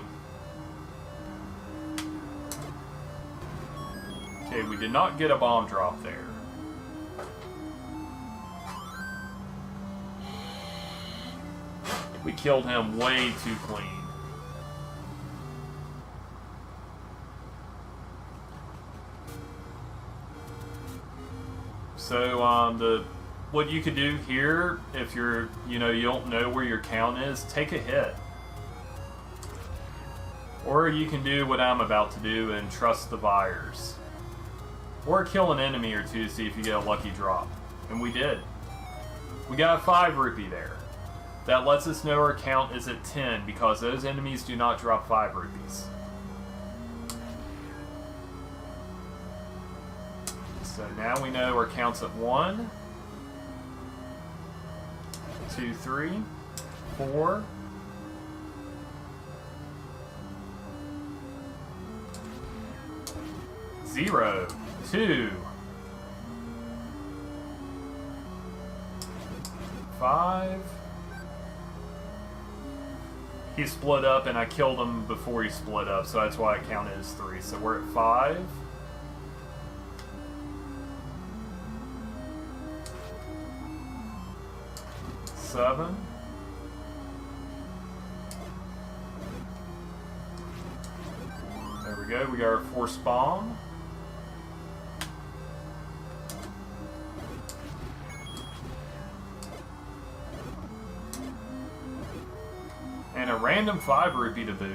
Okay, we did not get a bomb drop there. We killed him way too clean. So what you could do here, if you're, you know, you don't know where your count is, take a hit. Or you can do what I'm about to do and trust the buyers. Or kill an enemy or two to see if you get a lucky drop. And we did. We got a 5 rupee there. That lets us know our count is at 10 because those enemies do not drop 5 rupees. So now we know our count's at 1, 2, 3, 4, 0, 2, 5. He split up and I killed him before he split up, so that's why I counted as 3. So we're at 5. 7. There we go, we got our force bomb. And a random 5 rupee to boot.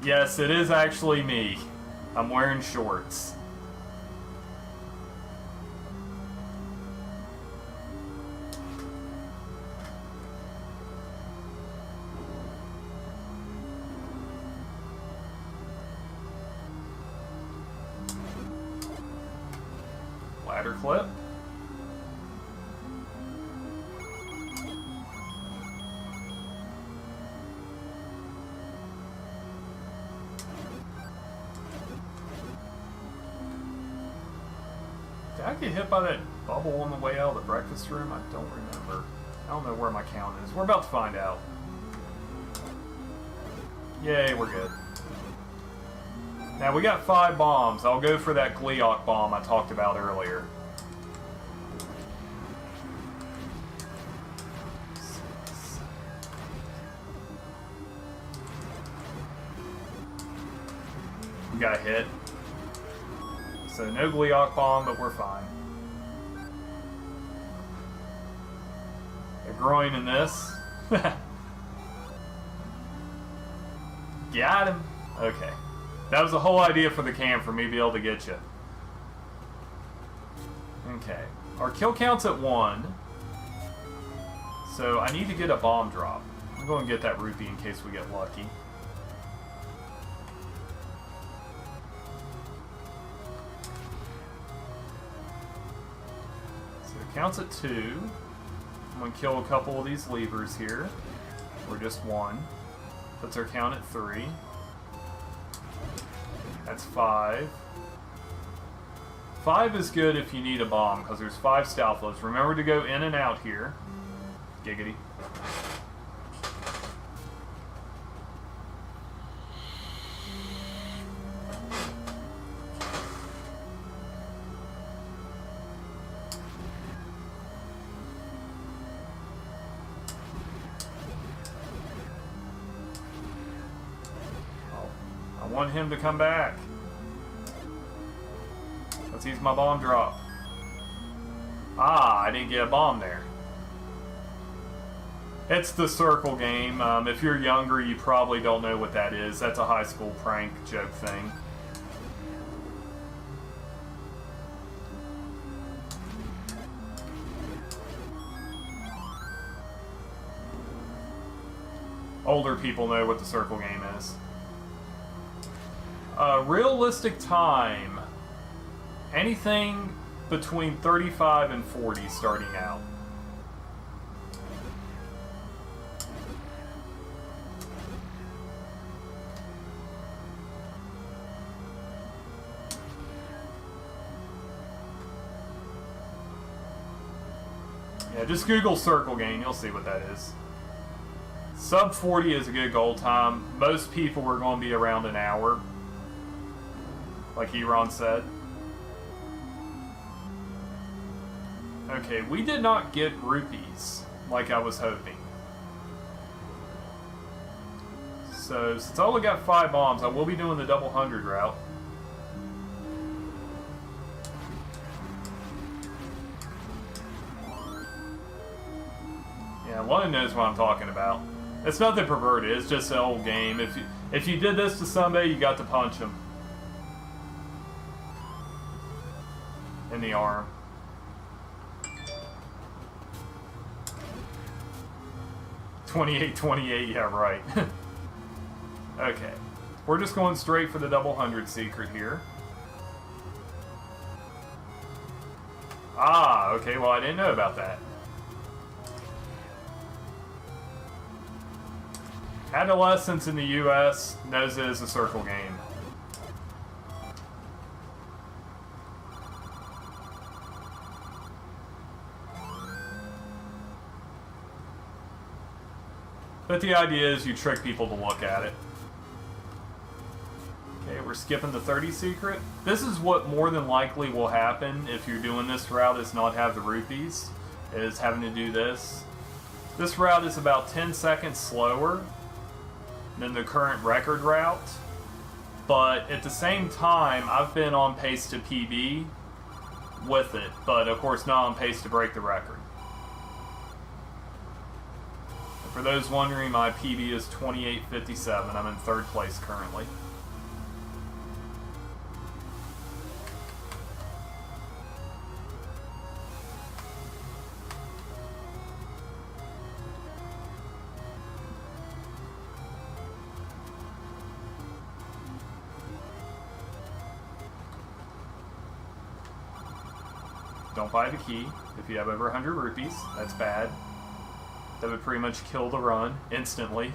Yes, it is actually me. I'm wearing shorts. Ladder clip. Did I get hit by that bubble on the way out of the breakfast room? I don't remember. I don't know where my count is. We're about to find out. Yay, we're good. Now we got 5 bombs. I'll go for that Gliok bomb I talked about earlier. We got hit. So no Gliok bomb, but we're fine. A groin in this. Got him. Okay. That was the whole idea for the cam, for me to be able to get you. Okay. Our kill count's at 1. So I need to get a bomb drop. I'm going to get that rupee in case we get lucky. Counts at 2. I'm going to kill a couple of these levers here. Or just 1. Puts our count at 3. That's 5. 5 is good if you need a bomb, because there's 5 stealth lifts. Remember to go in and out here. Giggity. want him to come back. Let's use my bomb drop. Ah, I didn't get a bomb there. It's the circle game. If you're younger, you probably don't know what that is. That's a high school prank joke thing. Older people know what the circle game is. Realistic time. Anything between 35 and 40 starting out. Yeah, just Google circle game, you'll see what that is. Sub 40 is a good goal time. Most people are going to be around an hour, like Eron said. Okay, we did not get rupees like I was hoping. So, since I only got 5 bombs, I will be doing the double 100 route. Yeah, one knows what I'm talking about. It's nothing perverted, it's just an old game. If you did this to somebody, you got to punch him in the arm. $28.28, yeah, right. Okay. We're just going straight for the double 100 secret here. Ah, okay, well I didn't know about that. Adolescents in the US knows it is a circle game. But the idea is you trick people to look at it. Okay, we're skipping the 30 secret. This is what more than likely will happen if you're doing this route, is not have the rupees, is having to do this. This route is about 10 seconds slower than the current record route, but at the same time I've been on pace to PB with it, but of course not on pace to break the record. For those wondering, my PB is 28.57. I'm in 3rd place currently. Don't buy the key if you have over 100 rupees. That's bad. That would pretty much kill the run instantly.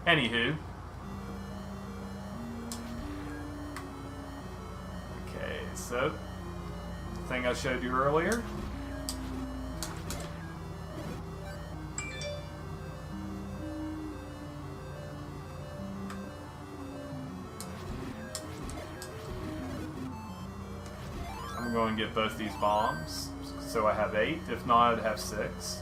Anywho. Okay, so the thing I showed you earlier. I'm going to get both these bombs, so I have 8. If not, I'd have 6.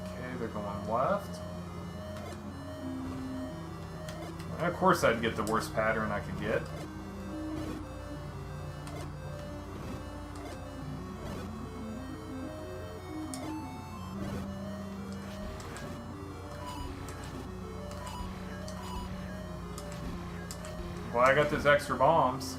Okay, they're going left. And of course I'd get the worst pattern I could get. Well, I got those extra bombs.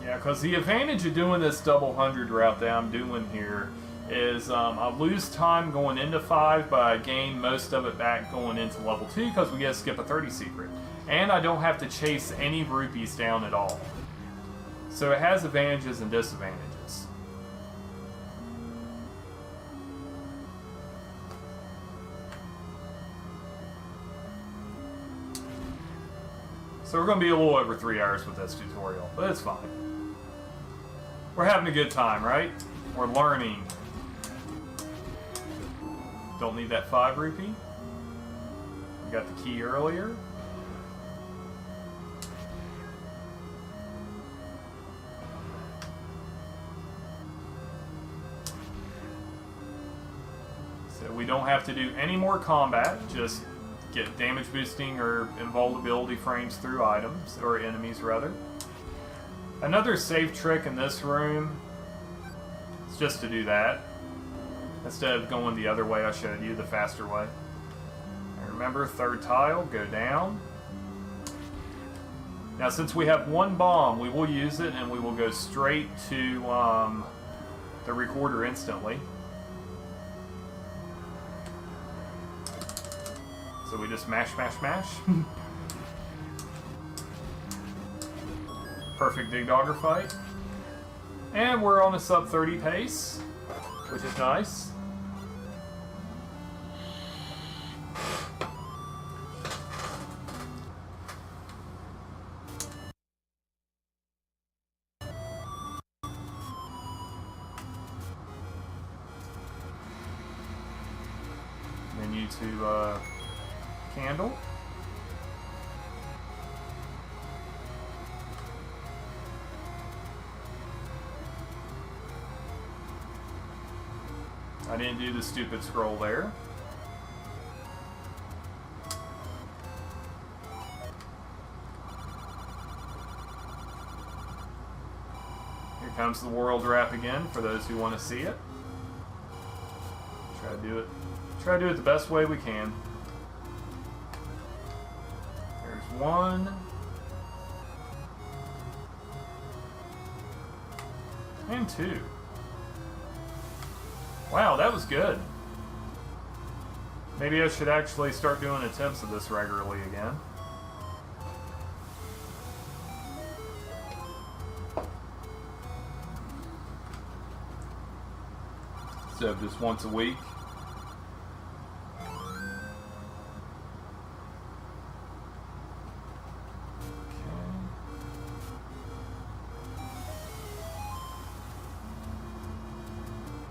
Yeah, because the advantage of doing this double 100 route that I'm doing here is I lose time going into 5, but I gain most of it back going into level 2 because we get to skip a 30 secret. And I don't have to chase any rupees down at all. So it has advantages and disadvantages. So we're going to be a little over 3 hours with this tutorial, but it's fine. We're having a good time, right? We're learning. Don't need that 5 rupee. We got the key earlier. So we don't have to do any more combat, just get damage boosting or invulnerability frames through items, or enemies rather. Another safe trick in this room is just to do that. Instead of going the other way I showed you, the faster way. And remember, third tile, go down. Now since we have 1 bomb, we will use it and we will go straight to the recorder instantly. So we just mash, mash, mash. Perfect Dig Dogger fight. And we're on a sub 30 pace, which is nice. Menu to candle. I didn't do the stupid scroll there. Here comes the world wrap again for those who want to see it. Try to do it the best way we can. There's 1. And 2. Wow, that was good. Maybe I should actually start doing attempts of this regularly again. So just once a week.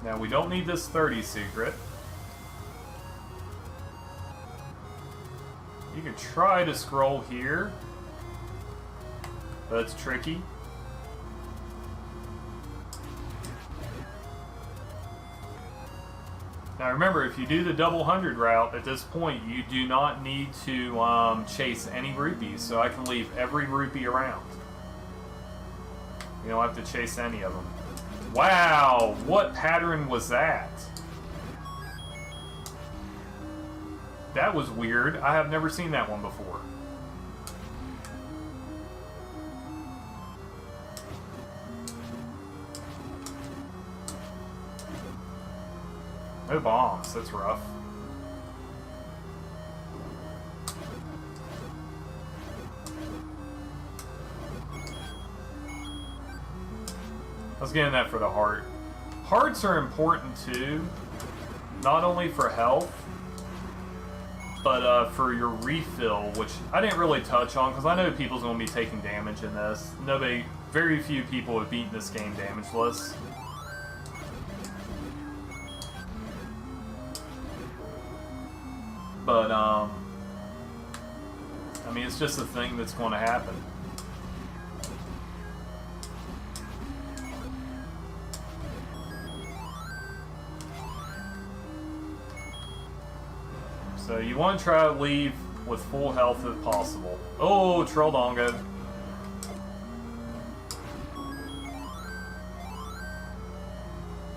Now we don't need this 30 secret. You can try to scroll here, but it's tricky. Now remember, if you do the double 100 route, at this point you do not need to chase any rupees, so I can leave every rupee around. You don't have to chase any of them. Wow, what pattern was that? That was weird. I have never seen that one before. No bombs, that's rough. I was getting that for the heart. Hearts are important too, not only for health, but for your refill, which I didn't really touch on because I know people's going to be taking damage in this. Very few people have beaten this game damageless. But, I mean, it's just a thing that's going to happen. So you want to try to leave with full health if possible. Oh, Trolldongo.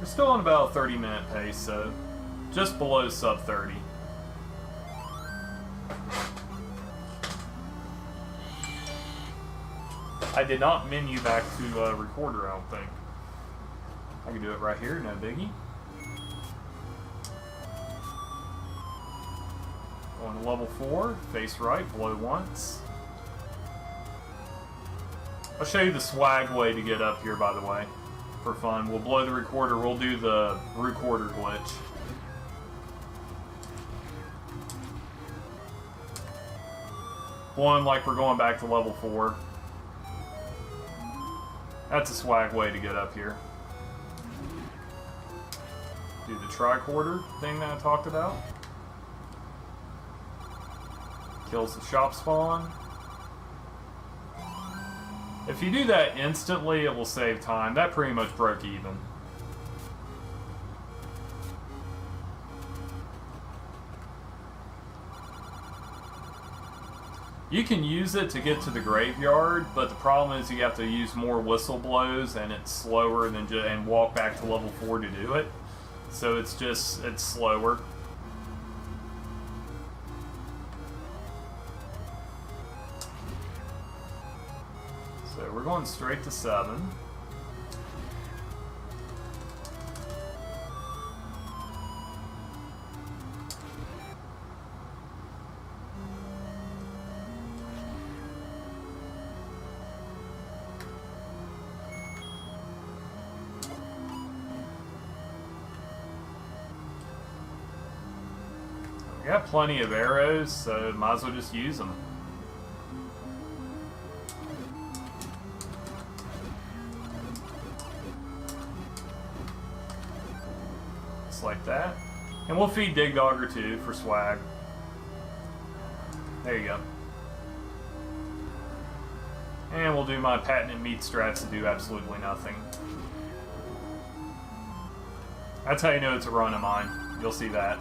We're still on about a 30-minute pace, so just below sub 30. I did not menu back to recorder, I don't think. I can do it right here, no biggie. Going to level 4, face right, blow once. I'll show you the swag way to get up here, by the way, for fun. We'll blow the recorder, we'll do the recorder glitch. One, like we're going back to level 4. That's a swag way to get up here. Do the tricorder thing that I talked about. Kills the shop spawn. If you do that instantly, it will save time. That pretty much broke even. You can use it to get to the graveyard, but the problem is you have to use more whistle blows, and it's slower than and walk back to level 4 to do it. So it's slower. So we're going straight to 7. We got plenty of arrows, so might as well just use them. Just like that. And we'll feed Dig Dogger too for swag. There you go. And we'll do my patented meat strats to do absolutely nothing. That's how you know it's a run of mine. You'll see that.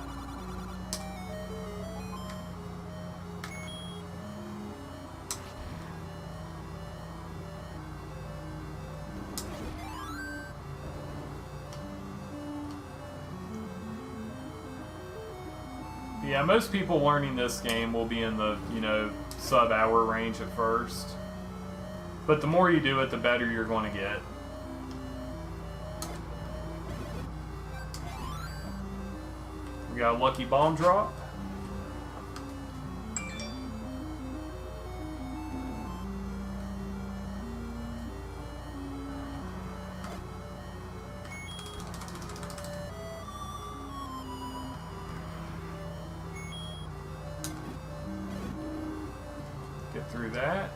Yeah, most people learning this game will be in the, sub-hour range at first. But the more you do it, the better you're going to get. We got a lucky bomb drop. Through that.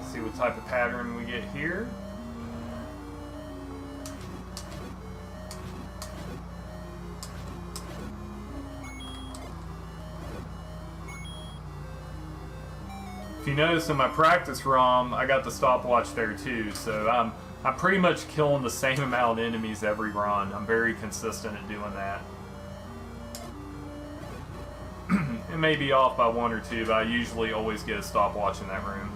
See what type of pattern we get here. If you notice in my practice ROM, I got the stopwatch there too, so I'm pretty much killing the same amount of enemies every run. I'm very consistent at doing that. It may be off by 1 or 2, but I usually always get a stopwatch in that room.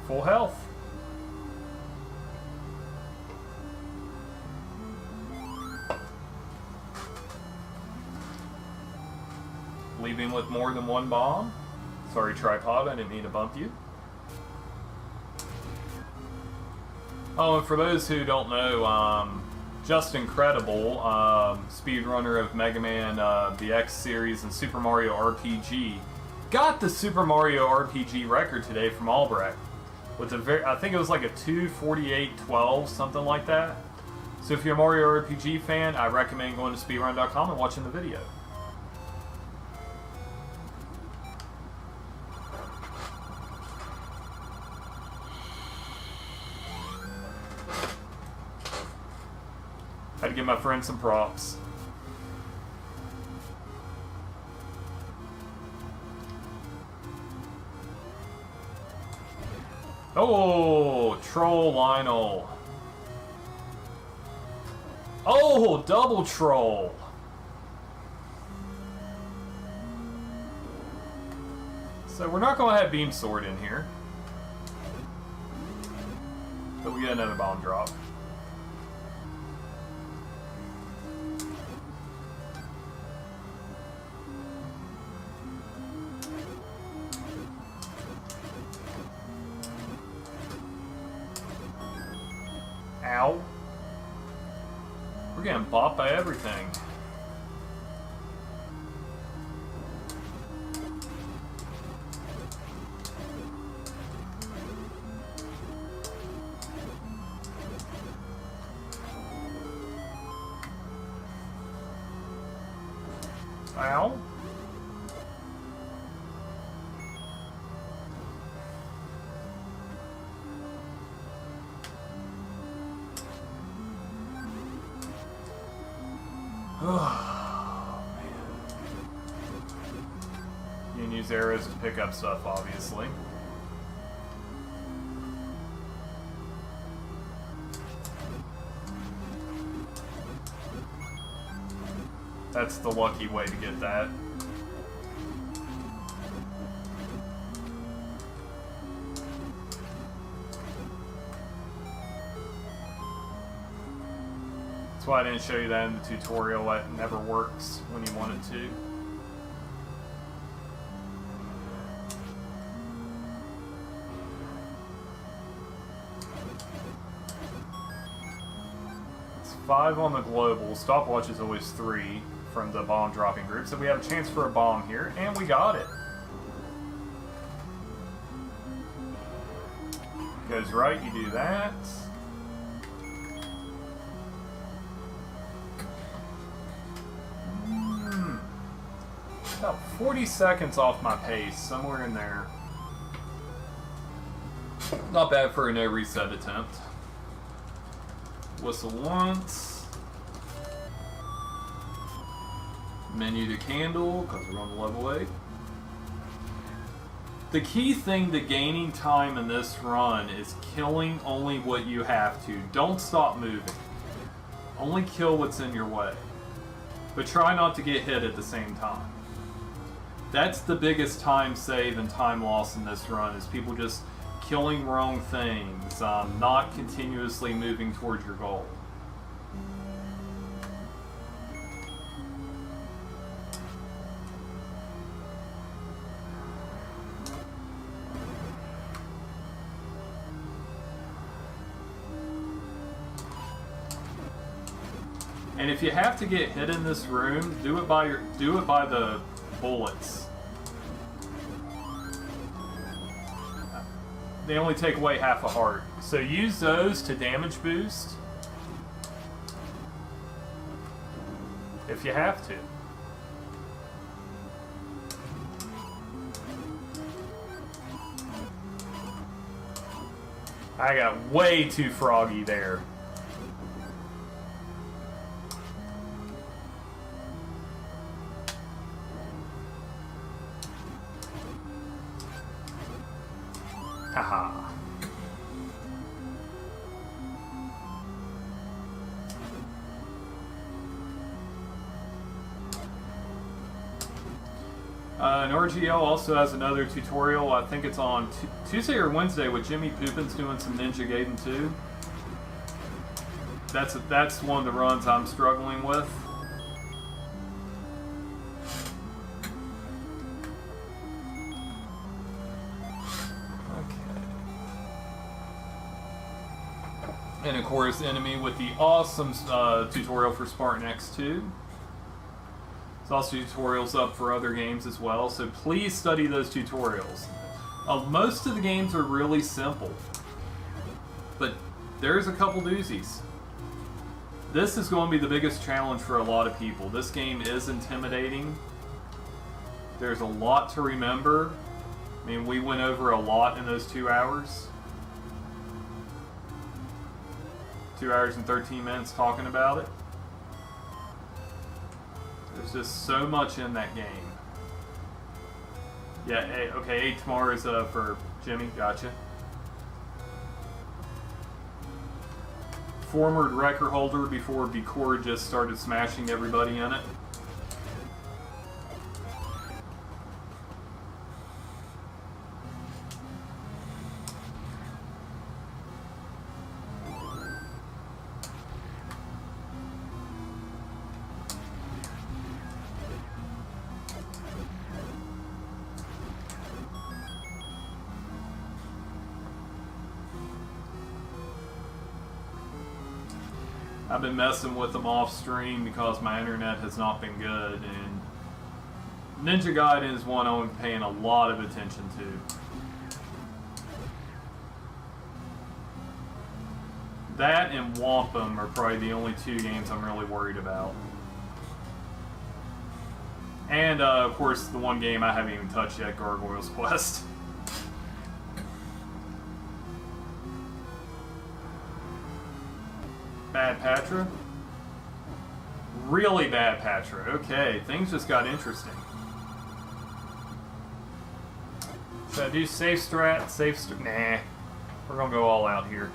Full health. Leaving with more than 1 bomb. Sorry, tripod, I didn't mean to bump you. Oh, and for those who don't know, Just Incredible, speedrunner of Mega Man, the X series, and Super Mario RPG, got the Super Mario RPG record today from Albrecht with I think it was like a 2:48:12, something like that. So if you're a Mario RPG fan, I recommend going to speedrun.com and watching the video. Had to give my friend some props. Oh, Troll Lionel. Oh, double troll. So we're not going to have Beam Sword in here. But we get another bomb drop. Ow. We're getting bopped by everything. Ow. Oh, man. You can use arrows to pick up stuff, obviously. That's the lucky way to get that. That's why I didn't show you that in the tutorial. It never works when you want it to. It's 5 on the global. Stopwatch is always 3 from the bomb dropping group. So we have a chance for a bomb here, and we got it. Goes right, you do that. About 40 seconds off my pace, somewhere in there. Not bad for a no reset attempt. Whistle once. Menu to candle, because we're on the level 8. The key thing to gaining time in this run is killing only what you have to. Don't stop moving. Only kill what's in your way. But try not to get hit at the same time. That's the biggest time save and time loss in this run, is people just killing wrong things, not continuously moving towards your goal. And if you have to get hit in this room, do it by the bullets. They only take away half a heart. So use those to damage boost. If you have to. I got way too froggy there. Haha. And RGL also has another tutorial. I think it's on Tuesday or Wednesday with Jimmy Poopin's doing some Ninja Gaiden 2. That's one of the runs I'm struggling with. And of course, Enemy with the awesome tutorial for Spartan X2. There's also tutorials up for other games as well, so please study those tutorials. Most of the games are really simple, but there's a couple doozies. This is going to be the biggest challenge for a lot of people. This game is intimidating. There's a lot to remember. I mean, we went over a lot in those 2 hours. 2 hours and 13 minutes talking about it. There's just so much in that game. Yeah, okay, 8 tomorrow is for Jimmy, gotcha. Former record holder before B-Core just started smashing everybody in it. I've been messing with them off stream because my internet has not been good, and Ninja Gaiden is one I'm paying a lot of attention to. That and Wampum are probably the only 2 games I'm really worried about. And, of course, the one game I haven't even touched yet, Gargoyle's Quest. Bad Patra? Really bad Patra. Okay, things just got interesting. Should I do safe strat? Nah. We're gonna go all out here.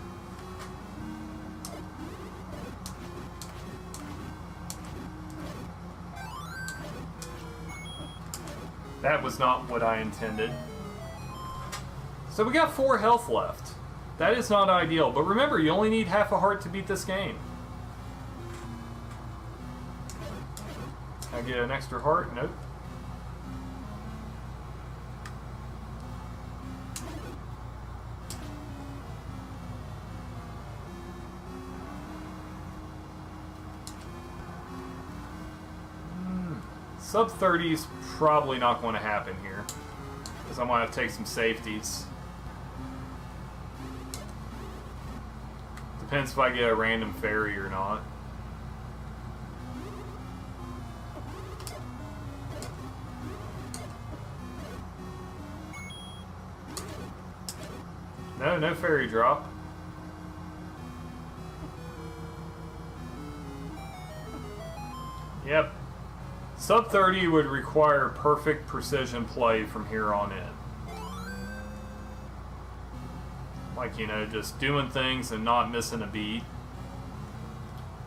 That was not what I intended. So we got 4 health left. That is not ideal, but remember, you only need half a heart to beat this game. Can I get an extra heart? Nope. Sub 30 is probably not going to happen here, because I'm going to have to take some safeties. Depends if I get a random fairy or not. No fairy drop. Yep. Sub 30 would require perfect precision play from here on in. Like, you know, just doing things and not missing a beat.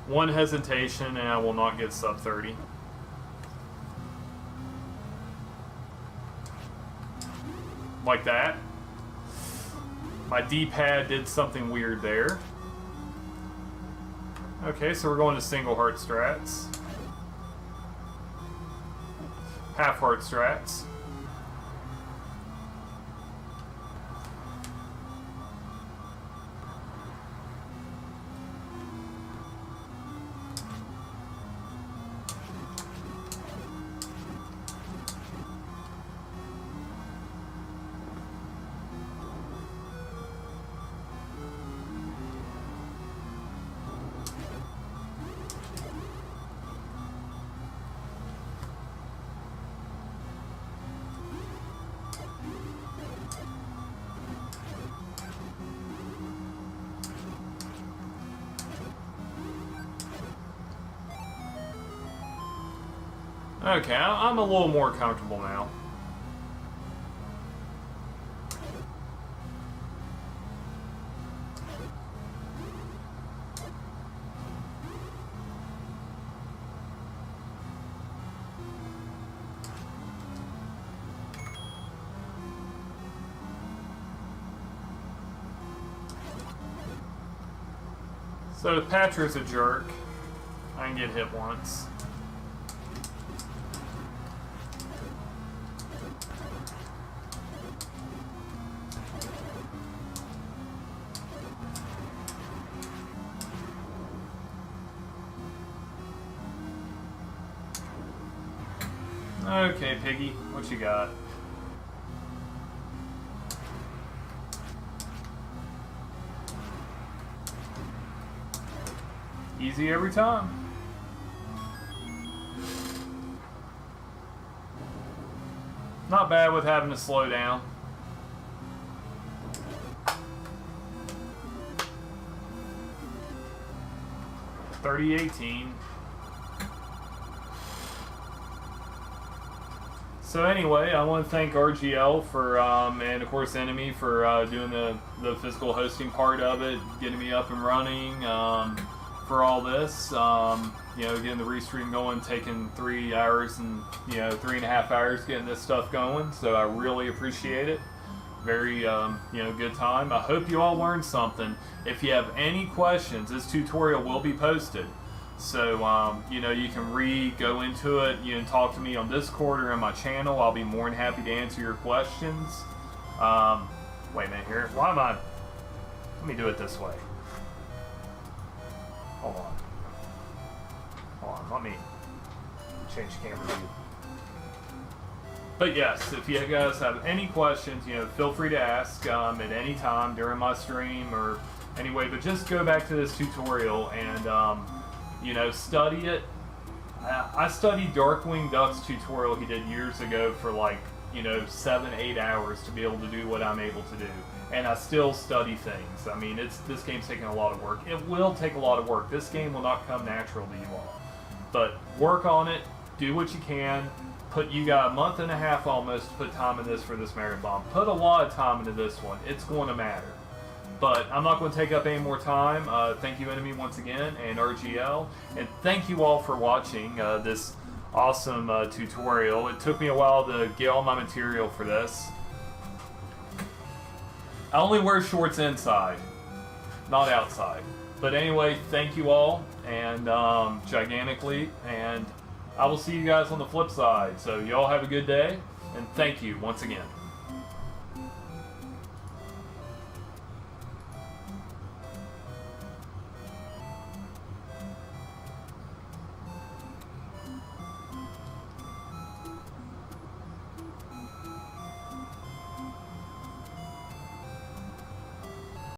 One hesitation and I will not get sub 30. Like that. My D-pad did something weird there. Okay, so we're going to single heart strats. Half heart strats. Okay, I'm a little more comfortable now. So Patra's a jerk. I can get hit once. Okay, Piggy, what you got? Easy every time. Not bad with having to slow down. $30.18. So anyway, I want to thank RGL for, and of course Enemy for doing the physical hosting part of it, getting me up and running, for all this. You know, getting the restream going, taking 3 hours and, you know, 3.5 hours getting this stuff going. So I really appreciate it. Very, you know, good time. I hope you all learned something. If you have any questions, this tutorial will be posted. So, you know, you can go into it, you can talk to me on Discord or on my channel. I'll be more than happy to answer your questions. Wait a minute here. Why am I... Let me do it this way. Hold on. Hold on, let me change camera view. But yes, if you guys have any questions, you know, feel free to ask at any time during my stream or anyway, but just go back to this tutorial and, you know, study it, I studied Darkwing Duck's tutorial he did years ago for like, 7-8 hours to be able to do what I'm able to do. And I still study things. I mean, this game's taking a lot of work. It will take a lot of work. This game will not come natural to you all. But work on it, do what you can. You got a month and a half almost to put time in this for this marathon. Put a lot of time into this one. It's going to matter. But I'm not going to take up any more time. Thank you, Enemy, once again, and RGL. And thank you all for watching this awesome tutorial. It took me a while to get all my material for this. I only wear shorts inside, not outside. But anyway, thank you all, and gigantically, and I will see you guys on the flip side. So y'all have a good day, and thank you once again.